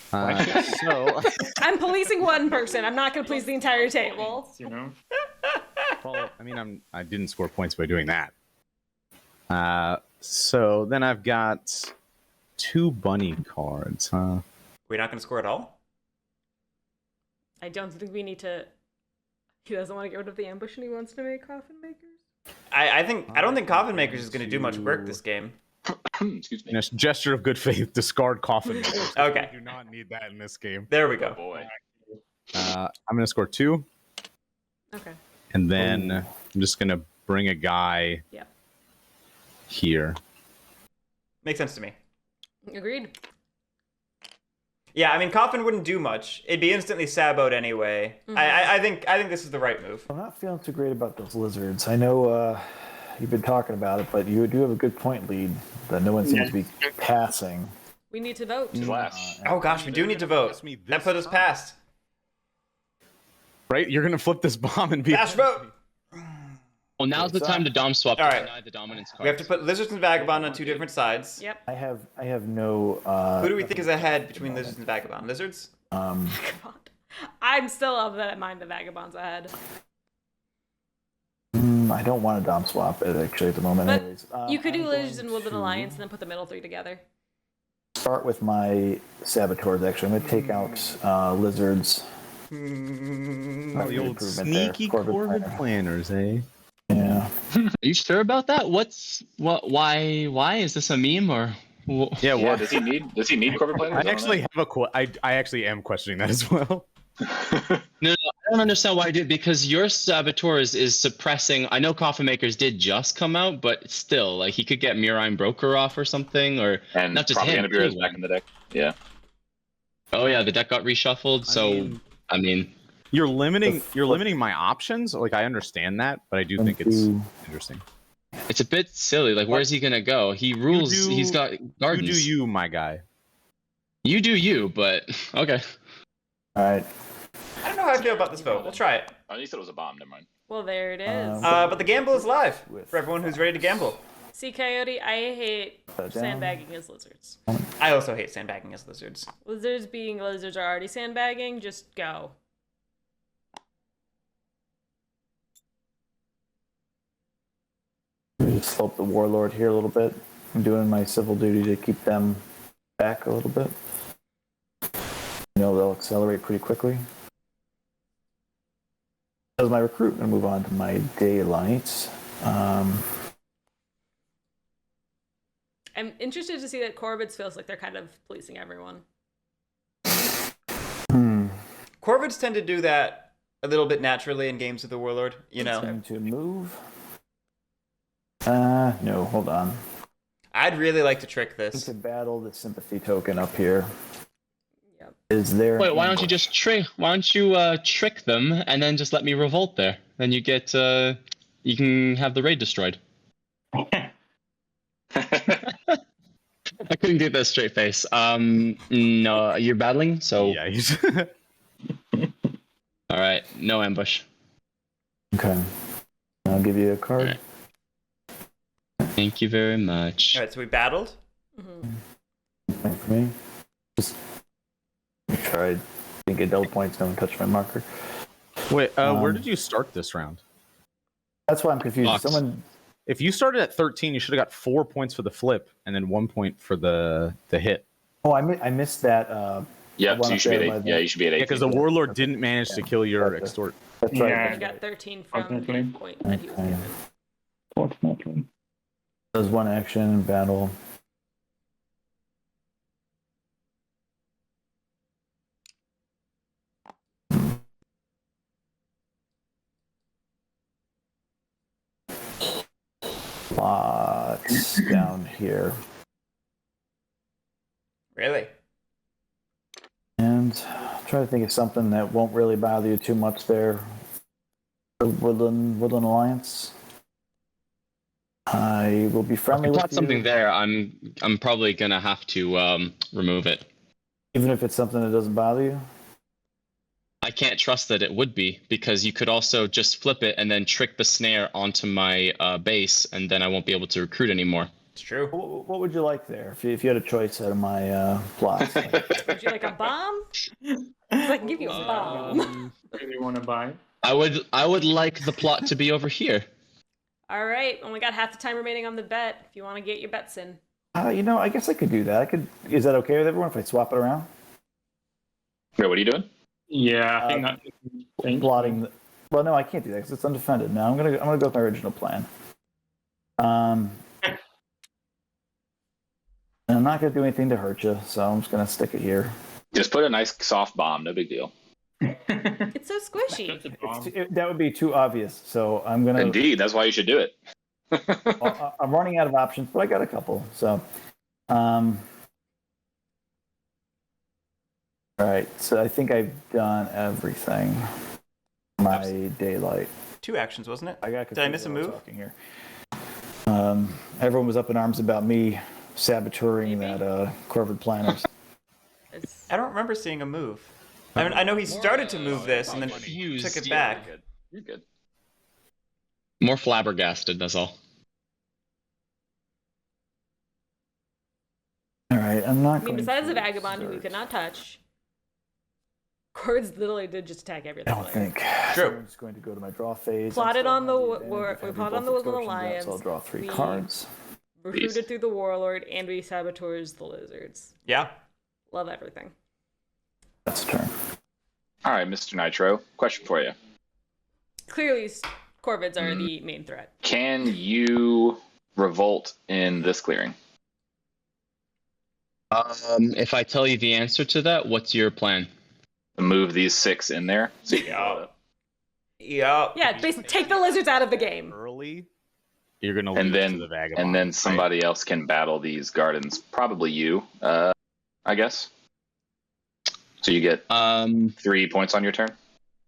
So, I'm policing one person. I'm not going to police the entire table. You know. well, I mean, I didn't score points by doing that. So then I've got 2 bunny cards, huh? We're not going to score at all? I don't think we need to. He doesn't want to get rid of the ambush and he wants to make coffin makers. I don't think Coffin Makers is going to do much work this game. Excuse me. In a gesture of good faith, discard coffin. makers. Okay. We do not need that in this game. There we Oh, go. boy. I'm going to score 2, Okay. and then I'm just going to bring a guy Yep. here. Makes sense to me. Agreed. Yeah, I mean, Coffin wouldn't do much. It'd be instantly saboed anyway. I think this is the right move. I'm not feeling too great about those lizards. I know you've been talking about it, but you do have a good point lead that no one seems to be passing. We need to vote. Last. Oh gosh, we do need to vote. That put us past. Right? You're going to flip this bomb and be... Fast vote! Well, now's the time to dom swap to All right. deny the dominance card. We have to put Lizards and Vagabond on 2 different sides. Yep. I have no. Who do we think is ahead between Lizards and Vagabond? Lizards? God. I'm still of that mind the vagabonds ahead. I don't want a dom swap actually at the moment. But anyways. You could do I'm Lizards going and Woodland to Alliance and then put the middle 3 together. Start with my saboteurs. Actually, I'm going to take out lizards. The old Improvement there. sneaky Corvid Corvid planner. planners, eh? Yeah. Are you sure about that? Why is this a meme or? Yeah, Yeah, what? does he need corporate planners? I actually have I actually am questioning that as well. No, I don't understand why I did, because your saboteurs is suppressing. I know Coffin Makers did just come out, but still, like, he could get Murine Broker off or something, or and not just him. propaganda bureaus anyone. back in the deck. Yeah. Oh yeah, the deck got reshuffled. So I mean, you're limiting my options. Like, I understand that, but I do think it's interesting. it's a bit silly. Like, where's he gonna go? He rules. He's got gardens. You do you, my guy. You do you, but okay. All right. I don't know how I feel about this vote. We'll try it. Oh, you said it was a bomb. Never mind. Well, there it is. But the gamble is live for everyone who's ready to gamble. See, Coyote, I hate sandbagging as lizards. I also hate sandbagging as lizards. Lizards being lizards are already sandbagging. Just go. Just slope the warlord here a little bit. I'm doing my civil duty to keep them back a little bit. You know, they'll accelerate pretty quickly. As my recruit, I'm going to move on to my daylights. I'm interested to see that Corvids feels like they're kind of policing everyone. Corvids tend to do that a little bit naturally in games of the Warlord, you know. Time to move. No, hold on. I'd really like to trick I this. need to battle the sympathy token up here. Yep. Is there? Wait, why don't you just trick? Why don't you trick them and then just let me revolt there? Then you get you can have the raid destroyed. I couldn't do that straight face. No, you're battling, so Yeah, he's all right, no ambush. Okay. I'll give you a card. Alright. Thank you very much. All right, so we battled. Point for me. Just make sure I didn't get double points. Don't touch my marker. Wait, where did you start this round? That's why I'm confused. Box. Someone. If you started at 13, you should have got 4 points for the flip and then 1 point for the hit. Oh, I missed that. Yeah, one so you up should be there at by 8. the- Yeah, you should be at 8. Yeah, because the warlord didn't manage to kill your Gotcha. extort. That's Yeah. right. He got 13 from the Unfortunately. point that he was Okay. given. Fortunately. Does one action battle. Plots down here. Really? And try to think of something that won't really bother you too much there. The Woodland Alliance. I will be If friendly you with plot you, something there, I'm probably gonna have to remove it. even if it's something that doesn't bother you. I can't trust that it would be, because you could also just flip it and then trick the snare onto my base, and then I won't be able to recruit anymore. It's true. What would you like there if you had a choice out of my plots? Would you like a bomb? I can give you a bomb. Do you want to buy? I would like the plot to be over here. All right, only got half the time remaining on the bet. If you want to get your bets in. I guess I could do that. Is that okay with everyone if I swap it around? Yeah, what are you doing? Yeah, I think that. Plotting. Well, no, I can't do that because it's undefended. Now I'm gonna go with my original plan. And I'm not gonna do anything to hurt you, so I'm just gonna stick it here. Just put a nice soft bomb. No big deal. It's so squishy. That would be too obvious, so I'm gonna. Indeed, that's why you should do it. I'm running out of options, but I got a couple. So, all right. So I think I've done everything. My daylight. 2 actions, wasn't it? I got. Did I miss a confused move? while talking here. Everyone was up in arms about me saboteuring Maybe. that Corvid planners. It's- I don't remember seeing a move. I mean, I know he started to move this and then Confused. took it Yeah. back. You're good. More flabbergasted, that's all. All right. I'm not. I mean, going besides to the vagabond who we search. could not touch, Cords literally did just attack I everything. don't later. think. True. So I'm just going to go to my draw phase. Plotted I on the still have advantage war- of we having plotted on both the Woodland extortions up, Alliance. So I'll draw 3 We- cards. Recruited through the warlord, and we saboteurs the lizards. Yeah. Love everything. That's a turn. All right, Mr. Nitro. Question for you. Clearly, Corvids are the main threat. Can you revolt in this clearing? If I tell you the answer to that, what's your plan? Move these 6 in there. So you can blow it up. Yep. Yeah, basically take the lizards out of the game. Early, you're gonna And lose then to the vagabond. and then right? somebody else can battle these gardens. Probably you, I guess. So you get 3 points on your turn.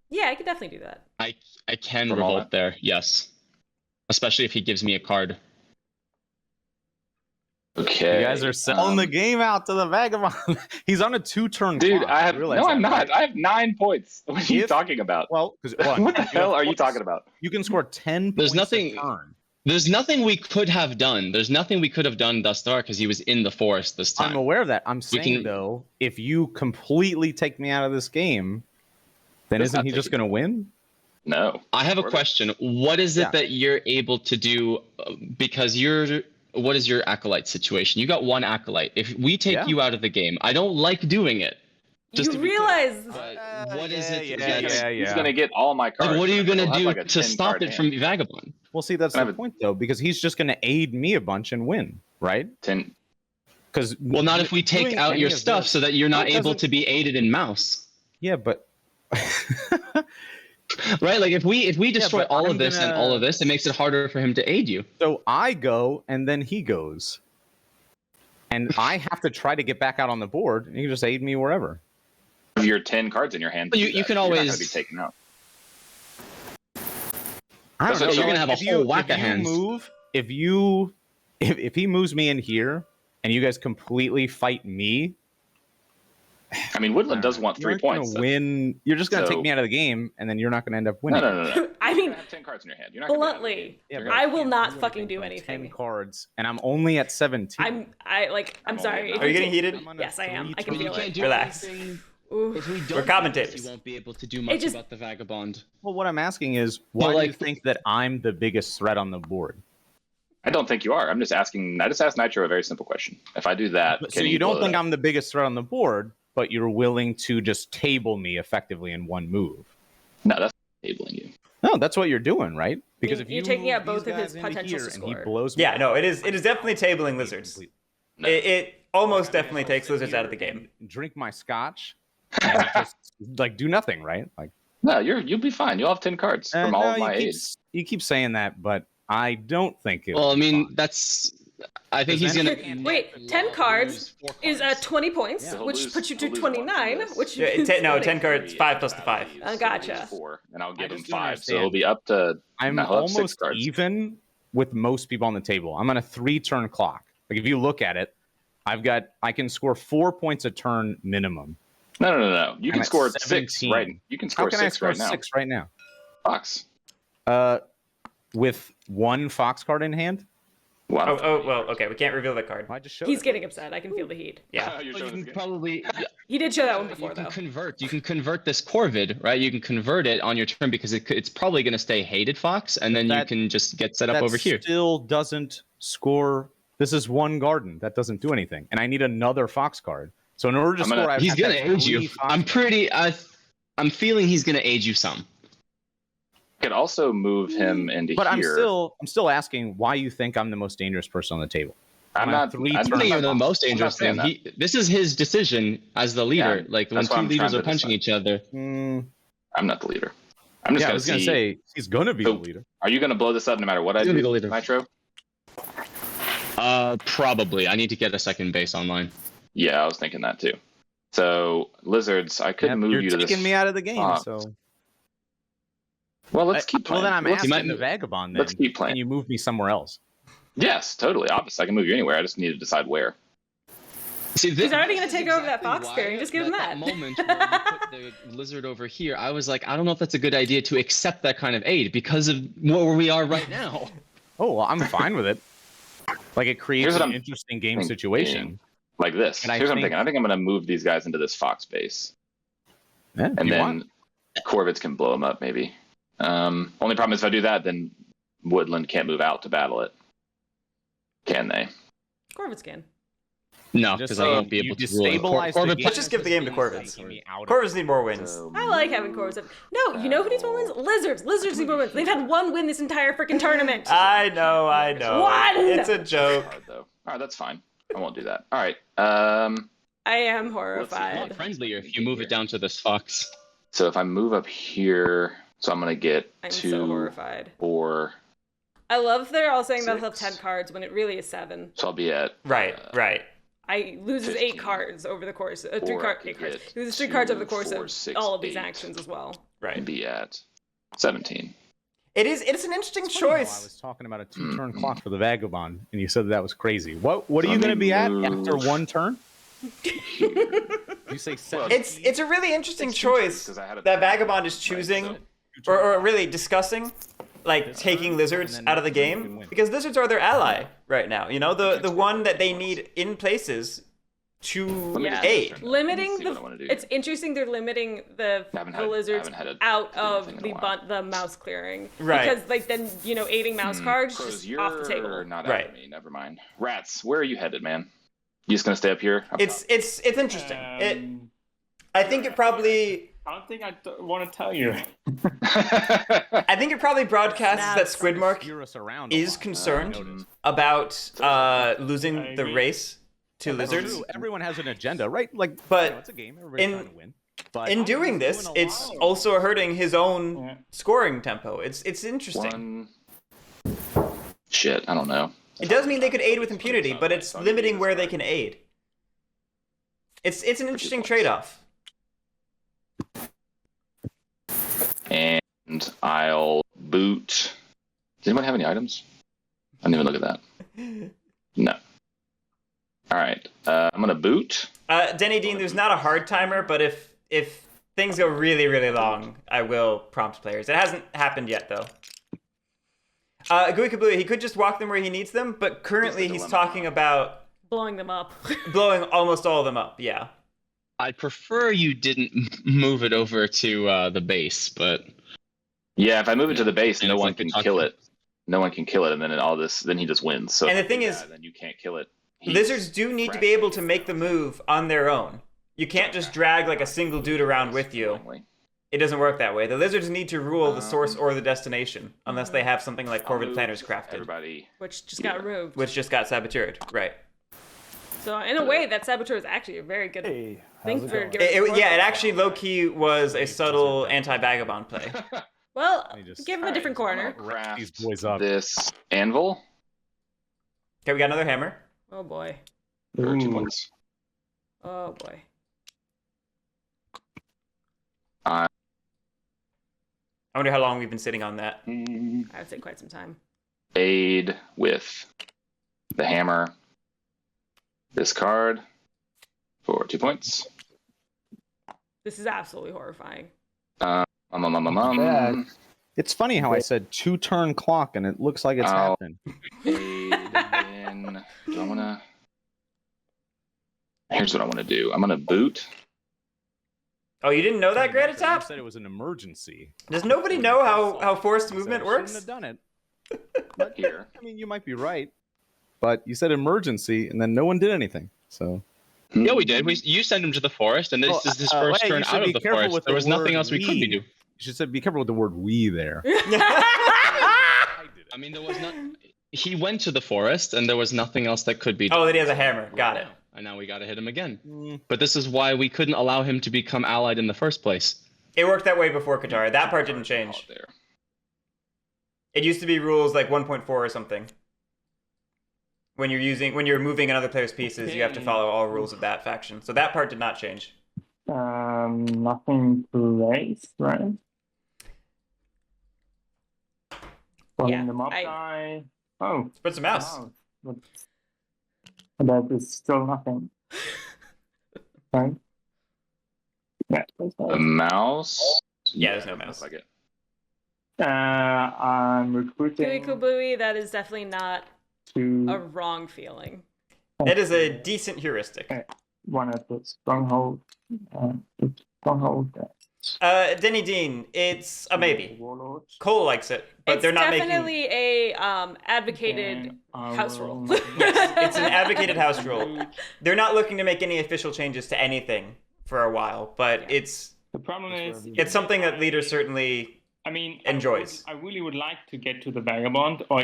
Yeah, I could definitely do that. I can From all revolt there, yes. Especially if he gives me a card. Okay. You guys are selling the game out to the vagabond. He's on a 2-turn Dude, clock. I have You realize no. I'm that, not. right? I have 9 points. What are you If- talking about? Well, because What the hell are you talking about? You can score 10 There's points nothing- a turn. There's nothing we could have done. There's nothing we could have done thus far because he was in the forest this time. I'm aware of that. I'm We saying, can- though, if you completely take me out of this game, then That's isn't not he just taking- going to win? No. I have a Corbett. question. What is it Yeah. that you're able to do? Because what is your acolyte situation? You got 1 acolyte. If we take Yeah. you out of the game, I don't like doing it. Just You to be clear. realize But what is yeah, it? yeah, He's gonna get all my cards. Like, what are you gonna He'll have do like a to 10 stop card it hand. from Vagabond? Well, see, that's I the have a- point, though, because he's just going to aid me a bunch and win, right? 10. Because Well, not if we take out your stuff so that you're not It able doesn't- to be aided in mouse. Yeah, but Right? Like if we destroy but all I'm of this and gonna- all of this, it makes it harder for him to aid you. so I go and then he goes, and I have to try to get back out on the board, and you can just aid me wherever. Your 10 cards in your hand. But to you do that. can You're not always- gonna be taken out. I don't So know. you're gonna have a if you- whole whack if of you hands. Move, if he moves me in here, and you guys completely fight me, I mean, Woodland does want you 3 aren't gonna points. win. You're just gonna So- take me out of the game, and then you're not gonna end up No, winning. no. I You're mean, gonna have 10 cards in your hand. You're not gonna be out of the game. bluntly, Yeah, You're but gonna- I will not do fucking anything do from anything. 10 cards, and I'm only at 17. I'm I'm sorry. only If Are you you getting heated? I'm on a Yes, I am. I 3-turn can feel it. Relax. Ooh. If we don't, We're commentators. You won't be able to do much just- about the Vagabond. Well, what I'm asking is, why do you like- think that I'm the biggest threat on the board? I don't think you are. I'm just asking. I just asked Nitro a very simple question. If I do that, So can you he blow don't it think up? I'm the biggest threat on the board, but you're willing to just table me effectively in one move. No, that's tabling you. No, that's what you're doing, right? Because if You're you taking move out both these of his guys into potentials here to and he score. blows me Yeah, up, no, it is definitely tabling lizards. No. It almost definitely takes lizards out of the game. Drink my scotch and just like do nothing, right? Like No, you'll be fine. You'll have 10 cards from all no, of my you aids. you keep saying that, but I don't think it. Well, I will be mean, fun. I think he's gonna. Wait, 10 cards is 20 points, Yeah, he'll which lose- puts you to he'll lose one from 29, this. which Yeah, is 10 funny. 10 cards, 5 plus the 5. Gotcha. 4, and I'll I give him just don't 5, so understand. it'll be up to. I'm no, he'll have 6 almost cards. even with most people on the table. I'm on a 3-turn clock. Like if you look at it, I can score 4 points a turn minimum. No. You I'm can at score 17. 6 right. You can How score can 6 I score right now. 6 right now? Fox. With 1 fox card in hand. Wow. Oh, well, okay, we can't reveal that card. I just showed He's it. getting upset. I can feel the heat. Yeah. You're Well, showing you us can again. probably He did show that one you before, can though. convert. You can convert this Corvid, right? You can convert it on your turn because it's probably going to stay hated fox, and then you That- can just get set up That over here. still doesn't score. This is 1 garden. That doesn't do anything. And I need another fox card. So in order to score, I He's have to gonna have aid you. 3 fox I'm cards. pretty. I'm feeling he's gonna aid you some. You could also move him into But here. I'm still asking why you think I'm the most dangerous person on the table. I'm on a not. 3 I'm I turn think not- you're the most I'm not dangerous saying thing. that. This is his decision as the leader. Yeah, like when that's why 2 I'm leaders trying are to punching decide. each other. I'm not the leader. I'm just Yeah, I gonna was gonna see. say he's gonna be So- the leader. Are you gonna blow this up no matter what I He's gonna do, be the leader. Nitro? Probably. I need to get a second base online. Yeah, I was thinking that too. So lizards, I could Yeah, move you're you to this. taking me out of the game. box. So Well, let's keep well, playing. then I'm Let's- asking might- the vagabond. Then let's keep playing. Can you move me somewhere else? Yes, totally. Obviously, I can move you anywhere. I just need to decide where. See, He's already gonna this is take over that exactly fox why carrying, just give him that that. moment where you put the lizard over here, I was like, I don't know if that's a good idea to accept that kind of aid because of where we are right now. Oh, well, I'm fine with it. Like it creates Here's what an I'm interesting game thinking. situation. Like this. And I Here's what I'm think- thinking. I think I'm gonna move these guys into this fox base, Yeah, and you then want? Corvids can blow them up. Maybe. Only problem is if I do that, then Woodland can't move out to battle it. Can they? Corvids can. No, Just because I saying, won't be you able to rule it. destabilize the Corbett game. Let's just give the game to Corvids. Taking me out of Corvids need more wins. So I like having Corvids. No, you know who needs more wins? Lizards. Lizards need more wins. They've had 1 win this entire freaking tournament. I know. One! It's a joke. hard though. All right, that's fine. I won't do that. All right. I am It's horrified. friendlier if you move it down to this fox. So if I move up here, so I'm gonna get I'm 2, so horrified. 4. I love they're all saying they'll have 6. 10 cards when it really is 7. So I'll be at Right. I loses 8 15. cards over the course. 3 Or I cards. could 8 cards. get He loses 3 cards over the 2, course 4, of 6, all of these 8. actions as well. And be at 17. It's an interesting It's funny how I choice. was talking about a 2-turn clock for the Vagabond, and you said that was crazy. What are you going to be at after 1 turn? You say 7. It's a really interesting It's 2 turns, choice 'cause I had a that turn. Vagabond is Right, choosing, so- or really discussing, like taking lizards and then out of the next turn you can game, win. because lizards are their ally right now. You know, the one that they need in places to me just aid. turn that. Limiting see the. what I wanna do It's here. interesting they're limiting the lizards haven't had a out clear of thing in a while. the mouse clearing. Right. Because like then aiding mouse cards Crows, just you're off the table. not Right. after me. Never mind. Rats, where are you headed, man? You just gonna stay up here? Up It's interesting. I think it probably. I don't think I want to tell you. top? I think it probably broadcasts that Snaps. Squidmark Steer us around a is lot. concerned Noticed. about I losing the agree. race to lizards. True, everyone has an agenda, right? Like, But it's a game. Everybody's in- trying to win. But In doing this, it's also hurting his own Yeah. scoring tempo. It's interesting. Shit, I don't know. It does mean they could aid with impunity, but it's limiting where they can aid. It's an interesting trade-off. And I'll boot. Does anybody have any items? I didn't even look at that. No. All right. I'm gonna boot. Denny Dean, there's not a hard timer, but if things go really, really long, I will prompt players. It hasn't happened yet, though. Guerric, he could just walk them where he needs them, but currently he's talking about Blowing them up. blowing almost all of them up, yeah. I'd prefer you didn't move it over to the base, but Yeah, if I move it to the base, And no it's one like we can talked kill about. it. No one can kill it, and then then he just wins. So And the if you thing do is, that, then you can't kill it. He's Lizards do need to be able to make the move on their own. You can't just drag like a single dude around with you. It doesn't work that way. The lizards need to rule the source or the destination, unless they have something like I'll Corvid move Planners crafted, Everybody. Which just got removed. which just got saboteured. Right. So in a way, that saboteur is actually a very good Hey, thing how's it for going? Guerric. Yeah, it actually low-key was a subtle anti-vagabond play. Well, Let me just- give him a different corner. Craft these boys up. this anvil Okay, we got another hammer. Oh boy. for 2 Ooh. points. Oh boy. I wonder how long we've been sitting on that. I would say quite some time. Aid with the hammer. This card for 2 points. This is absolutely horrifying. Back. It's funny how I said 2-turn clock, and it looks like it's Ow. happening. Aid in. Do I wanna? Here's what I want to do. I'm gonna boot. Oh, you didn't know that, You Gratitop? said it was an emergency. Does nobody know how forced So movement I works? Shouldn't have done it. Here. I mean, you might be right, but you said emergency, and then no one did anything. So yeah, we did. You sent him to the forest, and this Well, is his first hey, you turn should out be of the careful forest. with There the was nothing word else we could we. do. you should say be careful with the word "we" there. I mean, there was not. He went to the forest, and there was nothing else that could be done. Oh, that he has a hammer. Got it. And now we gotta hit him again. But this is why we couldn't allow him to become allied in the first place. It worked that way before Katara. That part didn't change. There. It used to be rules like 1.4 or something. When you're moving another player's pieces, you have to follow all rules of that faction. So that part did not change. Nothing to raise, right? Pulling Yeah, them up, I- guy. Oh, Put some mouse. wow. But that is still nothing. Right? Yeah, there's The that. mouse. Yeah, there's no doesn't mouse. look like it. I'm Gooey recruiting Kubui, that is definitely not a to wrong feeling. It is a decent heuristic. one at the stronghold. The stronghold. Denny Dean, it's a maybe. Warlords. Cole likes it, but It's they're not definitely a advocated And I house will rule. not- it's an advocated house rule. They're not looking to make any official changes to anything for a while, but Yeah. The problem is, it's something that leaders certainly I mean, enjoys. I really would like to get to the vagabond, or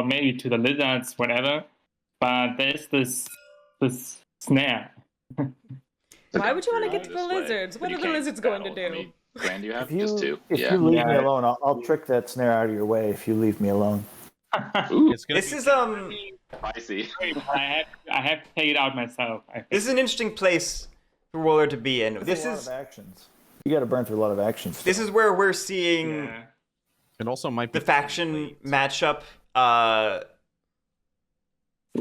maybe to the lizards, whatever. But there's this the snare. Why would you want to get to the This way. lizards? What You are the can't lizards going to battle. How do? many grand do you have? If Just two. if Yeah. you leave me Yeah. alone, I'll trick that snare out of your way. If you leave me alone. Ooh, It's gonna This be- is spicy. I have to take it out myself. I think. this is an interesting place for Warlord to be in. There's This a lot is of actions. You got to burn through a lot of actions. this is where we're seeing Yeah. It also might be the faction late. matchup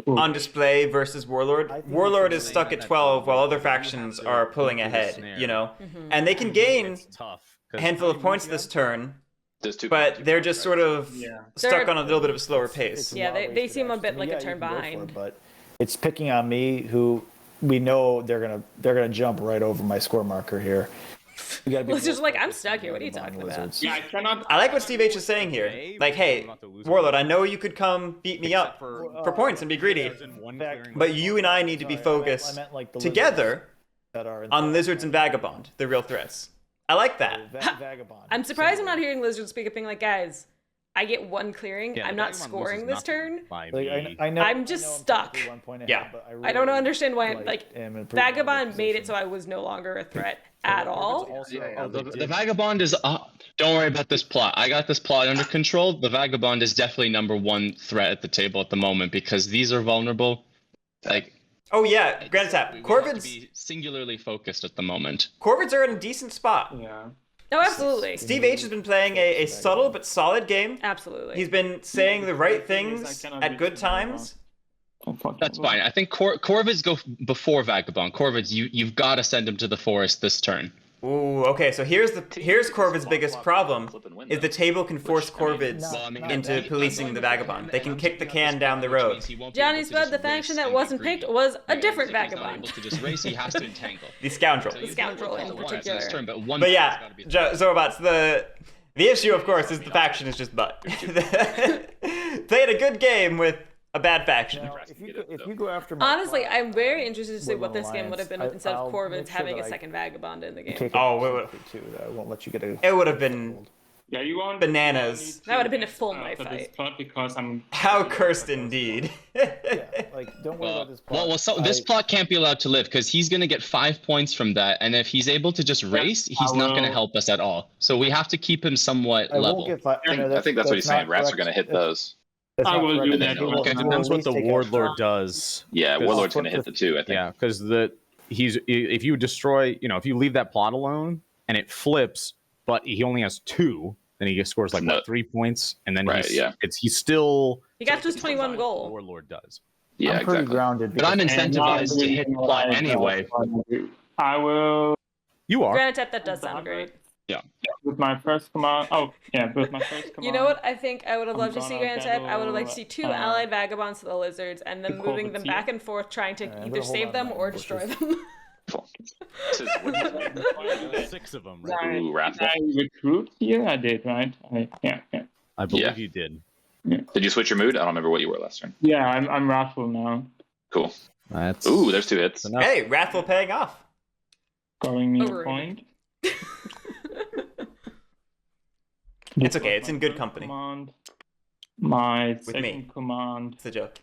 Ooh. on display versus Warlord. I think Warlord it's is a stuck late at match 12 while where other you have factions to are pulling go through the ahead, snare. you know? Mhm. And they can gain It's tough. a 'cause handful of how many points moves this you turn, There's two. but two they're cards, just right? sort of Yeah. stuck They're- on a little bit of a slower It's pace. a Yeah, lot they wasted seem a actions. bit I mean, like a yeah, turn you can go for behind. it, but it's picking on me, who we know they're gonna jump right over my score marker here. You gotta be Well, it's just more like, I'm focused stuck on here. What are you Vagabond talking about? Lizards. Yeah, I cannot. I like what Steve H is saying here. Like, hey, Warlord, I know you could come beat me up for points and be greedy, but you and I need to be Sorry, I focused meant like the together lizards that are in on the- Lizards and Vagabond, the real threats. I like that. Vagabond. I'm surprised I'm not hearing lizards speak up being like, guys, I get one clearing. Yeah, I'm the not Vagabond scoring loses this nothing turn. by Like, me. I know, I'm I just know stuck. technically 1 point ahead, Yeah. but I don't really, understand why, like, am in a pretty Vagabond made it so position. I was no longer a threat at all. The Vagabond is. Don't worry about this plot. I got this plot under control. The Vagabond is definitely number one threat at the table at the moment because these are vulnerable. Like, Oh yeah, we Grand Tap. have to Corvids be singularly focused at the moment. are in a decent spot. Yeah. No, absolutely. Steve H has been playing a subtle but solid game. Absolutely. He's been saying the right thing is, things I cannot at reach good the Vagabond. times. That's fine. I think Corvids go before Vagabond. Corvids, you've got to send him to the forest this turn. Ooh, okay, so here's Corvid's biggest problem is the table can force Which, I mean, Corvids Well, I mean, into I'm policing going the before Vagabond. him, They and can I'm kick the taking out can this down the spell, which road. means he won't be Johnny able to Spud, just the race faction that and be wasn't greedy. picked was a Whereas different if he's not Vagabond. able to just race, he has to entangle. The scoundrel. So you scoundrel can't in roll twice particular. this turn, but one But thing's yeah, gotta be Zorobots, the issue, of course, is the faction is just butt. Played a good game with a bad faction. Now, if you go after my Honestly, plot, I'm very interested to see what Woodland this game would have been Alliance, instead I'll of Corvids make sure having that a I second Vagabond in the game. take Oh, it wait. too. That I won't let you get a. It would have been Yeah, you won't. Bananas. That would have been a full for knife this fight. plot because I'm. how cursed indeed. Yeah, like don't worry about this plot. This plot can't be allowed to live because he's going to get 5 points from that, and if he's able to just race, he's not going to help us at all. So we have to keep him somewhat I level. won't get five. I think that's what he's saying. Rats are going to hit those. I will do that. He will- Okay. he will Depends at what least the take out- Warlord does. Yeah, Because- Warlord's going to hit the two, I think. Yeah, because if you destroy, if you leave that plot alone and it flips, but he only has 2, then he scores like No. what, 3 points, and then Right, yeah. he's still He got to his 21 the goal. Warlord does. Yeah, I'm pretty exactly. grounded. But I'm because- incentivized to hit the plot anyway. I will You are. Granted, that does sound great. with my first command. Oh, yeah, with my first command. You know what? I think I would have loved to see gonna Granted. I would have liked to see 2 battle, allied Vagabonds to the Lizards and then the moving them Corvids back here. and forth, trying to I'm either gonna hold save on them to or my destroy bushes. them. This is- what is it? 6 of them, right? Ooh, Wrathful. I recruit here. I did, right? Yeah. I believe Yeah. you did. Did you switch your mood? I don't remember what you were last turn. Yeah, I'm wrathful now. Cool. That's Ooh, there's 2 hits. enough. Hey, Wrathful paying off. Scoring me a Overrated. point. It's okay, it's in good company. Command. My With second me. command. It's a joke.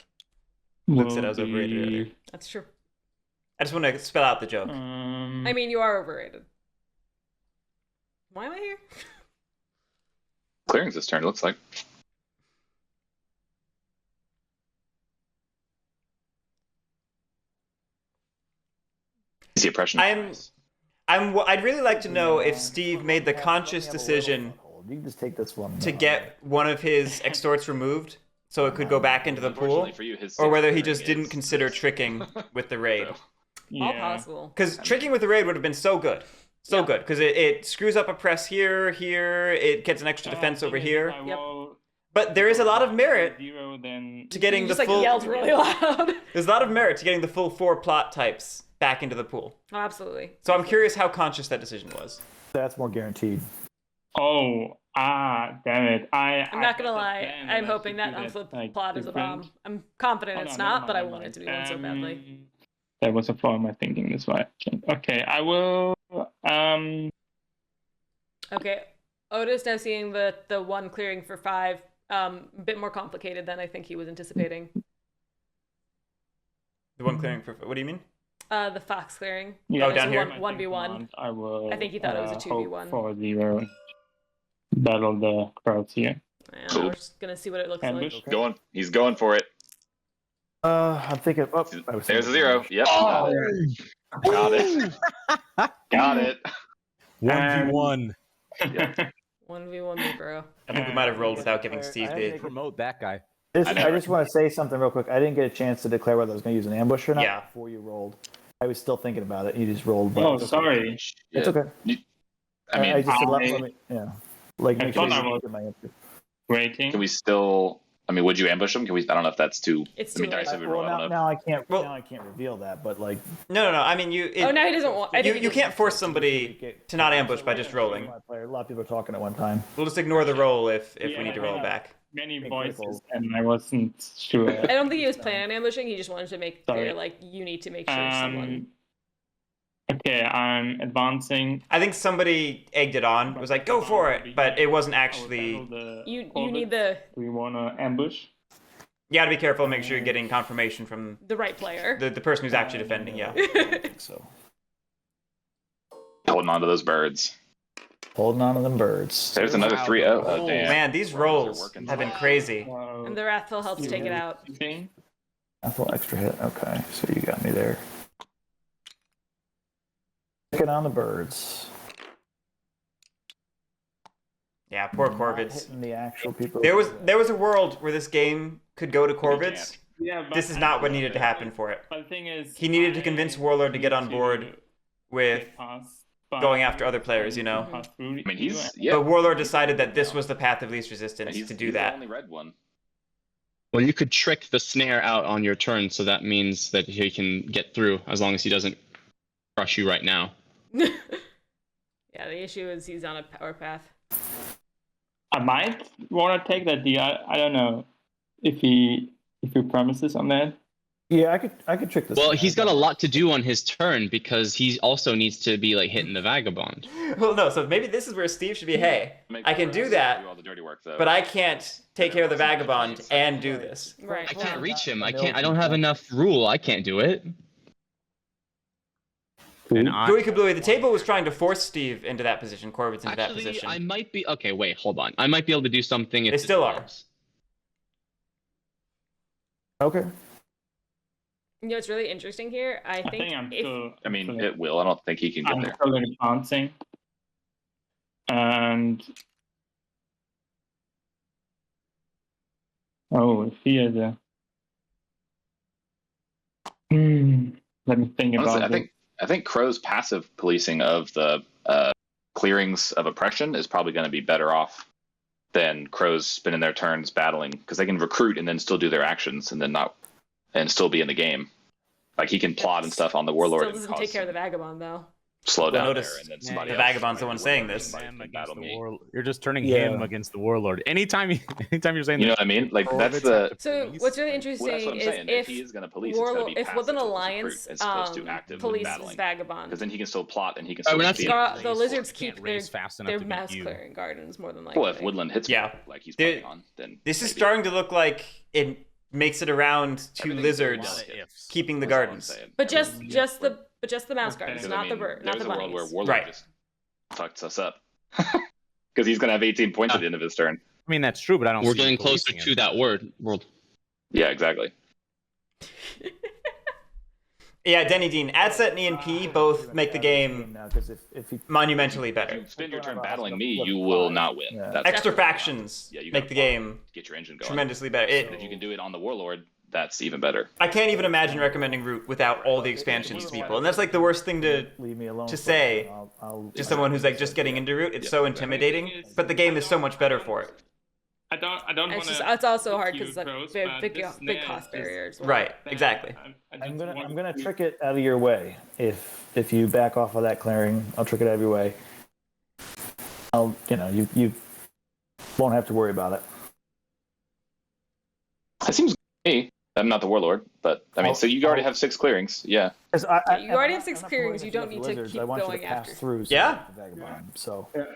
Luke said I will was overrated be, earlier. That's true. I just want to spell out the joke. I mean, you are overrated. Why am I here? Clearing's this turn, it looks like. Is the oppression? I'd really like to know if Yeah. Steve made the conscious decision You can just take this one. to get one of his extorts removed so it could go back into the pool, Unfortunately for you, his or whether he sixth just clearing didn't is consider this. tricking with the raid. So, All possible. Because tricking with the raid would have been so good. So Yeah. good. Because it screws up a press here, it gets an extra defense over here. But there is a lot of merit to getting You the just full... yelled really loud. There's a lot of merit to getting the full 4 plot types back into the pool. Oh, absolutely. So I'm curious how conscious that decision was. That's more guaranteed. Damn it. I'm not gonna lie. I'm hoping that unflipped plot is a bomb. I'm confident it's not, but I want it to be one so badly. That was a flaw in my thinking. That's why. Okay, I will. Okay, Outis now seeing the 1 clearing for 5, a bit more complicated than I think he was anticipating. The one clearing for what do you mean? The fox clearing. Yeah, Oh, down here? 1v1. I will. I think he thought it was a hope 2v1. for the battle the crowds here. And we're just gonna see what it looks Ambush. like. Going. He's going for it. I'm thinking. Oh, I was There's a thinking- 0. Yep. Got it. Got it. 1v1. 1v1 me, bro. I think we might have rolled without giving Steve I the. think- Promote that guy. I know, I just want to say something real quick. I didn't get a chance to declare whether I was going to use an ambush or not Yeah. before you rolled. I was still thinking about it. You just rolled. But Oh, it's okay. sorry. It's okay. I mean, I just said, let me, like I make sure thought I you was- get my answer. Waiting. can we still? I mean, would you ambush him? Can we? I don't know if that's too. It's I mean, too late. dice every Well, roll. I don't know. now I can't. Well- now I can't reveal that. But like, No. I mean, you. Oh, now he doesn't want. I You, think he you doesn't- can't force somebody to not ambush by just rolling. a lot of people are talking at one time. We'll just ignore the roll if we Yeah, need to roll yeah. back. Many Big voices, critical. and I wasn't sure. I don't think he was planning on ambushing. He just wanted to make clear, Sorry. like, you need to make sure someone. Okay, I'm advancing. I think somebody egged it on. Was like, go for it, but it wasn't I will actually. battle the You Corvus. need the Do we want to ambush? You gotta be careful. Make sure you're getting confirmation from right player. the person who's actually defending. Yeah. I don't think so. Holding on to those birds. Holding on to them birds. There's another Wow. 3. Oh, damn. Man, these rolls have been crazy. And the Wrathful helps take it out. Thing. I thought extra hit. Okay, so you got me there. Picking on the birds. Yeah, poor Not Corvids. hitting the actual people. There was a world where this game could go to Corvids. Yeah, but This is not what needed to happen for it. But the thing is, He needed to convince Warlord to get on board with going after other players, you know. I mean, he's yeah. But Warlord decided that this was the path of least resistance he's, to do he's that. The only red one. Well, you could trick the snare out on your turn, so that means that he can get through as long as he doesn't crush you right now. Yeah, the issue is he's on a power path. I might want to take that deal. I don't know if he promises on that. Yeah, I could trick this. Well, guy. he's got a lot to do on his turn because he also needs to be like hitting the vagabond. Well, no, so maybe this is where Steve should be, hey, I can do that, Do all the dirty work, though. but I can't take care of the vagabond and do this. Right. I can't well, reach him. I can't. I don't have enough rule. I can't do it. And Gooey Kablooey, the table was trying to force Steve into that position, Corvids into that Actually, position. I might be. Okay, wait, hold on. I might be able to do something. If They this still are. works. Okay. You know what's really interesting here? I I think think I'm if still. I mean, it will. I don't think he can get I'm there. still advancing. And if he is a. Let me think Honestly, about it. I think Crow's passive policing of the clearings of oppression is probably going to be better off than Crow's spending their turns battling, because they can recruit and then still do their actions and still be in the game. Like he can plot and stuff on the warlord. still and doesn't cause take care of the some vagabond though. slow Well, down notice there, and then somebody the else vagabond's the might one be saying able to this. fight and battle me. You're just turning Yeah. him against the warlord. Anytime you're saying You know that, what I mean? Like Oh, that's it's the. like the So police. what's really Well, that's what interesting I'm is saying. if he is going to police, it's going to Warlord, be if passive with an to recruit alliance as opposed to active polices battling. vagabond, Because then he can still plot and he can Oh, still we're not be saying- the lizards Can't keep their raise fast enough their to beat mass you. clearing gardens more than likely. Well, if Woodland hits Yeah. like he's There- planning on, then This is maybe. starting to look like it makes it around to Everything's lizards delicate. keeping the That's all I'm gardens. saying. But just Everything's- the mouse Okay. gardens, Because, not I the mean, bird, not there's the a world where bunnies. Warlord Right. just fucks us up. Because he's going to have 18 points at the end of his turn. I mean that's true, but I don't. We're see you getting closer policing to it. that world. Yeah, exactly. Yeah, Denny Dean, ad set and ENP both make the game now because if he monumentally If better. you spend your turn battling me, you will not win. Yeah. That's Extra factions Yeah, you make gotta the plot game to get your engine going. tremendously better. And if you can do it on the Warlord, that's even better. I can't even imagine recommending Root without all the expansions to people, and that's like the worst thing to leave me alone to for a say second, I'll just someone who's like just getting into Root. It's so intimidating, but the game is so much better for it. I don't want It's to. just it's also hard because it's like big cost barriers. Right, exactly. I'm gonna trick it out of your way. If you back off of that clearing, I'll trick it out of your way. You won't have to worry about it. That seems good to me. I'm not the Warlord, but I mean, so you already have 6 clearings. Yeah. 'Cause You already I'm have 6 not clearings, promoting you don't the need to lizards. keep I want you going to pass after. through. so Yeah. the vagabond. So, Fair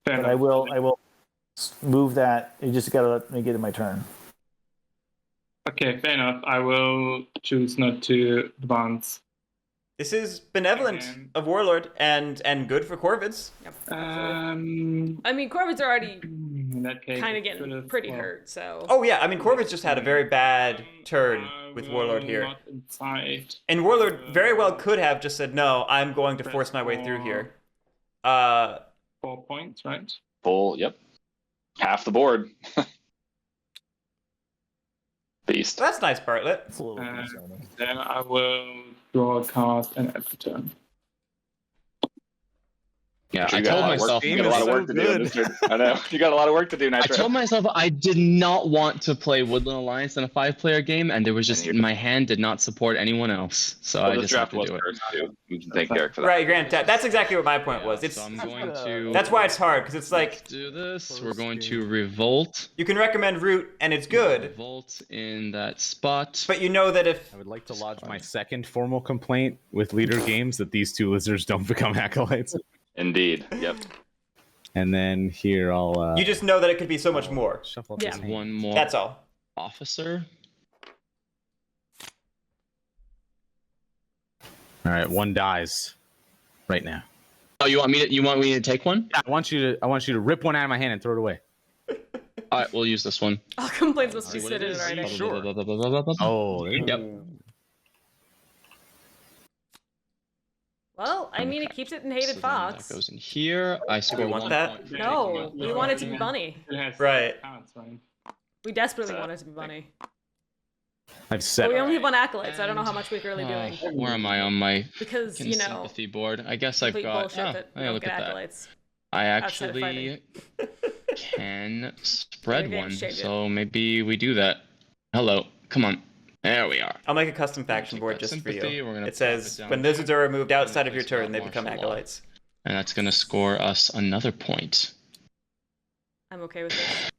but I will move that. You just gotta let me get in my turn. Okay, fair enough. I will choose not to advance. This is benevolent of Warlord and good for Corvids. Yep, absolutely. I mean, Corvids are already In that case, kind I of getting could've- pretty well, hurt, so. Oh yeah, I mean Corvids just had a very bad turn I with will Warlord here. not incite. And Warlord very well could have just said, no, I'm going to force my way through here. 4 points, right? Full. Yep. Half the board. Beast. That's nice, Bartlett. It's a little concerning. Then I will draw a card and end the turn. Yeah, You I got told a lot of work- myself. You got a lot of work to do, mister. I know. You got a lot of work to do, I Nitro. told myself I did not want to play Woodland Alliance in a 5-player game, and there was just And you- my hand did not support anyone else, so Well, I this just had draft to was do it. cursed, too. We can thank Guerric for that. Right, Grant. That's exactly what my point was. It's So I'm going to. that's why it's hard because it's Let's like do this. We're going to revolt. you can recommend root and it's good, Revolt in that spot. but you know that if I would like to lodge my second formal complaint with Leader Games that these two lizards don't become acolytes. Indeed. Yep. And then here I'll you just know that it could be so much more. shuffle up Yeah. this hand. One more That's all. officer. All right, one dies right now. Oh, you want me to take one? I want you to rip one out of my hand and throw it away. All right, we'll use this one. All complaints must See be what it sitting is. right now. Sure. Oh, there you go. Yep. Well, I mean, it Okay. keeps it in hated So then fonts. that goes in here. I score want 1 that? point for No, taking we it. want it to be bunny. It has Right. cards, right? We desperately want it to be bunny. I've But set. we only have one acolyte, so I don't know how much we're really doing. Where am I on my Because, you know, sympathy board? I guess I've complete got. bullshit Oh, that we hey, don't look get at that. acolytes. I outside of actually can spread Maybe I one, shade it. so maybe we do that. Hello, come on. There we are. I'll make a custom faction Take board that just for sympathy, you. we're gonna It pop says it down when there. lizards are removed outside of your Place turn, that they become martial law. acolytes. And that's gonna score us another point. I'm okay with this.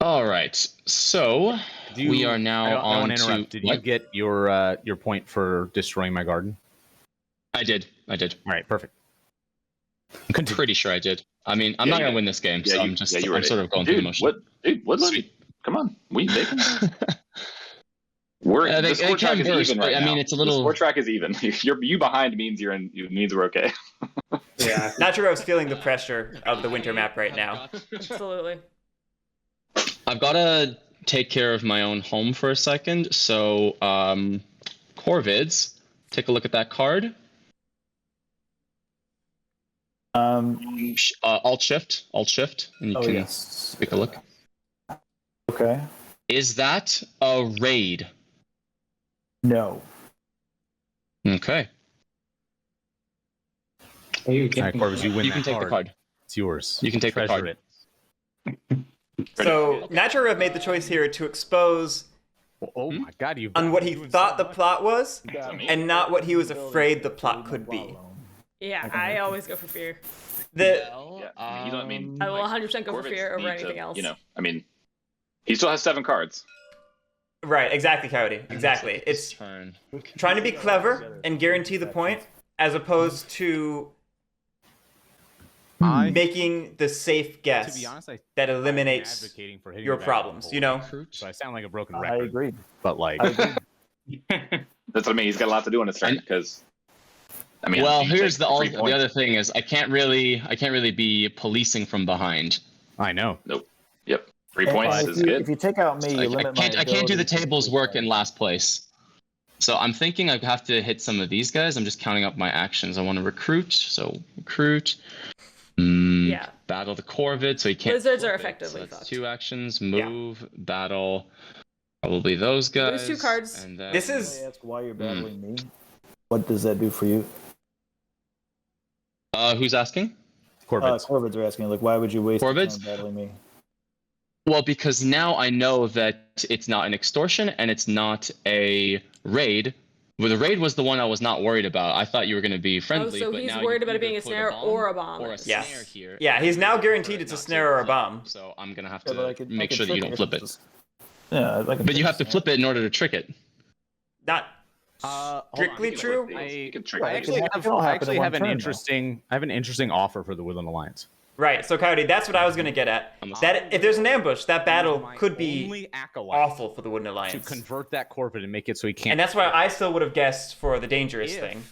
All right, so we are now I don't on want to interrupt. to. Did you what? get your point for destroying my garden? I did. All right, perfect. Continue. Pretty sure I did. I mean, I'm Yeah, not you gonna did. win this game, Yeah, so you, I'm just. yeah, you I'm read sort it. of going through the Dude, motions. Woodland? Sweet. Come on. They can. We're They the score track can is burst, even but right I now. means it's a The little. score track is even. You behind means means we're okay. Yeah. Nitrorev's feeling the pressure of the winter map right now. Absolutely. I've got to take care of my own home for a second. So, Corvids, take a look at that card. Alt shift, and you Oh can yes. take a look. Okay. Is that a raid? No. Okay, Are you All right, Corvus, you win you can that take the card. It's yours. You can take the Treasure card. it. So Nitrorev made the choice here to expose Oh my God, you on what he thought the plot was, and not what he was afraid the plot could be. Yeah, I always go for fear. The Yeah, you know what I mean. I will 100% go for Corvids fear over need anything to, else. You know, I mean, he still has 7 cards. right, exactly, Coyote, exactly. It's Turn. trying to be clever and guarantee the point, as opposed to making the safe to guess be honest, that eliminates advocating for hitting your the back of the problems. hole. You know, So I sound like a broken I record. agree. But like, I agree. That's what I mean. He's got a lot to do on his turn because. I mean, Well, you here's take the 3 the points. other thing is I can't really be policing from behind. I know. Yep, 3 And points if is you, good. If you take out me, you I limit my can't do the ability to tables do work that. in last place. So I'm thinking I have to hit some of these guys. I'm just counting up my actions. I want to recruit. So recruit. Yeah. Battle the Corvid, so he can't. Lizards are flip it. effectively So that's fucked. 2 actions. Move, battle. Probably those guys. Lose 2 cards. And then, This Can is- I ask why you're battling me? What does that do for you? who's asking? Corvids. Corvids are asking, like, why would you waste your Corvids? time battling me? Well, because now I know that it's not an extortion and it's not a raid. Well, the raid was the one I was not worried about. I thought you were going to be friendly. so but he's now worried you about it being either a put snare bomb or a bomb. Or a Yes. snare here. Yeah, he's and now you guaranteed prefer it's a not to snare or a flip. bomb. So I'm going to have Yeah, to but I could- I make could sure that you trick don't flip it. just- Yeah, I can But you trick have to it. flip it in order to trick it. not Hold on. strictly You can true. flip these. You can trick Right, I these. actually It can all happen in one have an turn, though. interesting offer for the Woodland Alliance. Right. So Coyote, that's what I was gonna get at. That if there's an ambush, that battle could be only acolyte awful for the Wooden to Alliance. convert that Corvid and make it so he can't. And that's why I still would have guessed for the dangerous If thing.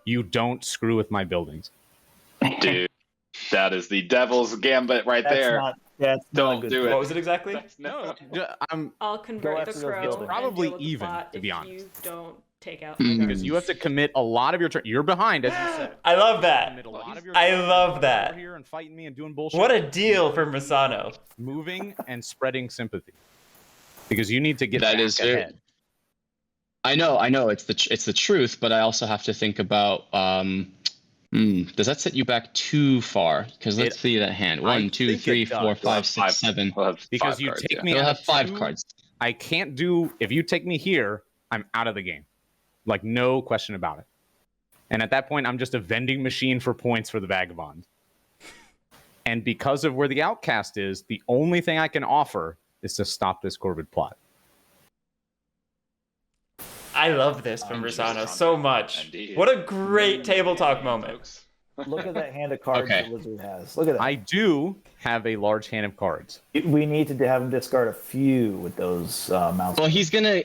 You don't screw with my buildings. Dude, that is the devil's gambit right there. That's not a Don't good do thing. it. What was it exactly? No. I'm I'll convert after the those crow. buildings. and Probably deal with the even, plot to be if honest. You don't take out. because you have to commit a lot of your turn. You're behind, as you said. I love that. Commit a lot of your I turn love coming that. over here and fighting me and doing bullshit. What a deal from Russano. Moving and spreading sympathy, because you need to get That back is very- ahead. I know it's the truth, but I also have to think about does that set you back too far? Because let's see that hand. I 1, 2, think it 3, does. 4, 5, 6, 7. We'll have Because five you cards, take yeah. me You'll out have of 5 two- cards. I can't do if you take me here, I'm out of the game. Like no question about it. And at that point, I'm just a vending machine for points for the vagabond. And because of where the outcast is, the only thing I can offer is to stop this Corvid plot. I love this from Russano so much. Indeed. What a great table talk moment. Folks. Look at that hand of cards Okay. the Lizard has. Look at that. I do have a large hand of cards. We need to have him discard a few with those mouse. Well, he's gonna.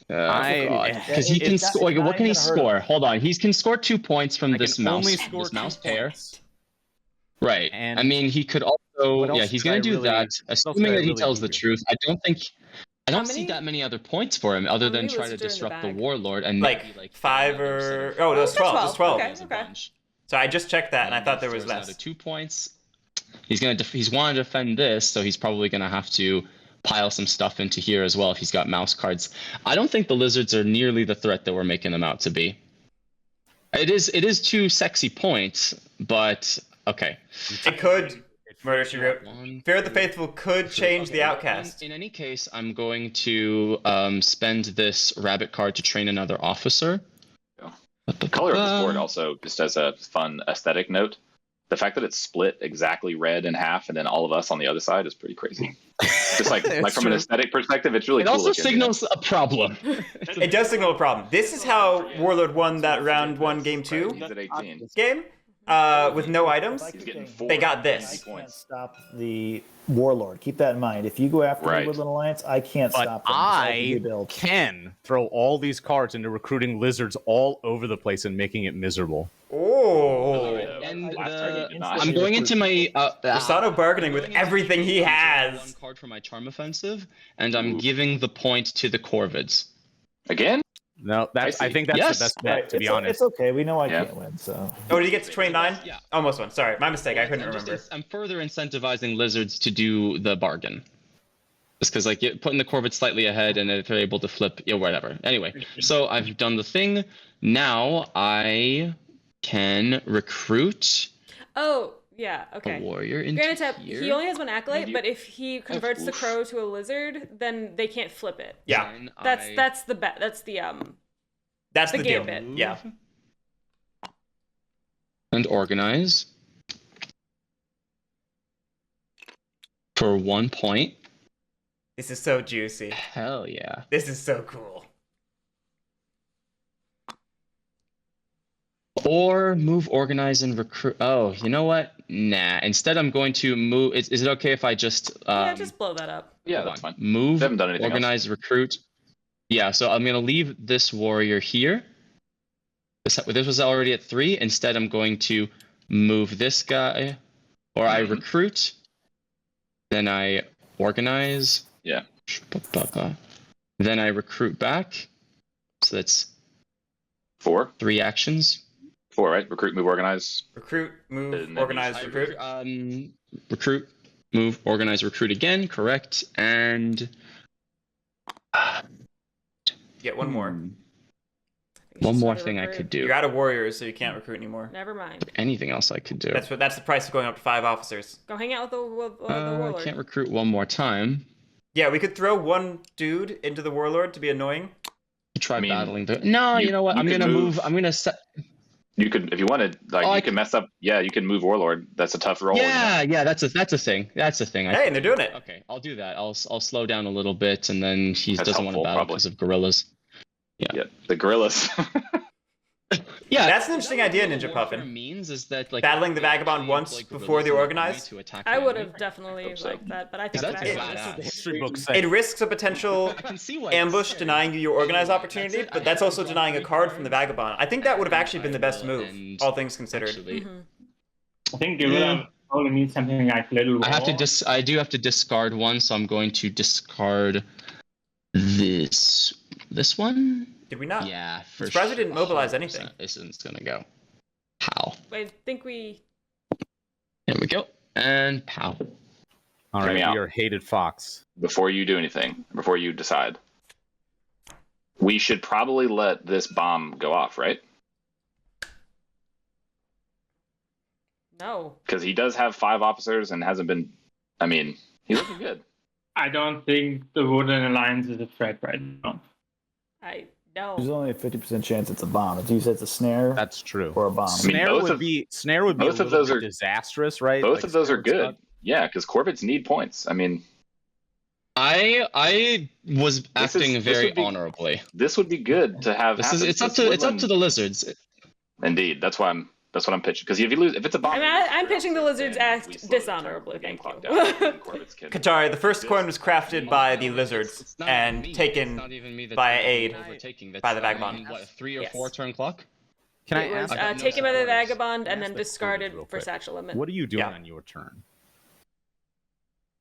Because he can It's not- score. it's not What can he even gonna hurt score? him. Hold on. He can score 2 points from I this can mouse. only score This mouse 2 pair. points. Right. And I mean, he could what also. else Yeah, he's could I gonna do really- that. what else could Assuming I that he really tells do the here? truth. I don't see many- that many other points for him other How than many try to lizards are in the disrupt the bag? warlord and Like, maybe, 5 another set or... of- Oh, there's 12. There's 12. Okay. There's a bunch. So I just checked that, and I thought there He was throws out less. a 2 points. He's want to defend this, so he's probably gonna have to pile some stuff into here as well if he's got mouse cards. I don't think the lizards are nearly the threat that we're making them out to be. It is 2 sexy points, but okay. It could. Murder, She Wrote. One, Fear of the two, Faithful could change the okay, outcast. In any case, I'm going to spend this rabbit card to train another officer. The color of this board also, just as a fun aesthetic note, the fact that it's split exactly red in half and then all of us on the other side is pretty crazy. Just like It's from an true. aesthetic perspective, it's really It cool also looking, you know? signals a problem. It does signal a problem. This is how Warlord won that round 1, game 2 He's at 18. game. With no items. He's getting 4. They got I this. can't points. stop the Warlord. Keep that in mind. If you go after Right. the Woodland Alliance, I can't But stop them. I build. can throw all these cards into recruiting lizards all over the place and making it miserable. Oh. And Last turn you did not. I'm going into my Russano bargaining with everything he One has. card for my charm offensive, and I'm giving the point to the Corvids. Again? No, that's. I I see. think that's Yes. the best bet, to be It's honest. okay. We know I Yeah. can't win, so. Oh, did he get to 29? Yeah. Almost won. Sorry, my mistake. I couldn't remember. I'm further incentivizing lizards to do the bargain. Just because, like, putting the Corvid slightly ahead, and if they're able to flip, whatever. Anyway, so I've done the thing. Now I can recruit Oh, yeah. a Okay. warrior into Granted, tab, here. he only has 1 acolyte, Maybe- but if he converts the oof. crow to a lizard, then they can't flip it. Yeah, Then That's I that's the bet. That's the that's the the deal. gambit. Yeah. and organize for 1 point. This is so juicy. Hell yeah. This is so cool. Or move, organize, and recruit. Oh, you know what? Nah. Instead, I'm going to move. Is it okay if I just yeah. Just blow that up. Yeah, hold that's on. fine. Move, They haven't done anything else. organize, recruit. Yeah, so I'm gonna leave this warrior here. This was already at 3. Instead, I'm going to move this guy, or I recruit. Then I organize. Yeah. Then I recruit back. So that's 4. 3 actions. 4, right? Recruit, move, organize. Recruit, move, And then organize, I recruit. Recruit, move, organize, recruit again. Correct. And Get one more. one more Sorry, thing I recruit. could do. You're out of warriors, so you can't recruit anymore. Never mind. Anything else I could do? That's the price of going up to 5 officers. Go hang out with the I warlord. can't recruit one more time. Yeah, we could throw one dude into the warlord to be annoying. Try I mean, battling the. No, you know what? you I'm could gonna move. move. I'm gonna set. You could, if you wanted, like, Oh, you I can mess up. Yeah, you can move Warlord. That's a tough roll. Yeah, that's a thing. That's a thing. Hey, and they're doing it. Okay, I'll do that. I'll slow down a little bit, and then he That's doesn't want to helpful, battle probably. because of gorillas. Yeah, the gorillas. Yeah, That's an interesting idea, Guerrilla Ninja warfare Puffin. means is that like Battling the they Vagabond actually, once like, before release they an organize? army to attack I the would enemy. have definitely hope so. liked that, but I think That's that badass. The is history book It said. risks a potential I can see why. ambush it's denying you your organized Anyway, opportunity, that's it. but I that's have also to draw denying a 3 card from the cards, Vagabond. I think that would have actually been the best I move, will all things considered. actually- I think Guerrilla probably needs something like Little War. I have to I do have to discard one, so I'm going to discard this one. Did we not? Yeah, for surprised we sure. didn't mobilize 100% anything. This isn't gonna go. Pow. I think we. There we go. And pow. All Hear right, me out. you're a hated fox. Before you do anything, before you decide, we should probably let this bomb go off, right? No. Because he does have 5 officers and hasn't been. I mean, he's looking good. I don't think the Wooden Alliance is a threat right now. There's No. only a 50% chance it's a bomb. If you said it's a snare That's true. or a bomb. I mean, Snare both would of- be both a of little those bit are- disastrous, right? Both Like, of those snare are would good. suck. Yeah, because Corvids need points. I mean, I was acting this very would be- honorably. this would be good to have. This is happen, it's up because to Woodland- the lizards. Indeed, that's what I'm pitching. Because if you lose, if it's a bomb, I mean, I'm pitching the lizards then act we slow the dishonorably, game thank clock you. down, and Corvids can- Katari, the first coin was crafted by the No, lizards it's not and me. It's taken not even me that's by doing aid overtaking. That's by the Vagabond. What, a 3 or Yes. 4 turn clock? Can I It was ask? got no taken by the supporters. Vagabond Can I and ask then the discarded Corvids real for quick? satchel limit. What are you doing Yeah. on your turn?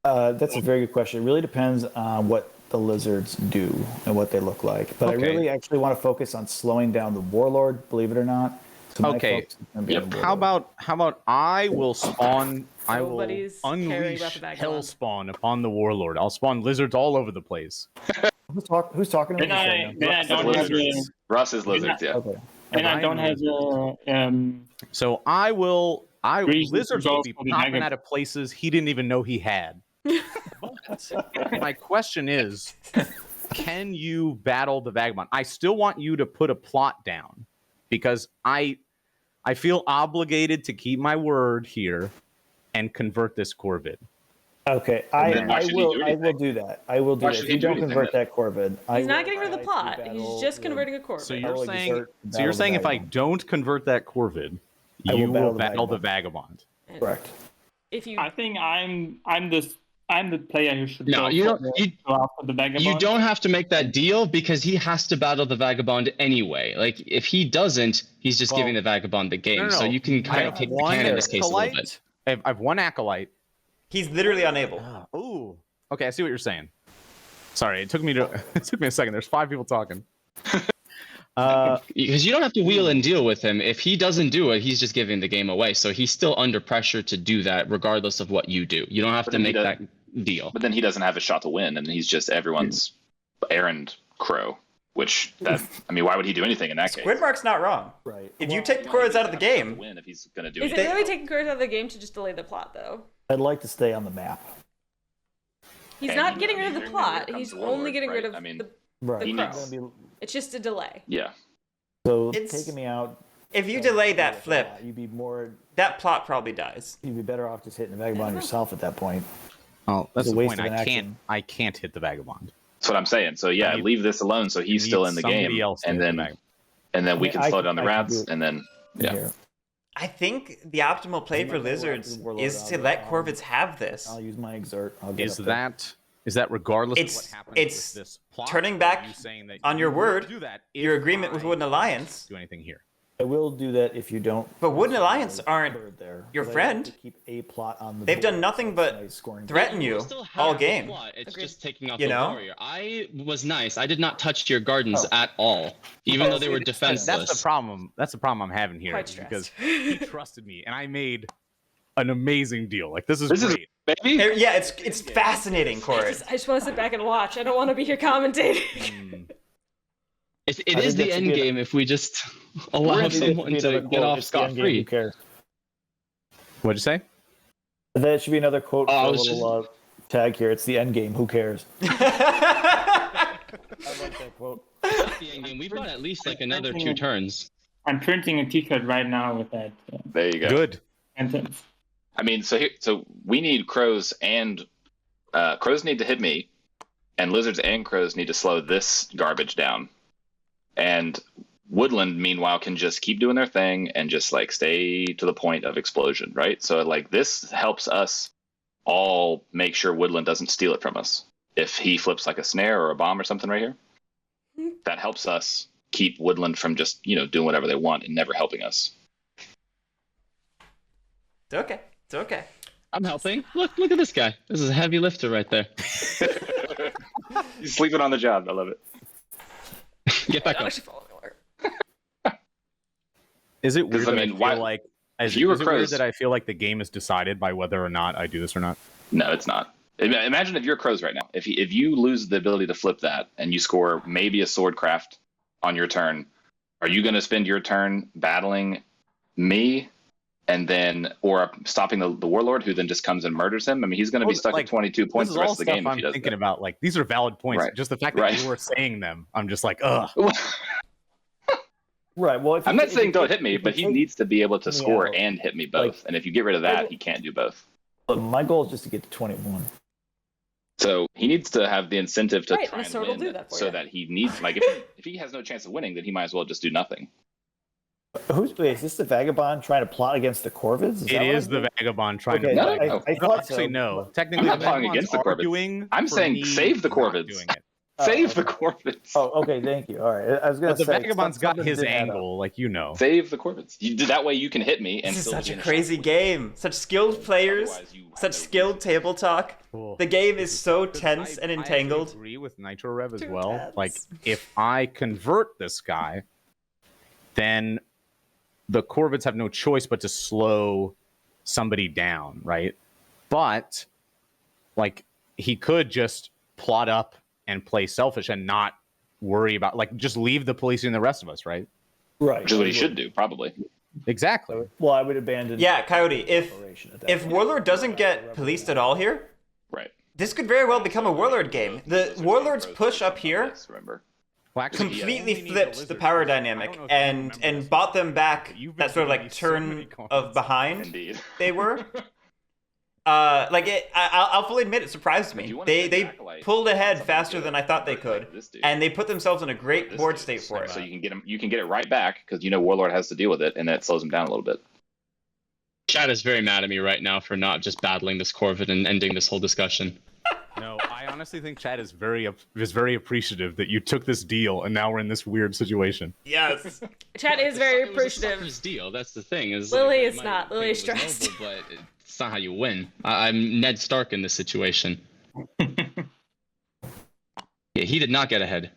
That's a very good question. It really depends on what the lizards do and what they look like. But I Okay. really actually want to focus on slowing down the warlord, believe it or not. So my Okay. focus is gonna be on the How warlord. about I will spawn? I will Nobody's caring about unleash the Vagabond. hell spawn upon the warlord. I'll spawn lizards all over the place. Who's talking to me? Then I Russ don't have lizards. Russ is lizards. Yeah. Okay. and I don't have So I will. Reason Lizards to go will be for the popping Vagabond. out of places he didn't even know he had. But my question is, can you battle the Vagabond? I still want you to put a plot down because I feel obligated to keep my word here and convert this Corvid. Okay, then why I should he will. do I will anything? do that. I will do Why that. should If he you do don't anything convert then? that Corvid, He's not getting rid of the plot. battle He's just the- converting a Corvid. So I you're will saying exert so battle you're the saying if I Vagabond. don't convert that Corvid, I will you will battle the battle the Vagabond. And Correct. If you I think I'm the player who should No, go you for don't. the- go after the Vagabond. You don't have to make that deal because he has to battle the Vagabond anyway. Like, if he doesn't, he's just Well, giving the Vagabond the game. No, no, So no. you can I kind of have kick the one can in this case a little bit. acolyte. I've one acolyte. He's literally unable. Ooh. Okay, I see what you're saying. Sorry, it took me a second. There's 5 people talking. Because you don't have to wheel and deal with him. If he doesn't do it, he's just giving the game away. So he's still under pressure to do that, regardless of what you do. You don't have But to then he make does- that deal. But then he doesn't have a shot to win, and he's just everyone's errand crow. Which I mean, why would he do anything in that case? Squidmark's not wrong. Right. If you take the Corvids out of the game, Win if he's gonna do is it anything. really taking Corvids out of the game to just delay the plot, though? I'd like to stay on the map. He's And, not I getting mean, rid of the here plot. comes He's the Warlord, only getting rid right? of I mean, the. Right. He The needs- Gonna be- It's just a delay. Yeah. So It's- taking me out. if you delay that flip, you'd be more. that plot probably dies. You'd be better off just hitting the Vagabond yourself at that point. Oh, that's It's a the waste point. of an I can't. action. I can't hit the Vagabond. That's what I'm saying. So yeah, I need- leave this alone so he's I still need in the somebody game, else to and hit the then Vagabond. we I can mean, slow I down the can do rats, it and then yeah. Here. I think the optimal play for lizards is to let Corvids have this. I'll use my exert. I'll get Is up there. that regardless It's- of what happens it's with this plot? turning or are back you saying that on you your won't word, do that Your if agreement with I Wooden Alliance. do anything here? I will do that if you don't. But Wooden Alliance aren't bird there. your But I friend. like to keep a plot on the They've board, done nothing so but it's nice scoring threaten You you still have all the game. plot, It's Agreed. just taking off You the know? warrior. I was nice. I did not touch your gardens at all, even though they were defenseless. That's the problem. That's the problem I'm having here Quite because stressed. he trusted me and I made an amazing deal. Like this is This is great. baby. Yeah, it's fascinating, Corey. I just want to sit back and watch. I don't want to be here commentating. Mm. It I is think the that should end be game if we just allow Maybe someone another to quote, get off it's the end scot game, Who free. cares? What'd you say? That should be another quote Oh, for I a was little tag here. It's the end game. Who cares? I like that quote. The end game. We've got at least like another 2 turns. I'm printing a T-shirt right now with that There you go. Good. sentence. I mean, so we need crows and crows need to hit me, and lizards and crows need to slow this garbage down. And Woodland, meanwhile, can just keep doing their thing and just like stay to the point of explosion, right? So like this helps us all make sure Woodland doesn't steal it from us. If he flips like a snare or a bomb or something right here, that helps us keep Woodland from just, doing whatever they want and never helping us. It's okay. It's okay. I'm helping. Look at this guy. This is a heavy lifter right there. He's sleeping on the job. I love it. Get back up. Is it weird that I feel like is it weird that I feel like the game is decided by whether or not I do this or not? No, it's not. Imagine if you're Crows right now. If you lose the ability to flip that and you score maybe a swordcraft on your turn, are you going to spend your turn battling me and then or stopping the warlord who then just comes and murders him? I mean, he's going to be stuck at 22 points the rest of the game if he does I'm thinking that. about like these are valid points. Right. Just the fact that you were saying them, I'm just like, ugh. Right. Well, I'm not saying don't hit me, but he needs to be able to score and hit me both. And if you get rid of that, he can't do both. But my goal is just to get to 21. So he needs to have the incentive to Right, try and a and sword will win, do that for so you. that he needs if he has no chance of winning, then he might as well just do nothing. Is this the Vagabond trying to plot against the Corvids? It is the Vagabond trying to. Okay, No, I thought actually, so. no. Technically, I'm not the plotting Vagabond's against the Corvids. arguing I'm for saying me save the not Corvids. doing it. Save the Okay. Corvids. Oh, okay. Thank you. All right. I was going But to the say Vagabond's got something his didn't add up. angle, like you know. Save the Corvids. That way you can hit me and This is still such be a in crazy game. Such skilled players, Otherwise, you have such no skilled reason. table talk. Cool. The game is so Because tense and I entangled. actually agree with Nitrorev as Too well. tense. Like, if I convert this guy, then the Corvids have no choice but to slow somebody down, right? But, like, he could just plot up and play selfish and not worry about, like, just leave the policing the rest of us, right? Right. Which is what he should do, probably. Exactly. Well, I would abandon. Yeah, Coyote, if operation at that if point. Warlord doesn't get policed at all here, Right. this could very well become a Warlord game. The Warlord's push up here Remember. Well, actually, completely you only need flipped the lizards. power I don't dynamic know if you remember and this, bought them back but you've been that sort of giving like me so many turn cards. of behind Indeed. they were. I'll fully admit it surprised Do me. you wanna They send Acolyte pulled ahead something faster good, than I thought they like could, this dude. and they put themselves in a great This board dude. state for it. So you can get it right back because Warlord has to deal with it, and then it slows him down a little bit. Chad is very mad at me right now for not just battling this Corvid and ending this whole discussion. No, I honestly think Chad is very appreciative that you took this deal and now we're in this weird situation. Yes. Chad is very It was a appreciative. sucker's deal. That's the thing. Is Lily it is might not. think Lily it is was stressed. noble, but it's not how you win. I'm Ned Stark in this situation. Yeah, he did not get ahead.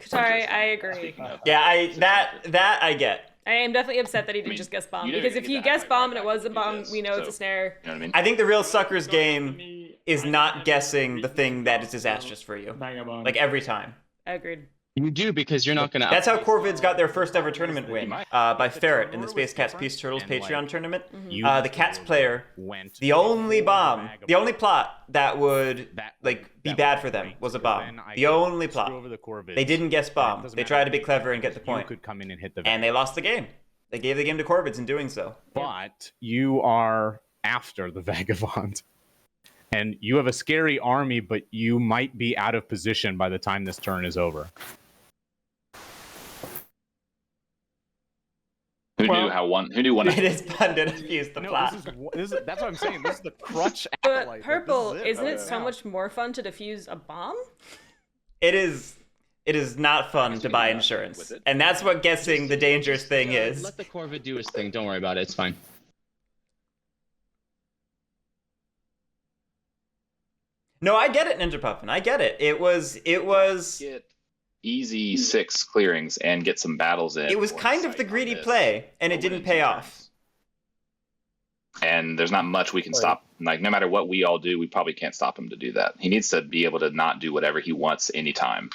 Sorry, I agree. Yeah, that I get. I am definitely upset that he didn't mean, just guess bomb. you didn't Because even if get he that guessed high bomb right and it back was a to bomb, this, we know it's a so- snare. You know what I mean? I think the real sucker's game is not guessing the thing that is disastrous for you. Vagabond. Like every time. Agreed. You do because you're not going to. That's how Corvids got their first ever tournament win by Ferret in the Space Cats Peace Turtles Patreon tournament. The Cats player, the only bomb, the only plot that would be bad for them was a bomb. The only plot. They didn't guess bomb. They tried to be clever and get the point. Could come in and hit the And they lost the game. They gave the game to Corvids in doing so. But you are after the Vagabond. And you have a scary army, but you might be out of position by the time this turn is over. Who knew one? It is fun to diffuse the plot. That's what I'm saying. This is the crutch But acolyte. purple, Like, this isn't is it so much more fun to defuse a bomb? It is not fun to buy insurance. And that's what guessing the dangerous thing is. Let the Corvid do his thing. Don't worry about it. It's fine. No, I get it, Ninja Puffin. I get it. It was Get easy 6 clearings and get some battles in. it was or kind of sight the on greedy this. play, and it Over didn't in pay 2 off. turns. And there's not much we can stop. Like, no matter what we all do, we probably can't stop him to do that. He needs to be able to not do whatever he wants anytime.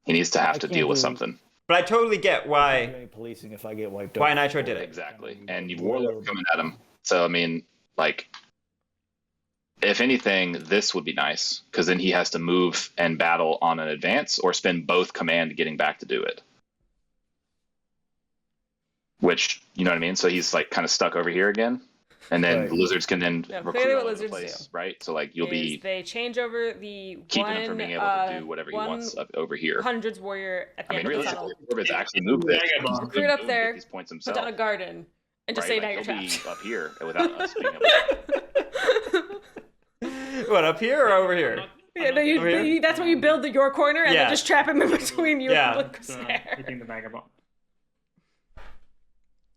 He needs to have to can't deal with do- something. But I totally get I don't do why any policing if I get wiped why out. Nitro did it. Exactly. And you've Warlord coming at him. So, I mean, like, if anything, this would be nice, because then he has to move and battle on an advance or spend both command getting back to do it. Which, you know what I mean? So he's, like, kind of stuck over here again. And then Right. the lizards can then No, recruit clearly what all over the lizards place, do right? So like you'll is be they change over the keeping one, him from being able to do whatever he one wants up over here. hundreds warrior at the I mean, end of the tunnel. realistically, Corvids actually move this. Vagabond. Recruit up Boom, there, get these points put himself, down a garden, and just right? say, now Like, you're he'll be trapped. up here without us being able to. What, up here or over here? Yeah, no, Over here? that's where you build your corner and Yeah. then just trap him in between you Yeah. and the snare. Hitting the vagabond.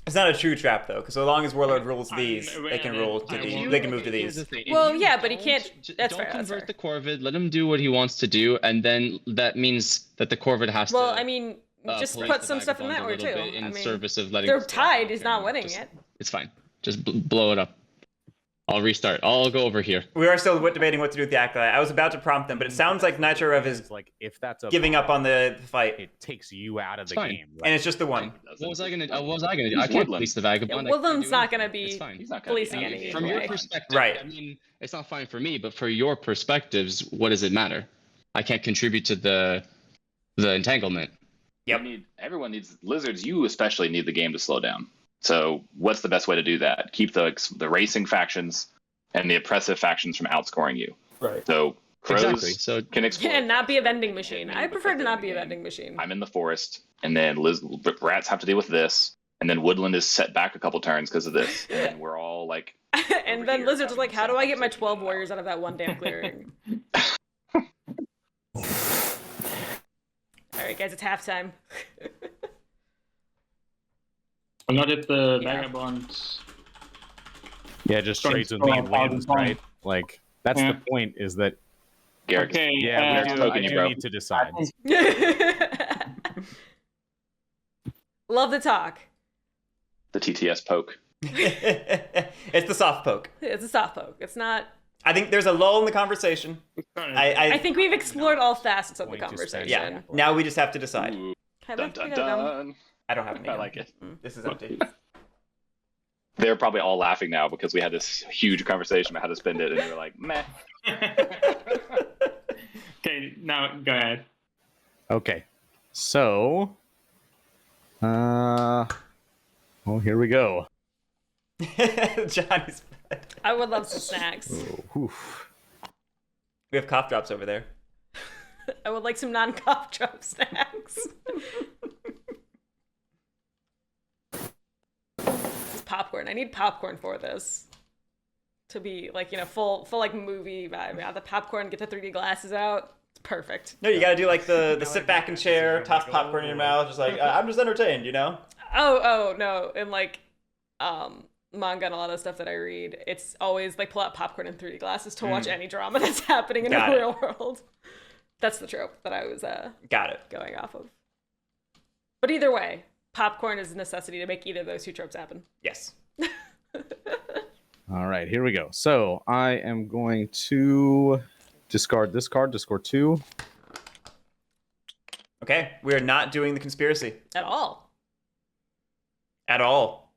It's not a true trap though, because so long as Warlord rules I mean, these, they can I rule to mean, these. They can move to Here's these. the thing, if Well, you yeah, but he don't- can't- that's don't fair, that's convert fair. the Corvid. Let him do what he wants to do, and then that means that the Corvid has to. Well, I mean, just police put the some stuff in vagabond that a way little too. bit in I mean, service of letting they're this tied. go. He's not Okay, winning just- it. It's fine. Just blow it up. I'll restart. I'll go over here. We are still debating what to do with the Acolyte. I was about to prompt them, but it sounds like Nitrorev is like if that's a giving up on the fight, it takes you out of the fine. game. and it's just the one. What was I gonna? What was I gonna do? He's I can't Woodland. police the vagabond. I can't Woodland's do not gonna anything. be It's fine. He's not gonna policing be any From your anyway. perspective, Right. I mean, it's not fine for me, but for your perspectives, what does it matter? I can't contribute to the entanglement. Yep. Everyone needs lizards. You especially need the game to slow down. So what's the best way to do that? Keep the racing factions and the oppressive factions from outscoring you. Right. So crows Exactly. So can explode. Yeah, not be a vending and machine. me I prefer to because not be a they're in the vending machine. game. I'm in the forest, and then rats have to deal with this, and then woodland is set back a couple turns because of this, and we're all like. And over then here Lizard's having like, the how same do I get my conversation 12 about warriors out of that one damn clearing? Alright, guys, it's halftime. I'm not if the Yeah. vagabond. Yeah, just Trying trades to with score me a and wins, thousand right? Like that's Yeah. the point. Is that Guerric. Okay. yeah, Eric's I poking you, do bro. need to decide. Love to talk. The TTS poke. It's the soft poke. It's a soft poke. It's not. I think there's a lull in the conversation. I think we've explored all facets of the Going to spend- conversation. Yeah. Now we just have to decide. Ooh, Have dun I dun picked up gum? dun. I don't have any. I like it. This is empty. They're probably all laughing now because we had this huge conversation about how to spend it, and you're like, meh. Okay, now go ahead. Okay, so, well, here we go. Johnny's. I would love some snacks. Oof. We have cough drops over there. I would like some non-cough drop snacks. This is popcorn. I need popcorn for this. To be like, full like movie vibe. Yeah, the popcorn, get the 3D glasses out. It's perfect. No, you gotta do like the sit back in chair, toss popcorn in your mouth, just like I'm just entertained, you know? Oh no. And like manga and a lot of stuff that I read, it's always like pull out popcorn and 3D glasses to watch any drama that's happening in Got the it. real world. That's the trope that I was Got it. going off of. But either way, popcorn is a necessity to make either of those two tropes happen. Yes. All right, here we go. So I am going to discard this card to score 2. Okay, we are not doing the conspiracy At all. at all.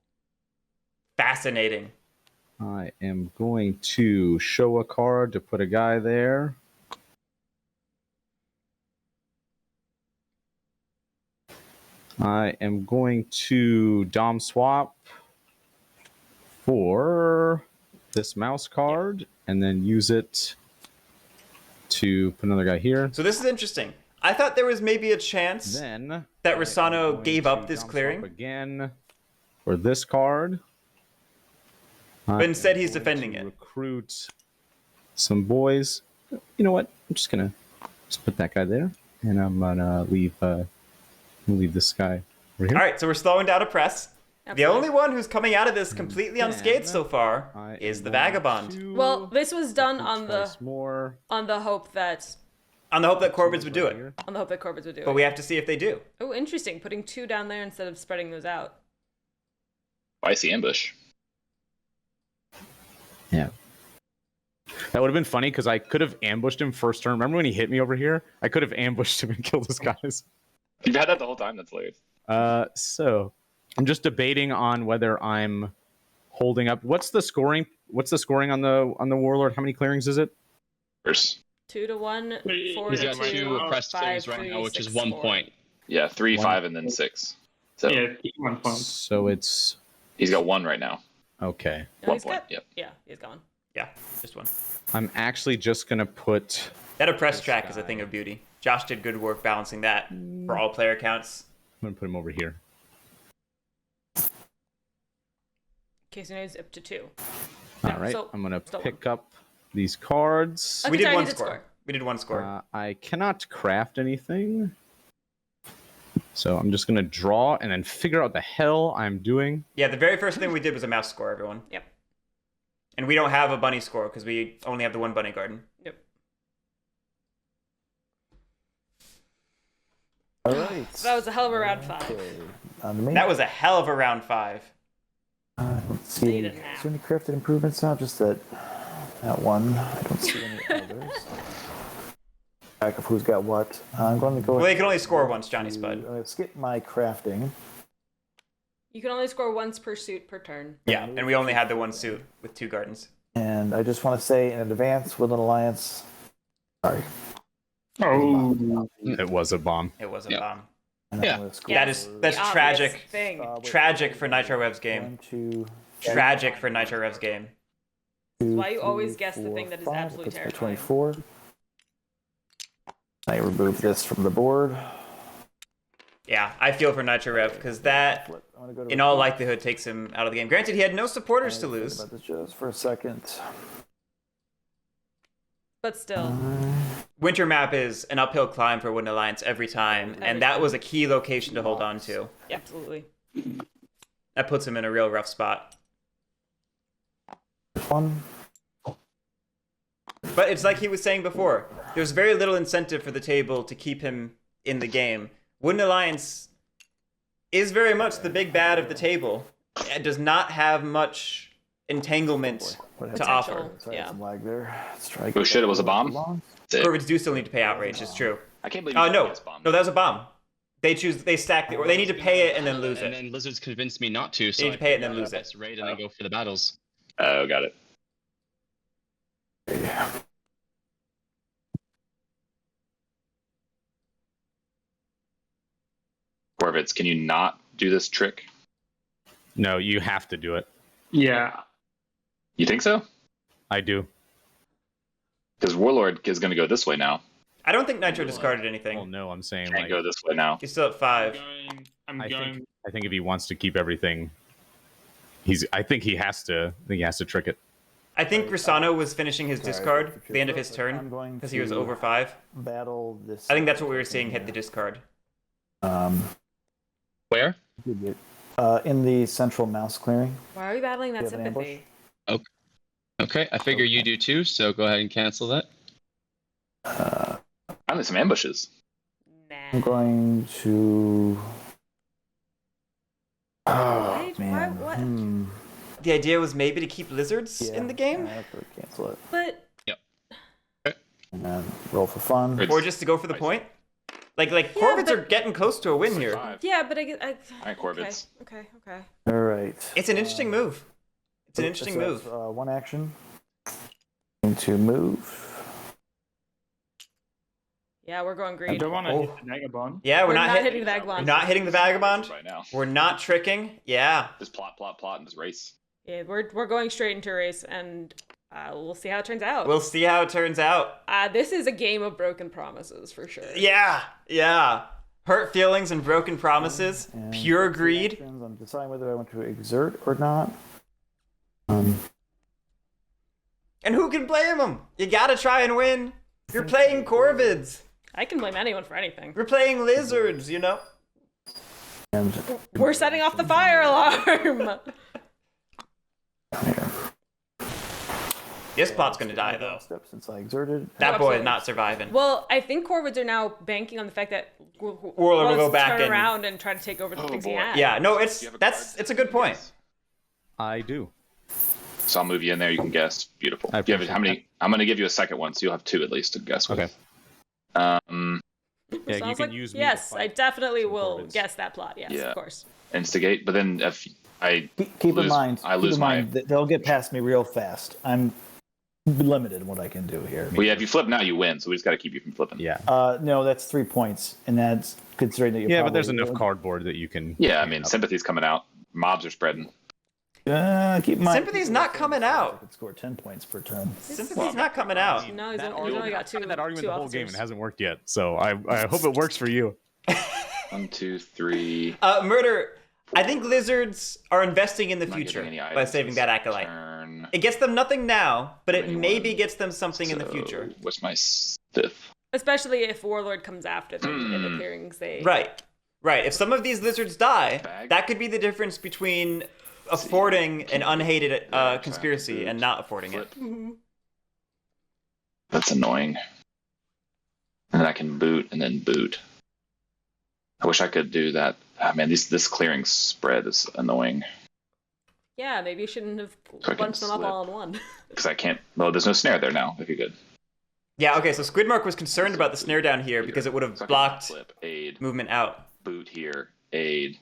Fascinating. I am going to show a card to put a guy there. I am going to Dom swap for this mouse card and then use it to put another guy here. So this is interesting. I thought there was maybe a chance Then that I am Russano going gave to up this Dom swap clearing, again for this card. but instead he's defending it. Recruit some boys. You know what? I'm just gonna put that guy there, and I'm gonna leave this guy over here. All right, so we're slowing down a press. The Absolutely. only one who's coming out of this completely then unscathed so far I is am the going vagabond. to Well, this was done on recruit the twice more. hope that On the hope that Corvids would do Right it. here. Corvids would do But it. we have to see if they do. Oh, interesting. Putting 2 down there instead of spreading those out. Spicy ambush. Yeah. That would have been funny because I could have ambushed him first turn. Remember when he hit me over here? I could have ambushed him and killed his guys. You've had that the whole time. That's hilarious. So I'm just debating on whether I'm holding up. What's the scoring? What's the scoring on the Warlord? How many clearings is it? First. 2 to 1, 4 He's to got 2, 2 oppressed 5, things right 3, now, which 6, is 1 4. point. Yeah, 3, One. 5, and then 6. So Yeah, 1 point. So it's he's got 1 right now. Okay. No, One he's point, got. yep. Yeah, he's gone. Yeah, just one. I'm actually just gonna put. That oppressed This track is a guy. thing of beauty. Josh did good work balancing that for all player counts. I'm gonna put him over here. Okay, so now he's up to 2. All No, right. so I'm gonna still pick up these cards. Okay, We did sorry, one he did score. score. We did one score. I cannot craft anything. So I'm just gonna draw and then figure out the hell I'm doing. Yeah, the very first thing we did was a mouse score, everyone. Yep. And we don't have a bunny score because we only have the one bunny garden. Yep. All right. So that was a hell of a round 5. Okay. On to me. That was a hell of a round 5. Let's see. Need Is a nap. there any crafted improvements now? Just that one. I don't see any others. Back of who's got what. I'm going to go. Well, you can only score once, Johnny to- Spud. I'm going to skip my crafting. You can only score once per suit per turn. Yeah, and we only had the one suit with 2 gardens. And I just want to say in advance, Woodland Alliance. Sorry. Oh, It was a bomb. It was a Yeah. bomb. And Yeah. I'm gonna score That is- that's The obvious tragic. Thing. wait, Tragic for Nitrorev's game. 1, 2, Tragic for Nitrorev's game. 2, why you always 3, guess the 4, thing that is 5. absolutely Puts me at terrifying. 24. I remove this from the board. Yeah, I feel for Nitrorev because that, Flip. I'm gonna go to in all likelihood, takes him out of the game. Granted, he had no supporters to lose. About this just for a second. But still, Winter map is an uphill climb for Wooden Alliance every time, and that was a key location to hold on to. absolutely. That puts him in a real rough spot. This one. But it's like he was saying before, there's very little incentive for the table to keep him in the game. Wooden Alliance is very much the big bad of the table. It does not have much entanglement What to happened? offer. Potential. Sorry, Yeah. some lag there. Let's try. Oh shit, it was a bomb? Sick. Corvids do still need to pay outrage, it's true. I can't believe Oh, you no. guys bombed. No, that was a bomb. They stack it, or they need to pay it and then lose And it. then Lizards convinced me not to, so need to I pay it and figured then lose I'd it. just raid and then go for the battles. Oh, got it. Corvids, can you not do this trick? No, you have to do it. yeah. You think so? I do. Because Warlord is going to go this way now. I don't think Nitro discarded Well, anything. no, I'm saying Can't like go this way now. He's still at 5. I'm I going. think if he wants to keep everything, I think he has to trick it. I think Russano was finishing his Sorry, discard for at the end of his I'm turn going because he was to over 5. Battle this. I think that's what we were seeing hit the discard. Where? In the central mouse clearing. Why are we battling that You have an ambush? sympathy? Okay, I figure you do too, so go ahead and cancel that. Finally, some ambushes. I'm Nah. going to. Oh Why- man. what? The idea was maybe to keep lizards Yeah, in the game, I have to cancel it But and then roll for fun. It's- or just to go for the point. Like Yeah, Corvids but- are getting close to a win here. 5. yeah, but I Alright, Corvids. Okay. All right. It's an interesting move. It's an interesting So move. that's, one action. Going to move. Yeah, we're going I green. don't want to Oh. hit the Vagabond. Yeah, we're not hitting the We're vagabond. not hitting the vagabond. Right now. We're not tricking. Yeah. Just plot, and just race. Yeah, we're going straight into a race, and we'll see how it turns out. We'll see how it turns out. This is a game of broken promises for sure. Yeah. Hurt feelings and broken promises. And Pure two greed. actions. I'm deciding whether I want to exert or not. And who can blame them? You gotta try and win. You're playing Corvids. I can blame anyone for anything. You're playing lizards, you know? And We're setting off the fire alarm. here. This plot's gonna die, though. Step since I exerted. That boy Absolutely. is not surviving. Well, I think Corvids are now banking on the fact that Warlord will go back turn and- around and try to take over the Oh, things he boy. has. Yeah, no, Do you have a card? it's a good point. I do. So I'll move you in there. You can guess. Beautiful. I Do you have, appreciate how many? I'm going to give you a second one, so you'll have 2 at least to guess with. Okay. Um, Yeah, you Sounds can like, use me. yes, to I fight definitely some will Corvids. guess that plot. Yes, Yeah. of course. instigate, but then if I Keep in lose- mind. I keep lose in my- mind that they'll get past me real fast. I'm limited in what I can do here. well, yeah, if you flip now, you win. So we just got to keep you from flipping. Yeah. No, that's 3 points, and that's considering that you. Yeah, but there's enough cardboard that you can. Yeah, I hand mean, up. sympathy's coming out. Mobs are spreading. Keep in mind, Sympathy's not coming I out. could score 10 points per turn. Sympathy's not coming out. No, he's That only got two. that argument two the whole game, officers. and it hasn't worked yet. So I hope it works for you. 1, 2, 3. Murder. I think lizards are investing in the Not future getting any by items saving this that acolyte. turn. It gets them nothing now, but it Anyone. maybe gets them something in the So, future. What's my 5th? Especially if Warlord comes after them in the clearings. Right. If some of these lizards die, Bag? that could be the difference between affording an unhated conspiracy and not affording it. That's annoying. And then I can boot and then boot. I wish I could do that. Ah, man, this clearing spread is annoying. Yeah, maybe you shouldn't have So I can bunched them up slip. all in one. Because I can't. Well, there's no snare there now. If you're good. Yeah, okay, so Skwidmark was concerned about the snare down here because it would have So I can blocked slip, aid, movement out. boot here, aid,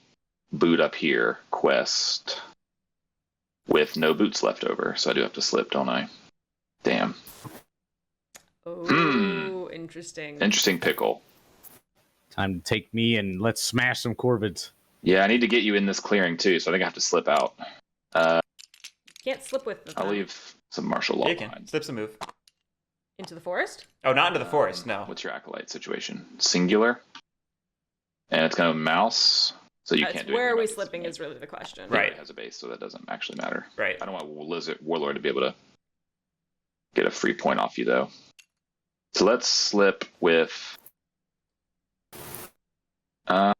boot up here, quest. With no boots left over, so I do have to slip, don't I? Damn. Oh, interesting. Interesting pickle. Time to take me and let's smash some corvids. Yeah, I need to get you in this clearing too, so I think I have to slip out. Can't slip with them. I'll leave some martial law Yeah, you can. behind. Slip's a move. Into the forest? Oh, not into the forest, no. What's your acolyte situation? Singular? And it's kind of mouse, so you can't do where anything are we about this. slipping is really the question. Right. It has a base, so that doesn't actually matter. Right. I don't want Lizard Warlord to be able to get a free point off you, though. So let's slip with... let's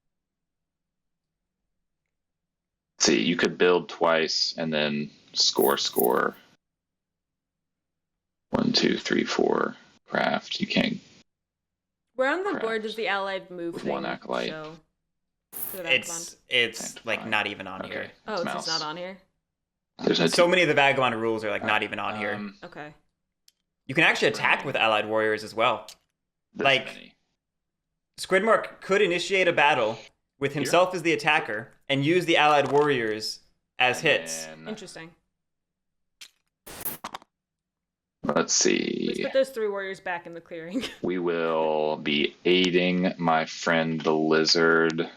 see, you could build twice and then score. 1, 2, 3, 4. Craft. You can't... Where on the Correct. board does the allied move With thing one acolyte. show? For the Vagabond? It's like Fine. not even on Okay. here. Oh, it's mouse. just not on here? There's no So many of the Vagabond rules are like not even on here. Okay. You can actually attack with allied warriors as well. this like- many. Skwidmark could initiate a battle with himself as the attacker and use the allied warriors as hits. And Interesting. let's Let's see. put those 3 warriors back in the clearing. We will be aiding my friend the lizard.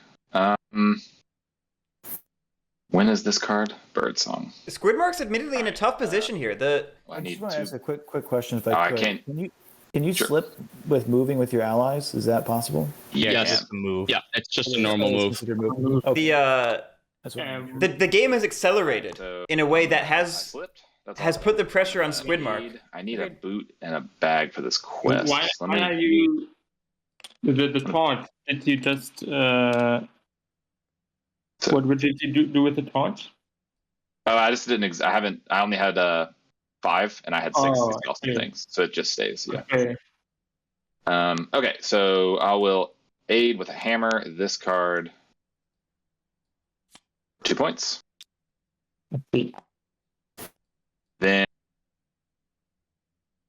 When is this card? Birdsong. Skwidmark's admittedly in a tough position here. I I need just want to ask to. a quick question if Oh, I I could. can't- Can you Sure. slip with moving with your allies? Is that possible? Yeah, Yeah, just Just a move. yeah, it's just a normal That is move. considered movement? Okay, that's what I'm Um, the game has accelerated So in a way that I has slipped. That's has all. put the pressure on I Skwidmark. need a boot and a bag for this quest. Why Let me- are you the torch? Did you just So- what did you do with the torch? Oh, I just didn't. I haven't. I only had 5, and I had 6 Oh, spells I and see. things, so it just stays. Yeah. Okay. Okay, so I will aid with a hammer. This card, 2 points. Let's see. Then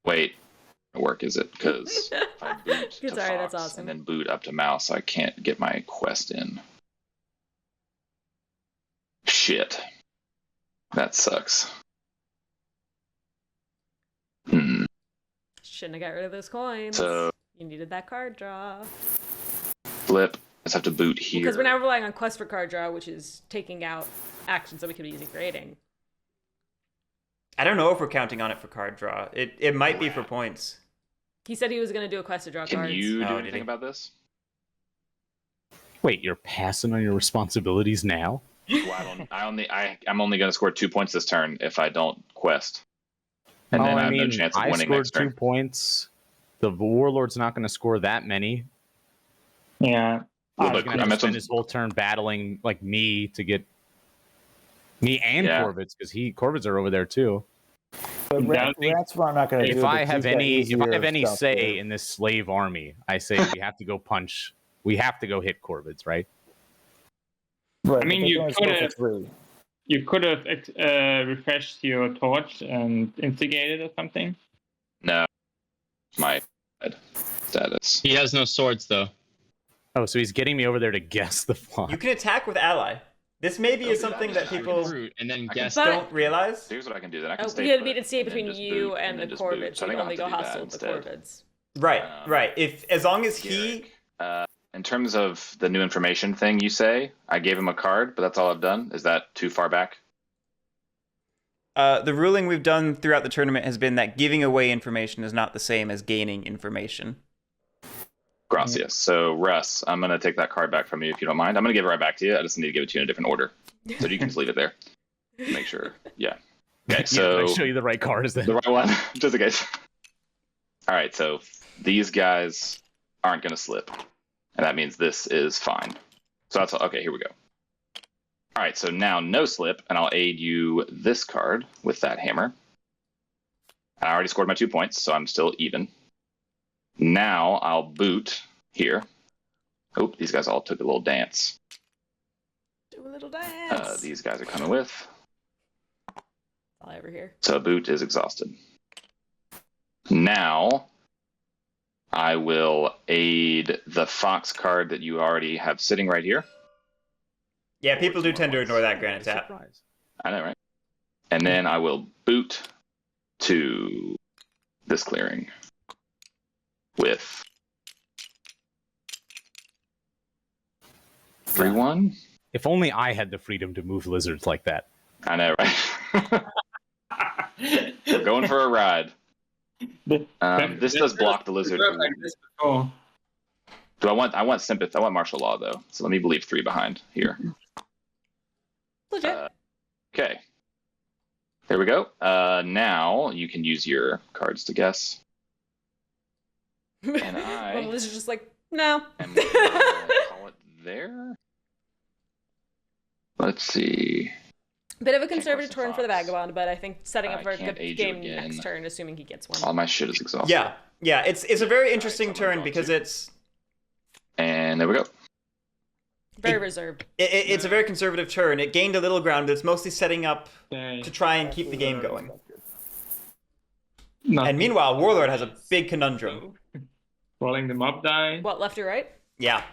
wait, work is it? Because if I boot to Sorry, that's Fox awesome. and then boot up to Mouse, I can't get my quest in. Shit, that sucks. Shouldn't have got rid of those coins. So You needed that card draw. flip. Let's have to boot here. Because we're now relying on quest for card draw, which is taking out actions that we could be using for aiding. I don't know if we're counting on it for card draw. It might be for points. He said he was going to do a quest to draw Can cards. you do Oh, did anything he? about this? Wait, you're passing on your responsibilities now? Well, I'm only going to score 2 points this turn if I don't quest, and then I have no chance of I winning scored next 2 turn. points. The Warlord's not going to score that many. Yeah. Well, He's but going I to meant spend to- his whole turn battling like me to get me and Yeah. Corvids because corvids are over there too. But that's why I'm not going to do it. If I because have he's got any easier stuff say there. in this slave army, I say we have to go punch. We have to go hit corvids, right? Right, I mean, but they you can only score for could've- 3. You could have refreshed your torch and instigated or something. No, my status. He has no swords though. Oh, so he's getting me over there to guess the plot. You can attack with ally. This maybe is something that people Recruit and then I guess. But- don't realize. Here's what I can do. Then I can Oh, stay. we had put to stay and then between just you boot, and the then just boot. corvids. So So I you think I'll only go have to do hostile that with the instead. corvids. Right, Um, right. If as long as he Guerric, in terms of the new information thing you say, I gave him a card, but that's all I've done. Is that too far back? The ruling we've done throughout the tournament has been that giving away information is not the same as gaining information. Gracias. So, Russ, I'm going to take that card back from you if you don't mind. I'm going to give it right back to you. I just need to give it to you in a different order. So you can just leave it there. Make sure. Yeah. Okay, so I'll show you the right cards then. the right one, just in case. All right, so these guys aren't going to slip. And that means this is fine. So that's okay, here we go. All right, so now no slip, and I'll aid you this card with that hammer. And I already scored my 2 points, so I'm still even. Now I'll boot here. Oh, these guys all took a little dance. Do a little dance. These guys are coming with. All I ever hear. So boot is exhausted. Now I will aid the fox card that you already have sitting right here. Yeah, people do tend to ignore that granite tap. Surprise. I know, right? And then I will boot to this clearing with 3-1. If only I had the freedom to move lizards like that. I know, right? We're going for a ride. This does block the lizard. Like this before. Do I want sympathy? I want martial law though. So let me believe 3 behind here. Legit. Okay. There we go. Now you can use your cards to guess. And I Well, this is just like, no. am gonna call it there. Let's see. Bit of a Okay, conservative what's the turn for the fox? vagabond, but I think setting up I for a can't good aid you game again. next turn, assuming he gets one. All my shit is exhausted. Yeah, it's a very interesting so I'm gonna turn draw because 2. it's And there we go. Very reserved. it's a very conservative turn. It gained a little ground, but it's mostly setting up Okay. to try and keep the game going. Not And meanwhile, Warlord has a big conundrum. rolling them up die. What, left or right? Yeah.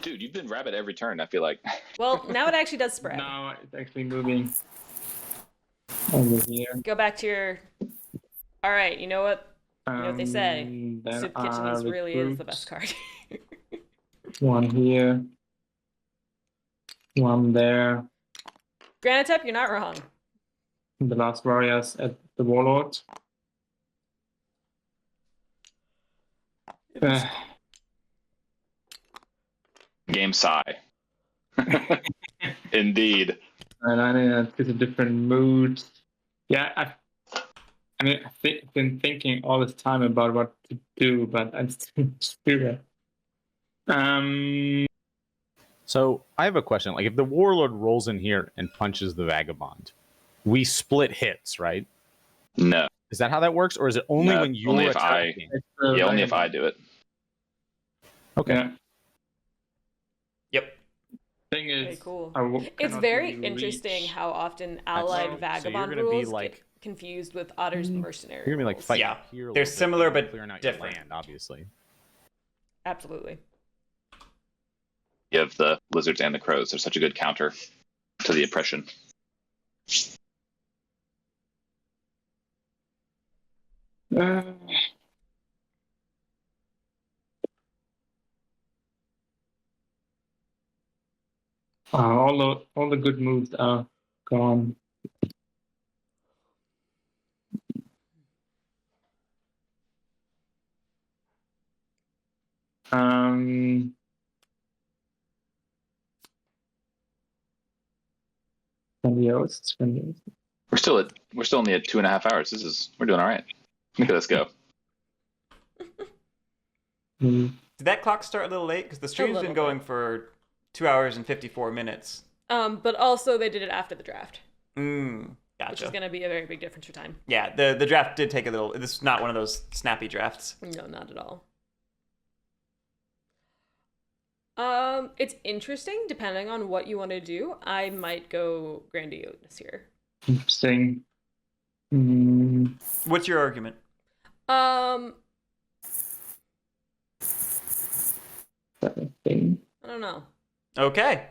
Dude, you've been rabbit every turn, I feel like. Well, now it actually does spread. Now it's actually moving over here. Go back to your. All right, you know what? You know what they say. Then Soup Kitchen I is really is the recruit best card. One here. One there. Granitep, you're not wrong. The last warriors at the warlord. Game sigh. Indeed. And I think it's a different mood. Yeah, I've been thinking all this time about what to do, but I just didn't do that. So I have a question. Like, if the warlord rolls in here and punches the vagabond, we split hits, right? No. Is that how that works, or is it only No, when you're only if I- attacking? Yeah, only if I do it. Okay. Yeah. Yep. Thing Very is, cool. I It's cannot very really interesting reach. how often So allied you're vagabond gonna be rules like- get confused with Otter's mercenary. You're gonna be like rules. fighting Yeah. here. a little They're bit, similar, and but clearing out different. Your land, obviously. Absolutely. You have the lizards and the crows. They're such a good counter to the oppression. All the good moves are gone. Grandiose. We're still only at 2.5 hours. We're doing all right. Look at us go. Did that clock start a little late? Because the stream's little been going for 2 hours and 54 minutes. But also they did it after the draft, which is Gotcha. going to be a very big difference for time. Yeah, the draft did take a little. This is not one of those snappy drafts. No, not at all. It's interesting depending on what you want to do. I might go grandiose here. Interesting. What's your argument? Thing. I don't know. Okay.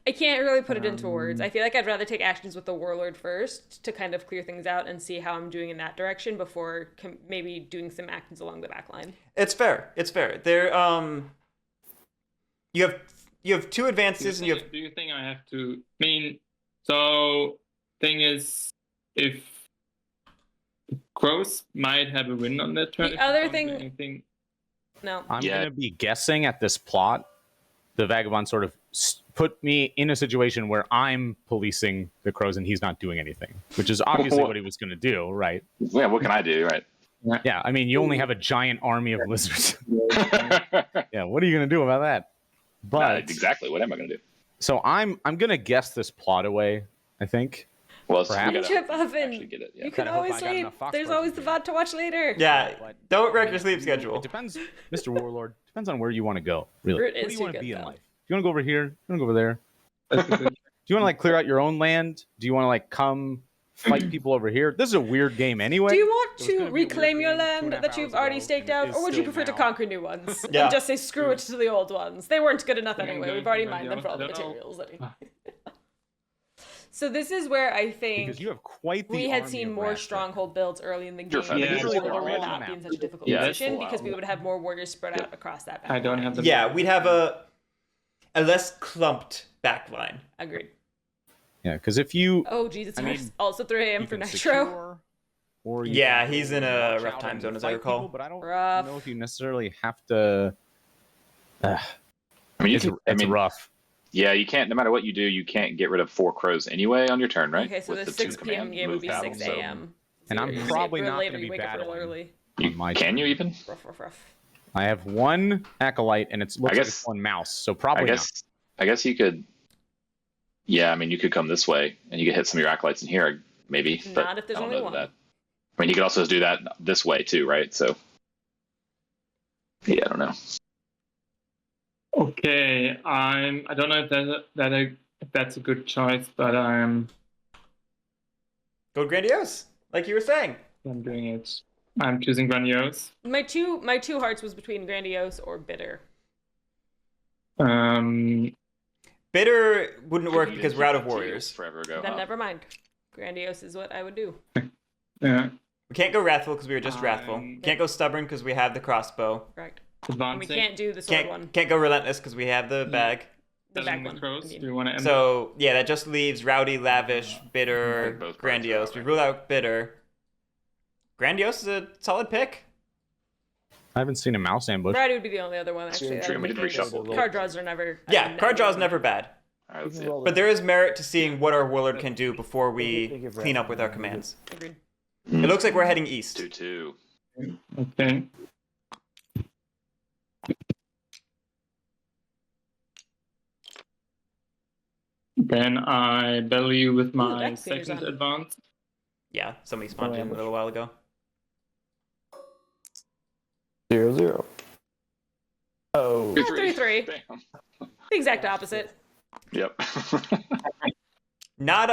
I can't really put it into words. I feel like I'd rather take actions with the warlord first to kind of clear things out and see how I'm doing in that direction before maybe doing some actions along the back line. It's fair. It's fair. There you have 2 advances and you have Do you think I have to? I mean, so thing is, if Crows might have a win on that turn. The if you other don't do thing- anything. No. I'm Yeah. gonna be guessing at this plot. The vagabond sort of put me in a situation where I'm policing the crows and he's not doing anything, which is obviously what he was gonna do, right? Yeah, what can I do, right? Yeah, I mean, you only have a giant army of lizards. Yeah, what are you gonna do about that? But exactly. What am I going to do? so I'm gonna guess this plot away. I think. Well, so we Perhaps. gotta Chip oven. actually get it. Yeah. You can Gotta hope always I got sleep. enough fox There's birds always in the here. VOD to watch later. Yeah, But don't wreck your sleep schedule. it depends, Mr. Warlord. Depends on where you want to go. Really, Root where is do you too want to good, be in though. life? Do you want to go over here? Do you want to go over there? That's a good. Do you want to like clear out your own land? Do you want to like come fight people over here? This is a weird game anyway. Do you want It was to gonna be a reclaim weird your game land 2.5 that you've hours already ago, staked and it out, is or would you still prefer to now. conquer new ones Yeah. and just say screw it to the old ones? They weren't good enough I'm anyway. going We've already to mined them for all the Guerric. materials. So this is where I think Because you have quite the we had army seen of more rats there. stronghold builds early in the You're game. fine. Yeah, because usually Warlord they're would all on not the be in map. such a difficult Yeah, that's position full because out. we would have more warriors spread out across that back I don't line. have the. Yeah, we'd have a less clumped backline. Agreed. Yeah, because if you Oh, geez, it's I worse. mean, Also 3 a.m. you for can Nitro. secure, or you Yeah, can he's in a march rough out time and zone, as I fight recall. people, but I don't Rough. know if you necessarily have to. I mean, you It's, can, I it's mean, rough. yeah, you can't. No matter what you do, you can't get rid of 4 crows anyway on your turn, right? Okay, so With the two 6 p.m. command game would move be battle, 6 so- a.m. And I'm you're sleep probably real not late gonna or be you wake up real battling. early. You, my can turn. you even? Rough. I have one acolyte, and it looks like guess- it's one mouse, so I probably guess you could. Yeah, I mean, you could come this way and you could hit some of your acolytes in here, maybe. But Not if there's I don't only know one. that. I mean, you could also do that this way too, right? So, yeah, I don't know. Okay, I don't know if that's a good choice, but I'm Go Grandiose, like you were saying. doing it. I'm choosing Grandiose. My two hearts was between Grandiose or Bitter. Bitter wouldn't work You because didn't we're out keep of that too warriors. forever ago. Then huh? never mind. Grandiose is what I would do. Yeah, We can't go Wrathful because we were just Wrathful. Um, Can't go Stubborn because we have the crossbow. Correct. And advancing. we can't do the sword Can't one. can't go Relentless because we have the bag. The Selling back the one. crows. I mean. Do you want to? So yeah, that just leaves Rowdy, Lavish, Bitter, Both Grandiose. parts are We rule out Bitter. Grandiose is a solid pick. I haven't seen a mouse ambush. Rowdy would be the only other one actually. True, that we would did make sense. reshuffle. Card draws are never. Yeah, card draw is never bad. All right, let's see. But there is merit to seeing what our Warlord can do before we clean up with our commands. Agreed. It looks like we're heading east. 2-2. Okay. Then I battle you with my that clears second on. advance. Yeah, somebody spawned in a little while ago. 0-0. Oh, 3-3. Bam. The exact opposite. Yep. Not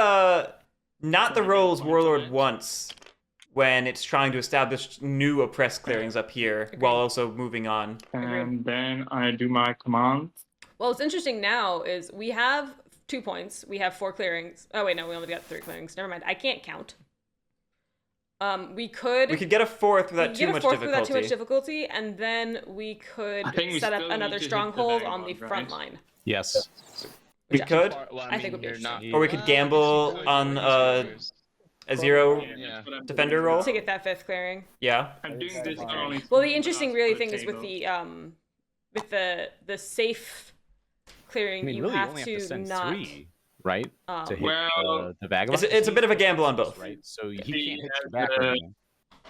the roles Warlord wants when it's trying to establish new oppressed clearings up here while also moving on. And then I do my commands. Well, what's interesting now is we have 2 points. We have 4 clearings. Oh wait, no, we only got 3 clearings. Never mind. I can't count. We could get a fourth without we too get a much fourth difficulty. without too much difficulty, and then we could I think we set up still need another to hit the stronghold on the vagabond, front right? line. Yes. We Yeah. could, Well, I think would be you're interesting. or we could gamble on a zero Yeah. defender roll. To get that 5th clearing. Yeah. I'm doing this not only. Well, the for interesting us, really for thing is with the safe clearing, I mean, you really, you have only have to to send not. 3, right? To hit Well, the vagabond. It's a bit of a gamble on both. right? So he He can't hit has you back. a- right now.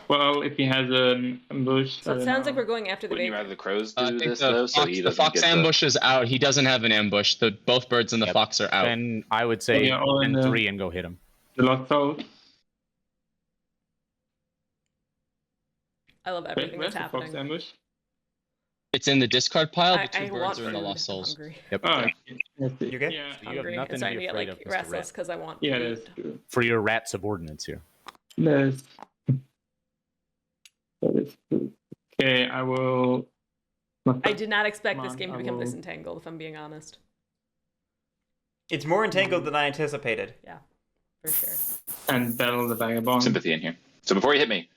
Well, if he has an ambush. So it sounds like we're going after the Wouldn't you big. rather the crows I do think this though, so he the doesn't fox get ambush is out. He doesn't have an ambush. Both birds and the Yep. fox are out. Then I would say Yeah, all in send the- 3 and go hit him. the lost soul. I love everything Where's that's the fox happening. ambush? It's in the discard pile. The I 2 want birds are in the food. lost I'm souls. hungry. Yep. Oh, I see. You okay? Yeah, So you have Hungry. nothing And to starting be to get afraid like of, Mr. restless Rat. because I want. yeah, food. that's true. For your rat subordinates here. That is true. Okay, I will. I did not expect this Come on, game to I become this will- entangled, if I'm being honest. It's more entangled than I anticipated. For sure. And battle the vagabond. sympathy in here. So before you hit me.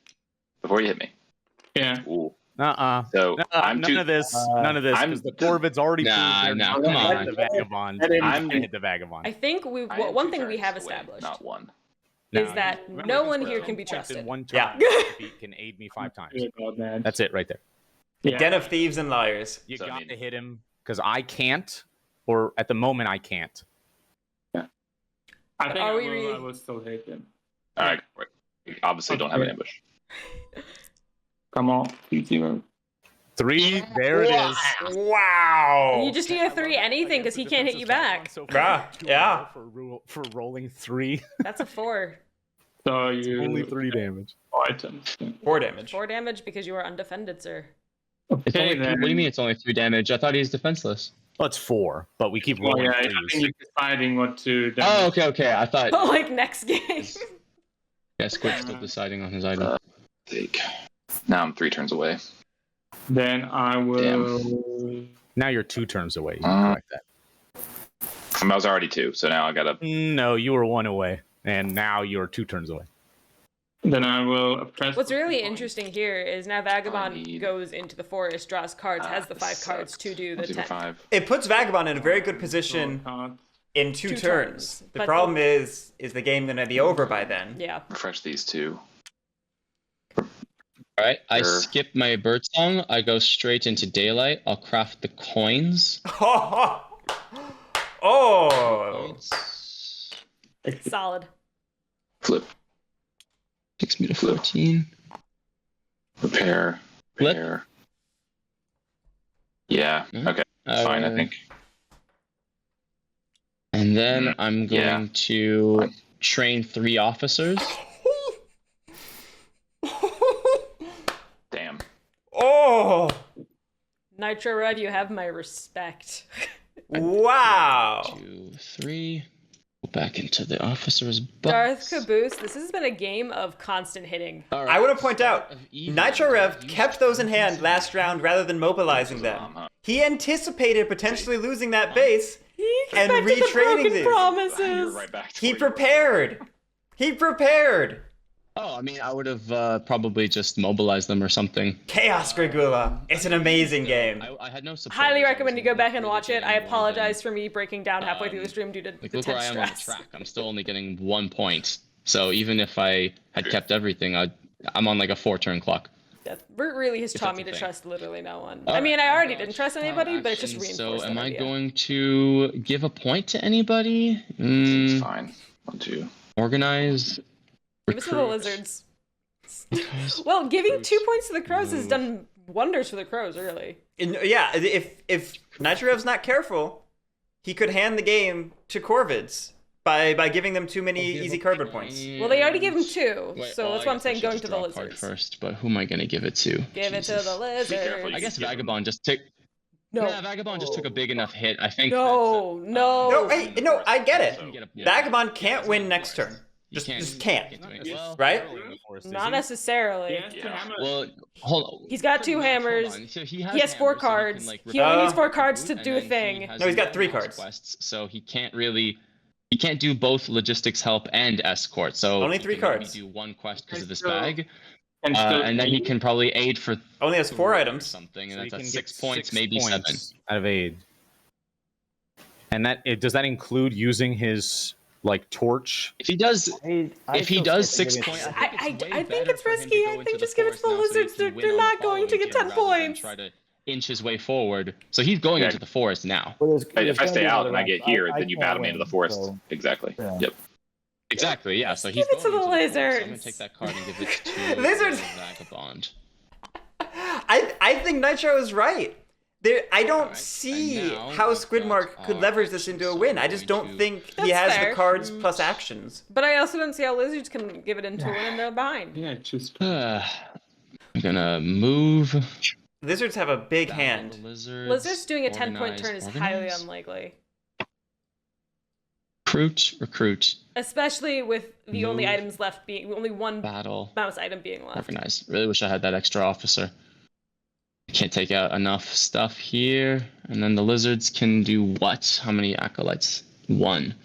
Yeah. Ooh. None So I'm too. of this. None of this. I'm Because the Corvid's already Nah, proved they're nah, not come gonna hit on. the vagabond. I didn't- I'm I'm- gonna hit the vagabond. I think I am one 2 thing we turns have away, established. not 1. is Now, that remember, no you one score here 10 can be points in trusted. one Yeah. turn. If he can aid me 5 times. Good God, man. That's it right there. Yeah. Den of thieves and liars. You So, I got mean- to hit him because I can't, or at the moment I can't. I think Are I we will, really- I will still hit him. All right. We obviously don't have an Okay. ambush. Come on, 2-0. 3, there it is. Wow. You just need a 3 anything because he can't hit you back. Yeah. For rolling 3, That's a 4. So you only 3 damage. items. 4 damage. 4 damage because you are undefended, sir. It's only, Okay, then. what do you mean it's only 3 damage? I thought he's defenseless. Well, it's 4, but we keep Well, rolling yeah, I 3s. think you're deciding what to. Oh, okay. I thought. Like next game. Yeah, Squid's still deciding on his item. Take. Now I'm 3 turns away. Then I will. Now you're 2 turns away. You Uh, can correct that. I was already 2, so now I gotta. No, you were 1 away, and now you're 2 turns away. Then I will press. What's really interesting here is now Vagabond need- goes into the forest, draws cards, has the 5 cards to do the 10. 5. It puts Vagabond in a very good position in 2 2 turns. turns. The But problem is the game gonna be over by then? Yeah. Refresh these 2. All right, I Sure. skip my bird song. I go straight into daylight. I'll craft the coins. Oh. Solid. Flip. Takes me to 14. Repair. Flip. Repair. Yeah. Mhm. Okay. Fine. I Uh, think. And then I'm going Yeah. to Fine. train 3 officers. Damn. Oh. Nitrorev, you have my respect. Wow. 2, 3. Go back into the officers' Darth box. Caboose, this has been a game of constant hitting. All right, I want to point out, start of evening. Nitrorev Use kept those in hand last round rather than mobilizing them. He anticipated potentially losing that base. He And expected the retraining broken these. You're promises. right back to He where you were. prepared. He prepared. Oh, I mean, I would have probably just mobilized them or something. Chaos Grigula. It's an amazing game. I had no support. Highly I was recommend you go not back and really watch it. getting I more than- apologize for me breaking down halfway through the stream due to Like, the look where I tense am on the stress. track. I'm still only getting 1 point. So even if I had kept everything, I'm on like a 4-turn clock. Death Root really has If taught that's me a to thing. trust literally no one. All I mean, right, I already got didn't trust final anybody, but it just actions. reinforced So am that I idea. going to give a point to anybody? It's fine. 1, 2. Organize. Give it to the recruit. lizards. Because- Well, giving Recruit, 2 points to the crows has move. done wonders for the crows, really. Yeah, if Nitrorev's not careful, he could hand the game to Corvids by giving them too many I'll give easy a cardboard points. Well, they already gave him 2, Wait, so well, that's I why I'm guess I saying should going just to the draw a card lizards. first, but who am I going to give it to? Give it to Jesus. the lizards. I guess Give 'em- Vagabond just took. No. Yeah, Vagabond just took a big enough hit. I think. No, that's, no. No, hey, no, I get it. You can get a- Vagabond Yeah, can't it's win not next forced. turn. You Just can't. do it. Well, Right? Not necessarily. Yes, to hammer. well, hold on. He's got 2 Pretty much, hold hammers. on. So He has 4 hammers, so he can, cards. like, He only needs 4 repair cards to and do a then he thing. has No, he's got 3 mouse cards. Quests, so he can't really. He can't do both logistics help and escort. So Only he 3 can maybe cards. do 1 quest because of this So- bag, And still and then he can probably aid for Only has 4 3 or items. something, So and he that's can at get 6 points, 6 maybe 7. points out of aid. And does that include using his like torch? If he does, if he does 6 points, I it's way think better it's for him to risky. go I into think the just give it to the forest now so he lizards. can win They're on the not going to following get turn 10 rather than points. Try to inch his way forward. So he's going Yeah. into the forest now. If I stay out and I get here, then you battle me into the forest. So, Exactly. yeah. Yep. Exactly, yeah. So he's Give it to going the into forest. I'm gonna lizards. take that card and give it to Lizards. Vagabond. I think Nitro is right. I don't Alright, see and now how we've Skwidmark got could our leverage this into a actions, win. so I we're just going don't to- think That's he has fair. the cards plus actions. But I also don't see how lizards can give it into a win and they're behind. yeah, just I'm gonna move. Lizards have a big battle hand. the Lizards, Lizards doing a 10-point organize, turn is highly organize. unlikely. Recruit, Especially with the only Move. items left being only 1 battle, mouse item being left. organize. Really wish I had that extra officer. Can't take out enough stuff here. And then the lizards can do what? How many acolytes? 1.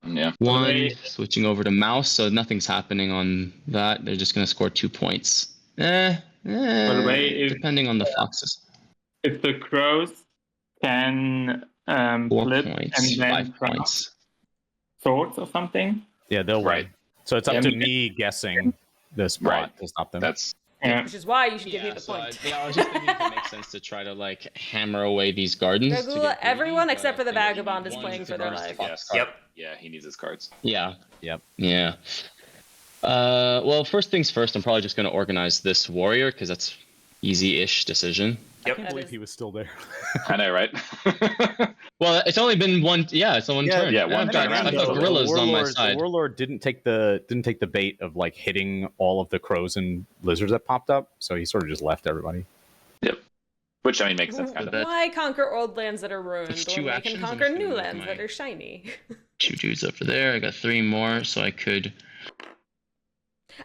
Yeah. 1. way- Switching over to mouse, so nothing's happening on that. They're just gonna score 2 points. the way, if- depending on the foxes. if the crows can 4 flip points, and then 5 drop points. swords or something. Yeah, they'll Right. win. So it's up to me guessing the spot to stop them. That's Which is why you should give me the so point. I was just thinking if it makes sense to try to like hammer away these gardens. to Regula, get greedy, everyone but except I for the think vagabond is one playing of for the their gardens life. is Yep. Yeah, he needs his cards. Yeah. Yep. Yeah. Well, first things first, I'm probably just going to organize this warrior because that's easy-ish decision. I Yep. can't believe he was still there. I know, right? Well, it's only been one. Yeah, it's one turn. yeah, one I've got, turn. I've got gorillas on my side. The warlord didn't take the bait of like hitting all of the crows and lizards that popped up, so he sort of just left everybody. Yep. Which I mean makes sense, kind of. Why conquer old lands that are ruined That's when two we can actions, I'm conquer just gonna new move lands my- that are shiny? 2 dudes over there. I got 3 more, so I could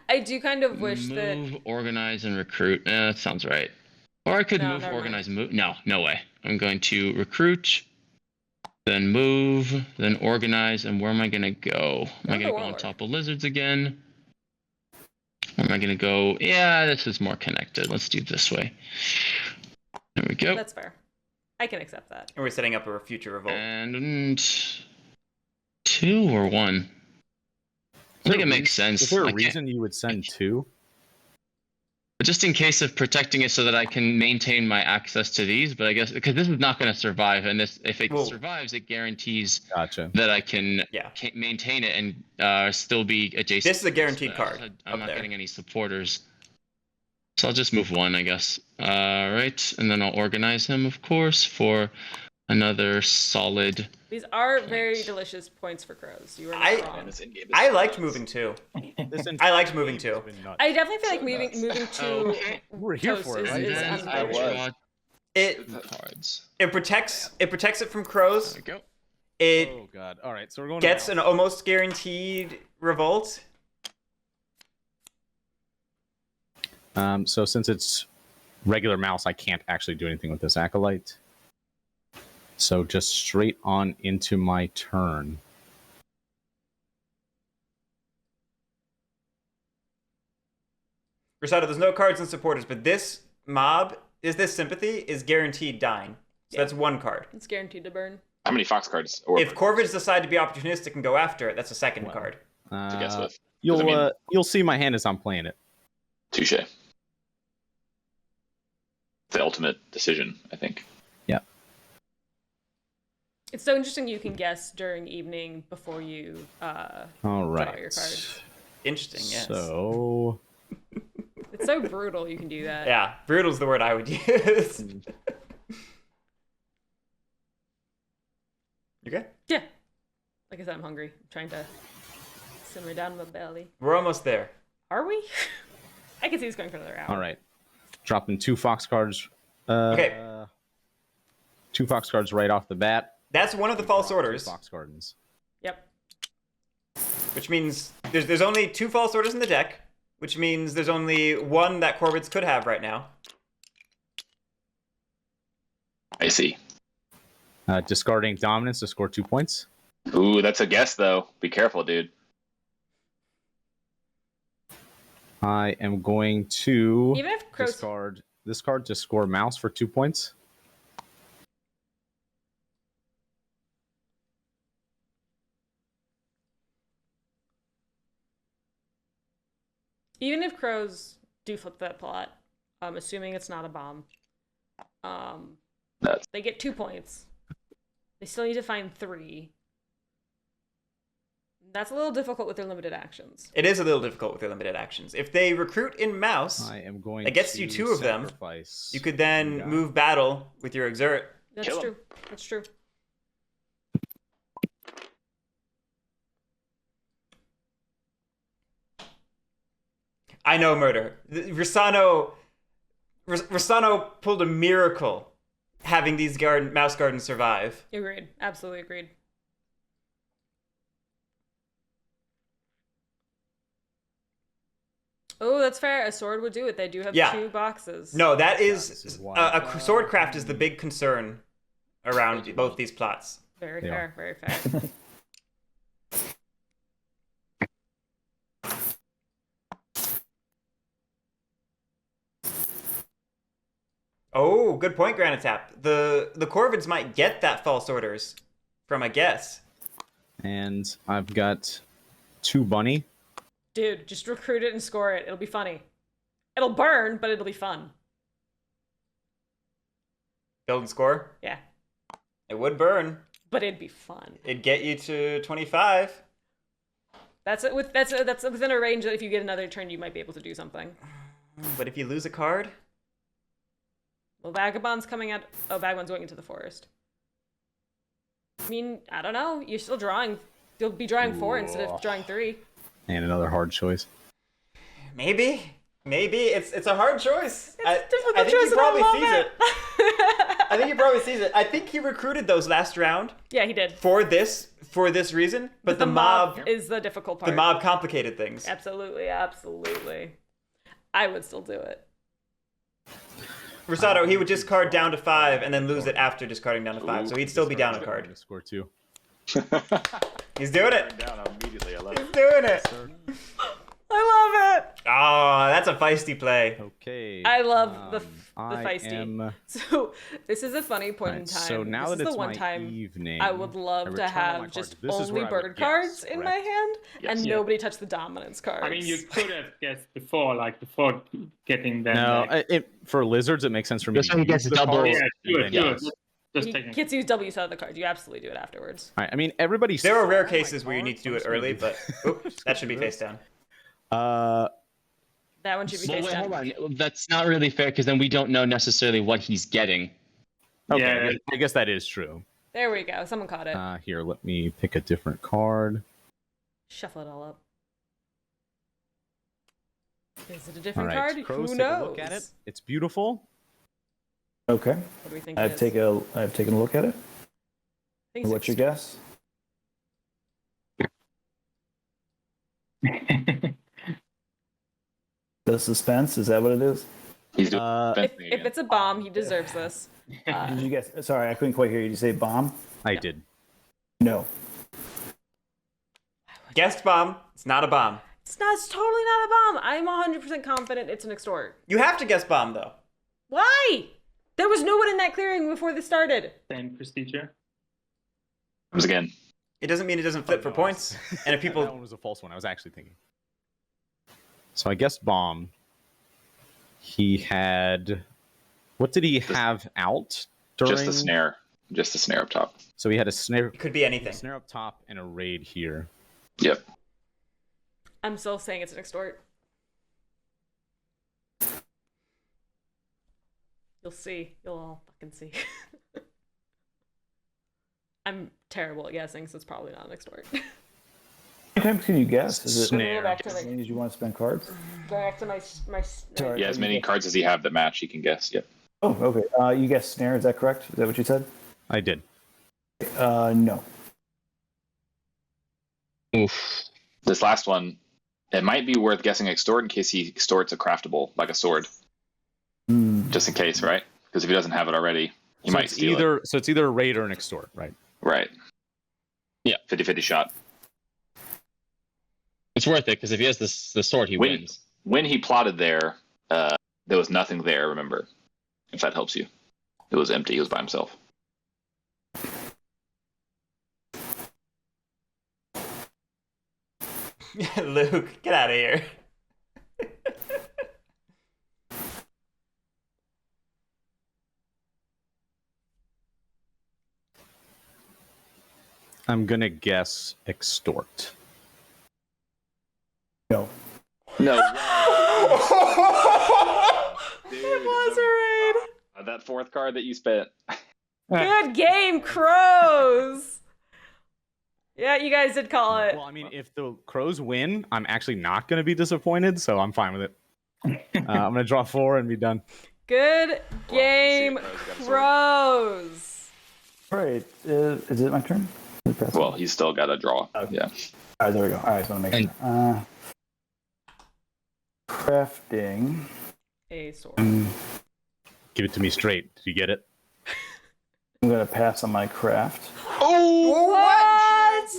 I do kind of wish that move, organize, and recruit. That sounds right. Or I could No, move, never organize, move. No, no way. I'm going to recruit, then move, then organize, and where am I going to go? Am I going to go on warlord. top of lizards again? Or am I going to go? Yeah, this is more connected. Let's do it this way. There we go. that's fair. I can accept that. And we're setting up a future revolt. And 2 or 1? I think it makes sense. Is there I a can't- reason you would send 2? But just in case of protecting it so that I can maintain my access to these, but I guess because this is not going to survive, and this if it Well- survives, it guarantees Gotcha. that I can Yeah. maintain it and still be adjacent. This is a guaranteed But card I'm up not there. getting any supporters, so I'll just move 1, I guess. Right, and then I'll organize him, of course, for another solid. These are very delicious points for crows. You are not I- wrong. This in-game is I so liked nuts. moving too. This I liked moving too. has been nuts. I definitely feel like So moving nuts. moving to Okay. We're here toast for it, is, right? is And I unfair. was. draw It 2 cards. protects it from There crows. we go. It Oh god. All right, so we're going. gets to an almost guaranteed revolt. So since it's regular mouse, I can't actually do anything with this acolyte. So just straight on into my turn. Russano, there's no cards and supporters, but this mob this sympathy is guaranteed dying. So Yeah. that's 1 card. It's guaranteed to burn. How many fox cards? Or If Corvids decide to be opportunistic and go after it, that's a second Well. card. to guess with? 'Cause, You'll I mean, you'll see my hand as I'm playing it. touche. The ultimate decision, I think. It's so interesting you can guess during evening before you All right. your cards. Interesting, yes. So it's so brutal you can do that. Yeah, brutal's the word I would use. You okay? Yeah. Like I said, I'm hungry. I'm trying to simmer down my belly. We're almost there. Are we? I can see this going for another hour. all right, dropping 2 fox cards. Okay. 2 fox cards right off the bat. That's one of the false Drop 2 orders, Fox gardens. Yep. which means there's only 2 false orders in the deck, which means there's only 1 that Corvids could have right now. I see. Discarding dominance to score 2 points. Ooh, that's a guess though. Be careful, dude. I am going to Even if crows discard this card to score mouse for 2 points. Even if crows do flip that plot, assuming it's not a bomb, That's they get 2 points. They still need to find 3. That's a little difficult with their limited actions. It is a little difficult with their limited actions. If they recruit in mouse, I am going. That gets to you 2 of them. sacrifice. you could then Yeah. move battle with your exert. That's Kill 'em. true. That's true. I know murder. Russano pulled a miracle having these mouse gardens survive. Agreed. Absolutely agreed. Oh, that's fair. A sword would do it. They do have Yeah. 2 boxes. No, that this is is why- a swordcraft is the big concern around both these plots. Very They fair. Very fair. Oh, good point, Granitap. The Corvids might get that false orders from a guess. And I've got 2 bunny Dude, just recruit it and score it. It'll be funny. It'll burn, but it'll be fun. Build and score. Yeah. It would burn. But it'd be fun. It'd get you to 25. That's within a range that if you get another turn, you might be able to do something. But if you lose a card, Well, Vagabond's coming out. Oh, Vagabond's going into the forest. I mean, I don't know. You're still drawing. You'll be drawing 4 instead of drawing 3. And another hard choice. maybe it's a hard choice. It's a difficult I think choice he probably and I sees love it. I think he probably sees it. I think he recruited those last round Yeah, he did. for this reason. But the mob is the difficult part. the mob complicated things. Absolutely, absolutely. I would still do it. Russano, he would discard down to 5 and then lose it after discarding down to 5. So he'd still be down a card. Score 2. He's doing it. Down immediately. I love He's doing it. I love it. Oh, that's a feisty play. Okay. I love the I feisty. am- So this is a funny point in Alright, time. so now this that is it's the one my time evening, I would I love to return all my have cards. just This is only where I would bird guess, cards in my correct? hand, Yes. and Yeah. nobody touch the dominance cards. I mean, you could have guessed before, like before getting them. No, like, for lizards, it makes sense for me. This one gets use the double. cards yeah, do and it, then do guess. it. Just You taking. get to use W out of the cards. You absolutely do it afterwards. Alright, I mean, everybody's. There are rare cases where you need to do it early, but that should be face down. That one should be Well, face wait, down. hold on. That's not really fair because then we don't know necessarily what he's getting. Okay, Yeah. I guess that is true. There we go. Someone caught it. Here, let me pick a different card. Shuffle it all up. Is it a All different right, card? Crows, Who take knows? a look at it. It's beautiful. Okay. What do we think? I've taken a look at it. What's your guess? The suspense, is that what it is? He's doing If it's a bomb, he deserves this. Did you guess? Sorry, I couldn't quite hear you. Did you say bomb? I did. No. Guessed bomb. It's not a bomb. It's totally not a bomb. I'm 100% confident it's an extort. You have to guess bomb though. Why? There was no one in that clearing before this started. Same procedure. comes again. It doesn't mean it doesn't flip for points. And if That people one was a false one. I was actually thinking. So I guessed bomb. He had. What did he have out during? Just the snare. Just the snare up top. So he had a snare. it could be anything. Snare up top and a raid here. Yep. I'm still saying it's an extort. You'll see. You'll all fucking see. I'm terrible at guessing, so it's probably not an extort. How many times can you guess? Is it Snare. Go back to as the, many as you want to spend cards? go back to my Sorry. Yeah, as many cards as he have that match, he can guess. Yep. Oh, okay. You guessed snare, is that correct? Is that what you said? I did. No. Oof. This last one, it might be worth guessing extort in case he extorts a craftable, like a sword, just in case, right? Because if he doesn't have it already, he might steal it. So it's either a raid or an extort, right? Right. Yeah, 50-50 shot. It's worth it because if he has the sword, he wins. When he plotted there, there was nothing there, remember? If that helps you. It was empty, he was by himself. Luke, get out of here. I'm gonna guess extort. No. No. It was a raid. That fourth card that you spent. Good game, Crows. Yeah, you guys did call it. Well, I mean, if the Crows win, I'm actually not gonna be disappointed, so I'm fine with it. I'm gonna draw 4 and be done. Good game, Well, see if Crows got a sword. Crows. All right. Is it my turn? Well, he's still got to draw. Okay. Yeah. All right, there we go. All right, I want to make sure. Crafting. A sword. Give it to me straight. Did you get it? I'm going to pass on my craft. What?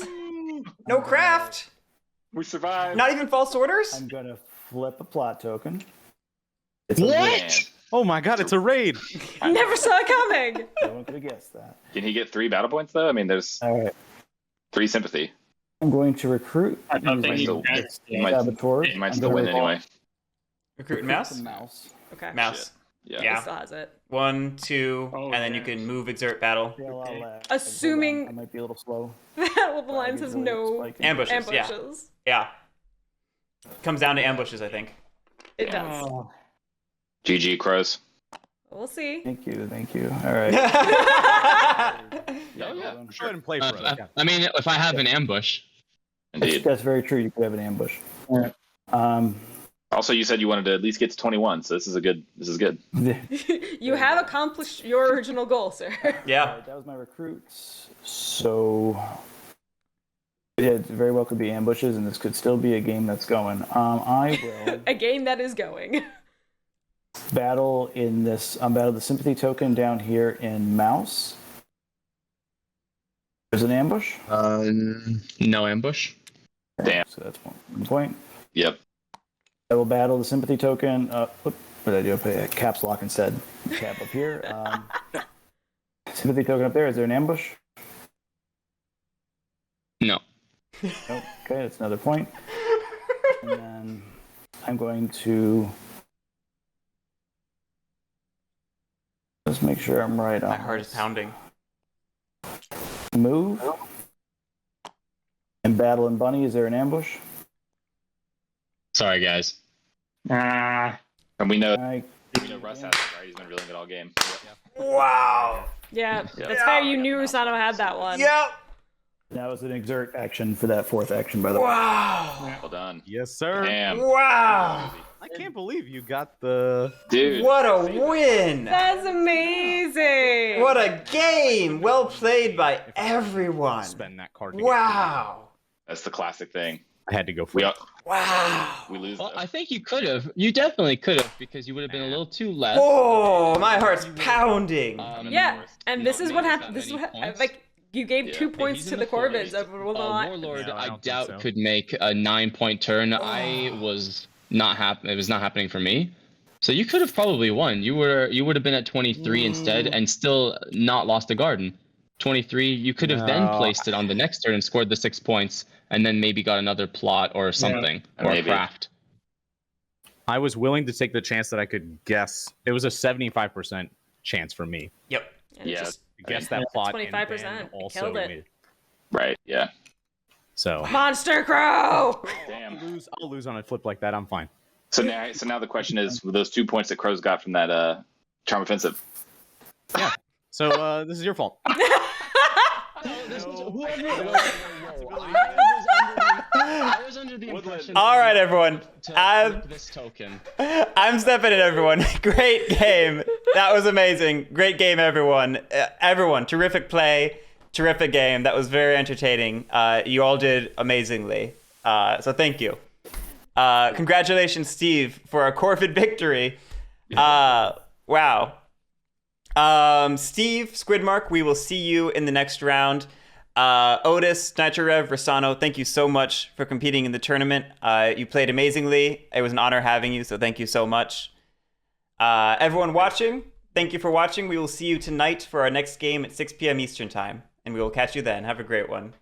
No craft. We survived. Not even false orders. I'm going to flip a plot token. It's What? Oh my god, it's a raid! Never saw it coming. No one could have guessed that. Can he get 3 battle points, though? I mean, there's All right. 3 sympathy. I'm going to recruit. I don't think using you can. You might- saboteurs. You might I'm still gonna win recall- anyway. Recruit mouse. the mouse. Okay. Mouse. Yeah. Yeah. It still has it. 1, 2, Oh, and then you yes. can move exert battle. Yeah, I'll let- Assuming- hold on, I might be a little slow. Battle of the Lines has Really no spiking. Ambushes. Yeah. ambushes. Yeah. Comes down to ambushes, I think. It does. Oh, GG Crows. We'll see. thank you. All right. Yeah, well yeah. done. Go ahead and play for us. Yeah. I mean, if I have an ambush, Indeed. That's very true. You could have an ambush. Also, you said you wanted to at least get to 21, so this is good. You have accomplished your original goal, sir. Yeah. Alright, that was my recruits. So, yeah, it very well could be ambushes, and this could still be a game that's going. I will A game that is going. battle in this. Battle the sympathy token down here in mouse. There's an ambush. no ambush. Damn. So that's one point. Yep. I will battle the sympathy token. What did I do? I put a caps lock instead. Cap up here. Sympathy token up there. Is there an ambush? No. Nope. Okay, that's another point. And then I'm going to just make sure I'm right on My heart is this. pounding. Move. And battle and bunny. Is there an ambush? Sorry, guys. Ah, And we know I Russ has it, right? He's been reeling it all game. Wow. Yeah, Yeah. that's fair. You knew Russano had that one. Yep. that was an exert action for that fourth action, by the way. Wow. Well done. Yes, sir. Damn. Wow. I can't believe you got the. Dude. What a win. That's amazing. What a game. Well played by everyone. Spend that card. to get Wow. That's the classic thing. through. I had to go for We it. all, Wow. we lose. Well, though. I think you could have. You definitely could have, because you would have been a little too left. Oh, my heart's pounding. Yeah, and this is what Maybe happened. not This is many what points. like you gave Yeah. 2 If points he's to in the Corvids forest, over the line. Warlord, No, I I don't think doubt so. could make a 9-point turn. I was not It was not happening for me. So you could have probably won. You would have been at 23 instead, and still not lost a garden. 23. You could have then No. placed it on the next turn and scored the 6 points, and then maybe got another plot or something, or Maybe. a craft. I was willing to take the chance that I could guess. It was a 75% chance for me Yep. And Yeah. just to guess that plot. 25%. And then also Killed it. mid. Right. Yeah. So Monster Crow. Damn. I'll lose on a flip like that. I'm fine. So now the question is, with those 2 points that Crows got from that charm offensive. So this is your fault. I was under the impression. All right, everyone. to flip this token. I'm stepping in, everyone. Great game. That was amazing. Great game, everyone. Everyone, terrific play, terrific game. That was very entertaining. You all did amazingly. So thank you. Congratulations, Steve, for a Corvid victory. Wow. Steve, Skwidmark, we will see you in the next round. Outis, Nitrorev, Russano, thank you so much for competing in the tournament. You played amazingly. It was an honor having you, so thank you so much. Everyone watching, thank you for watching. We will see you tonight for our next game at 6 p.m. Eastern Time, and we will catch you then. Have a great one.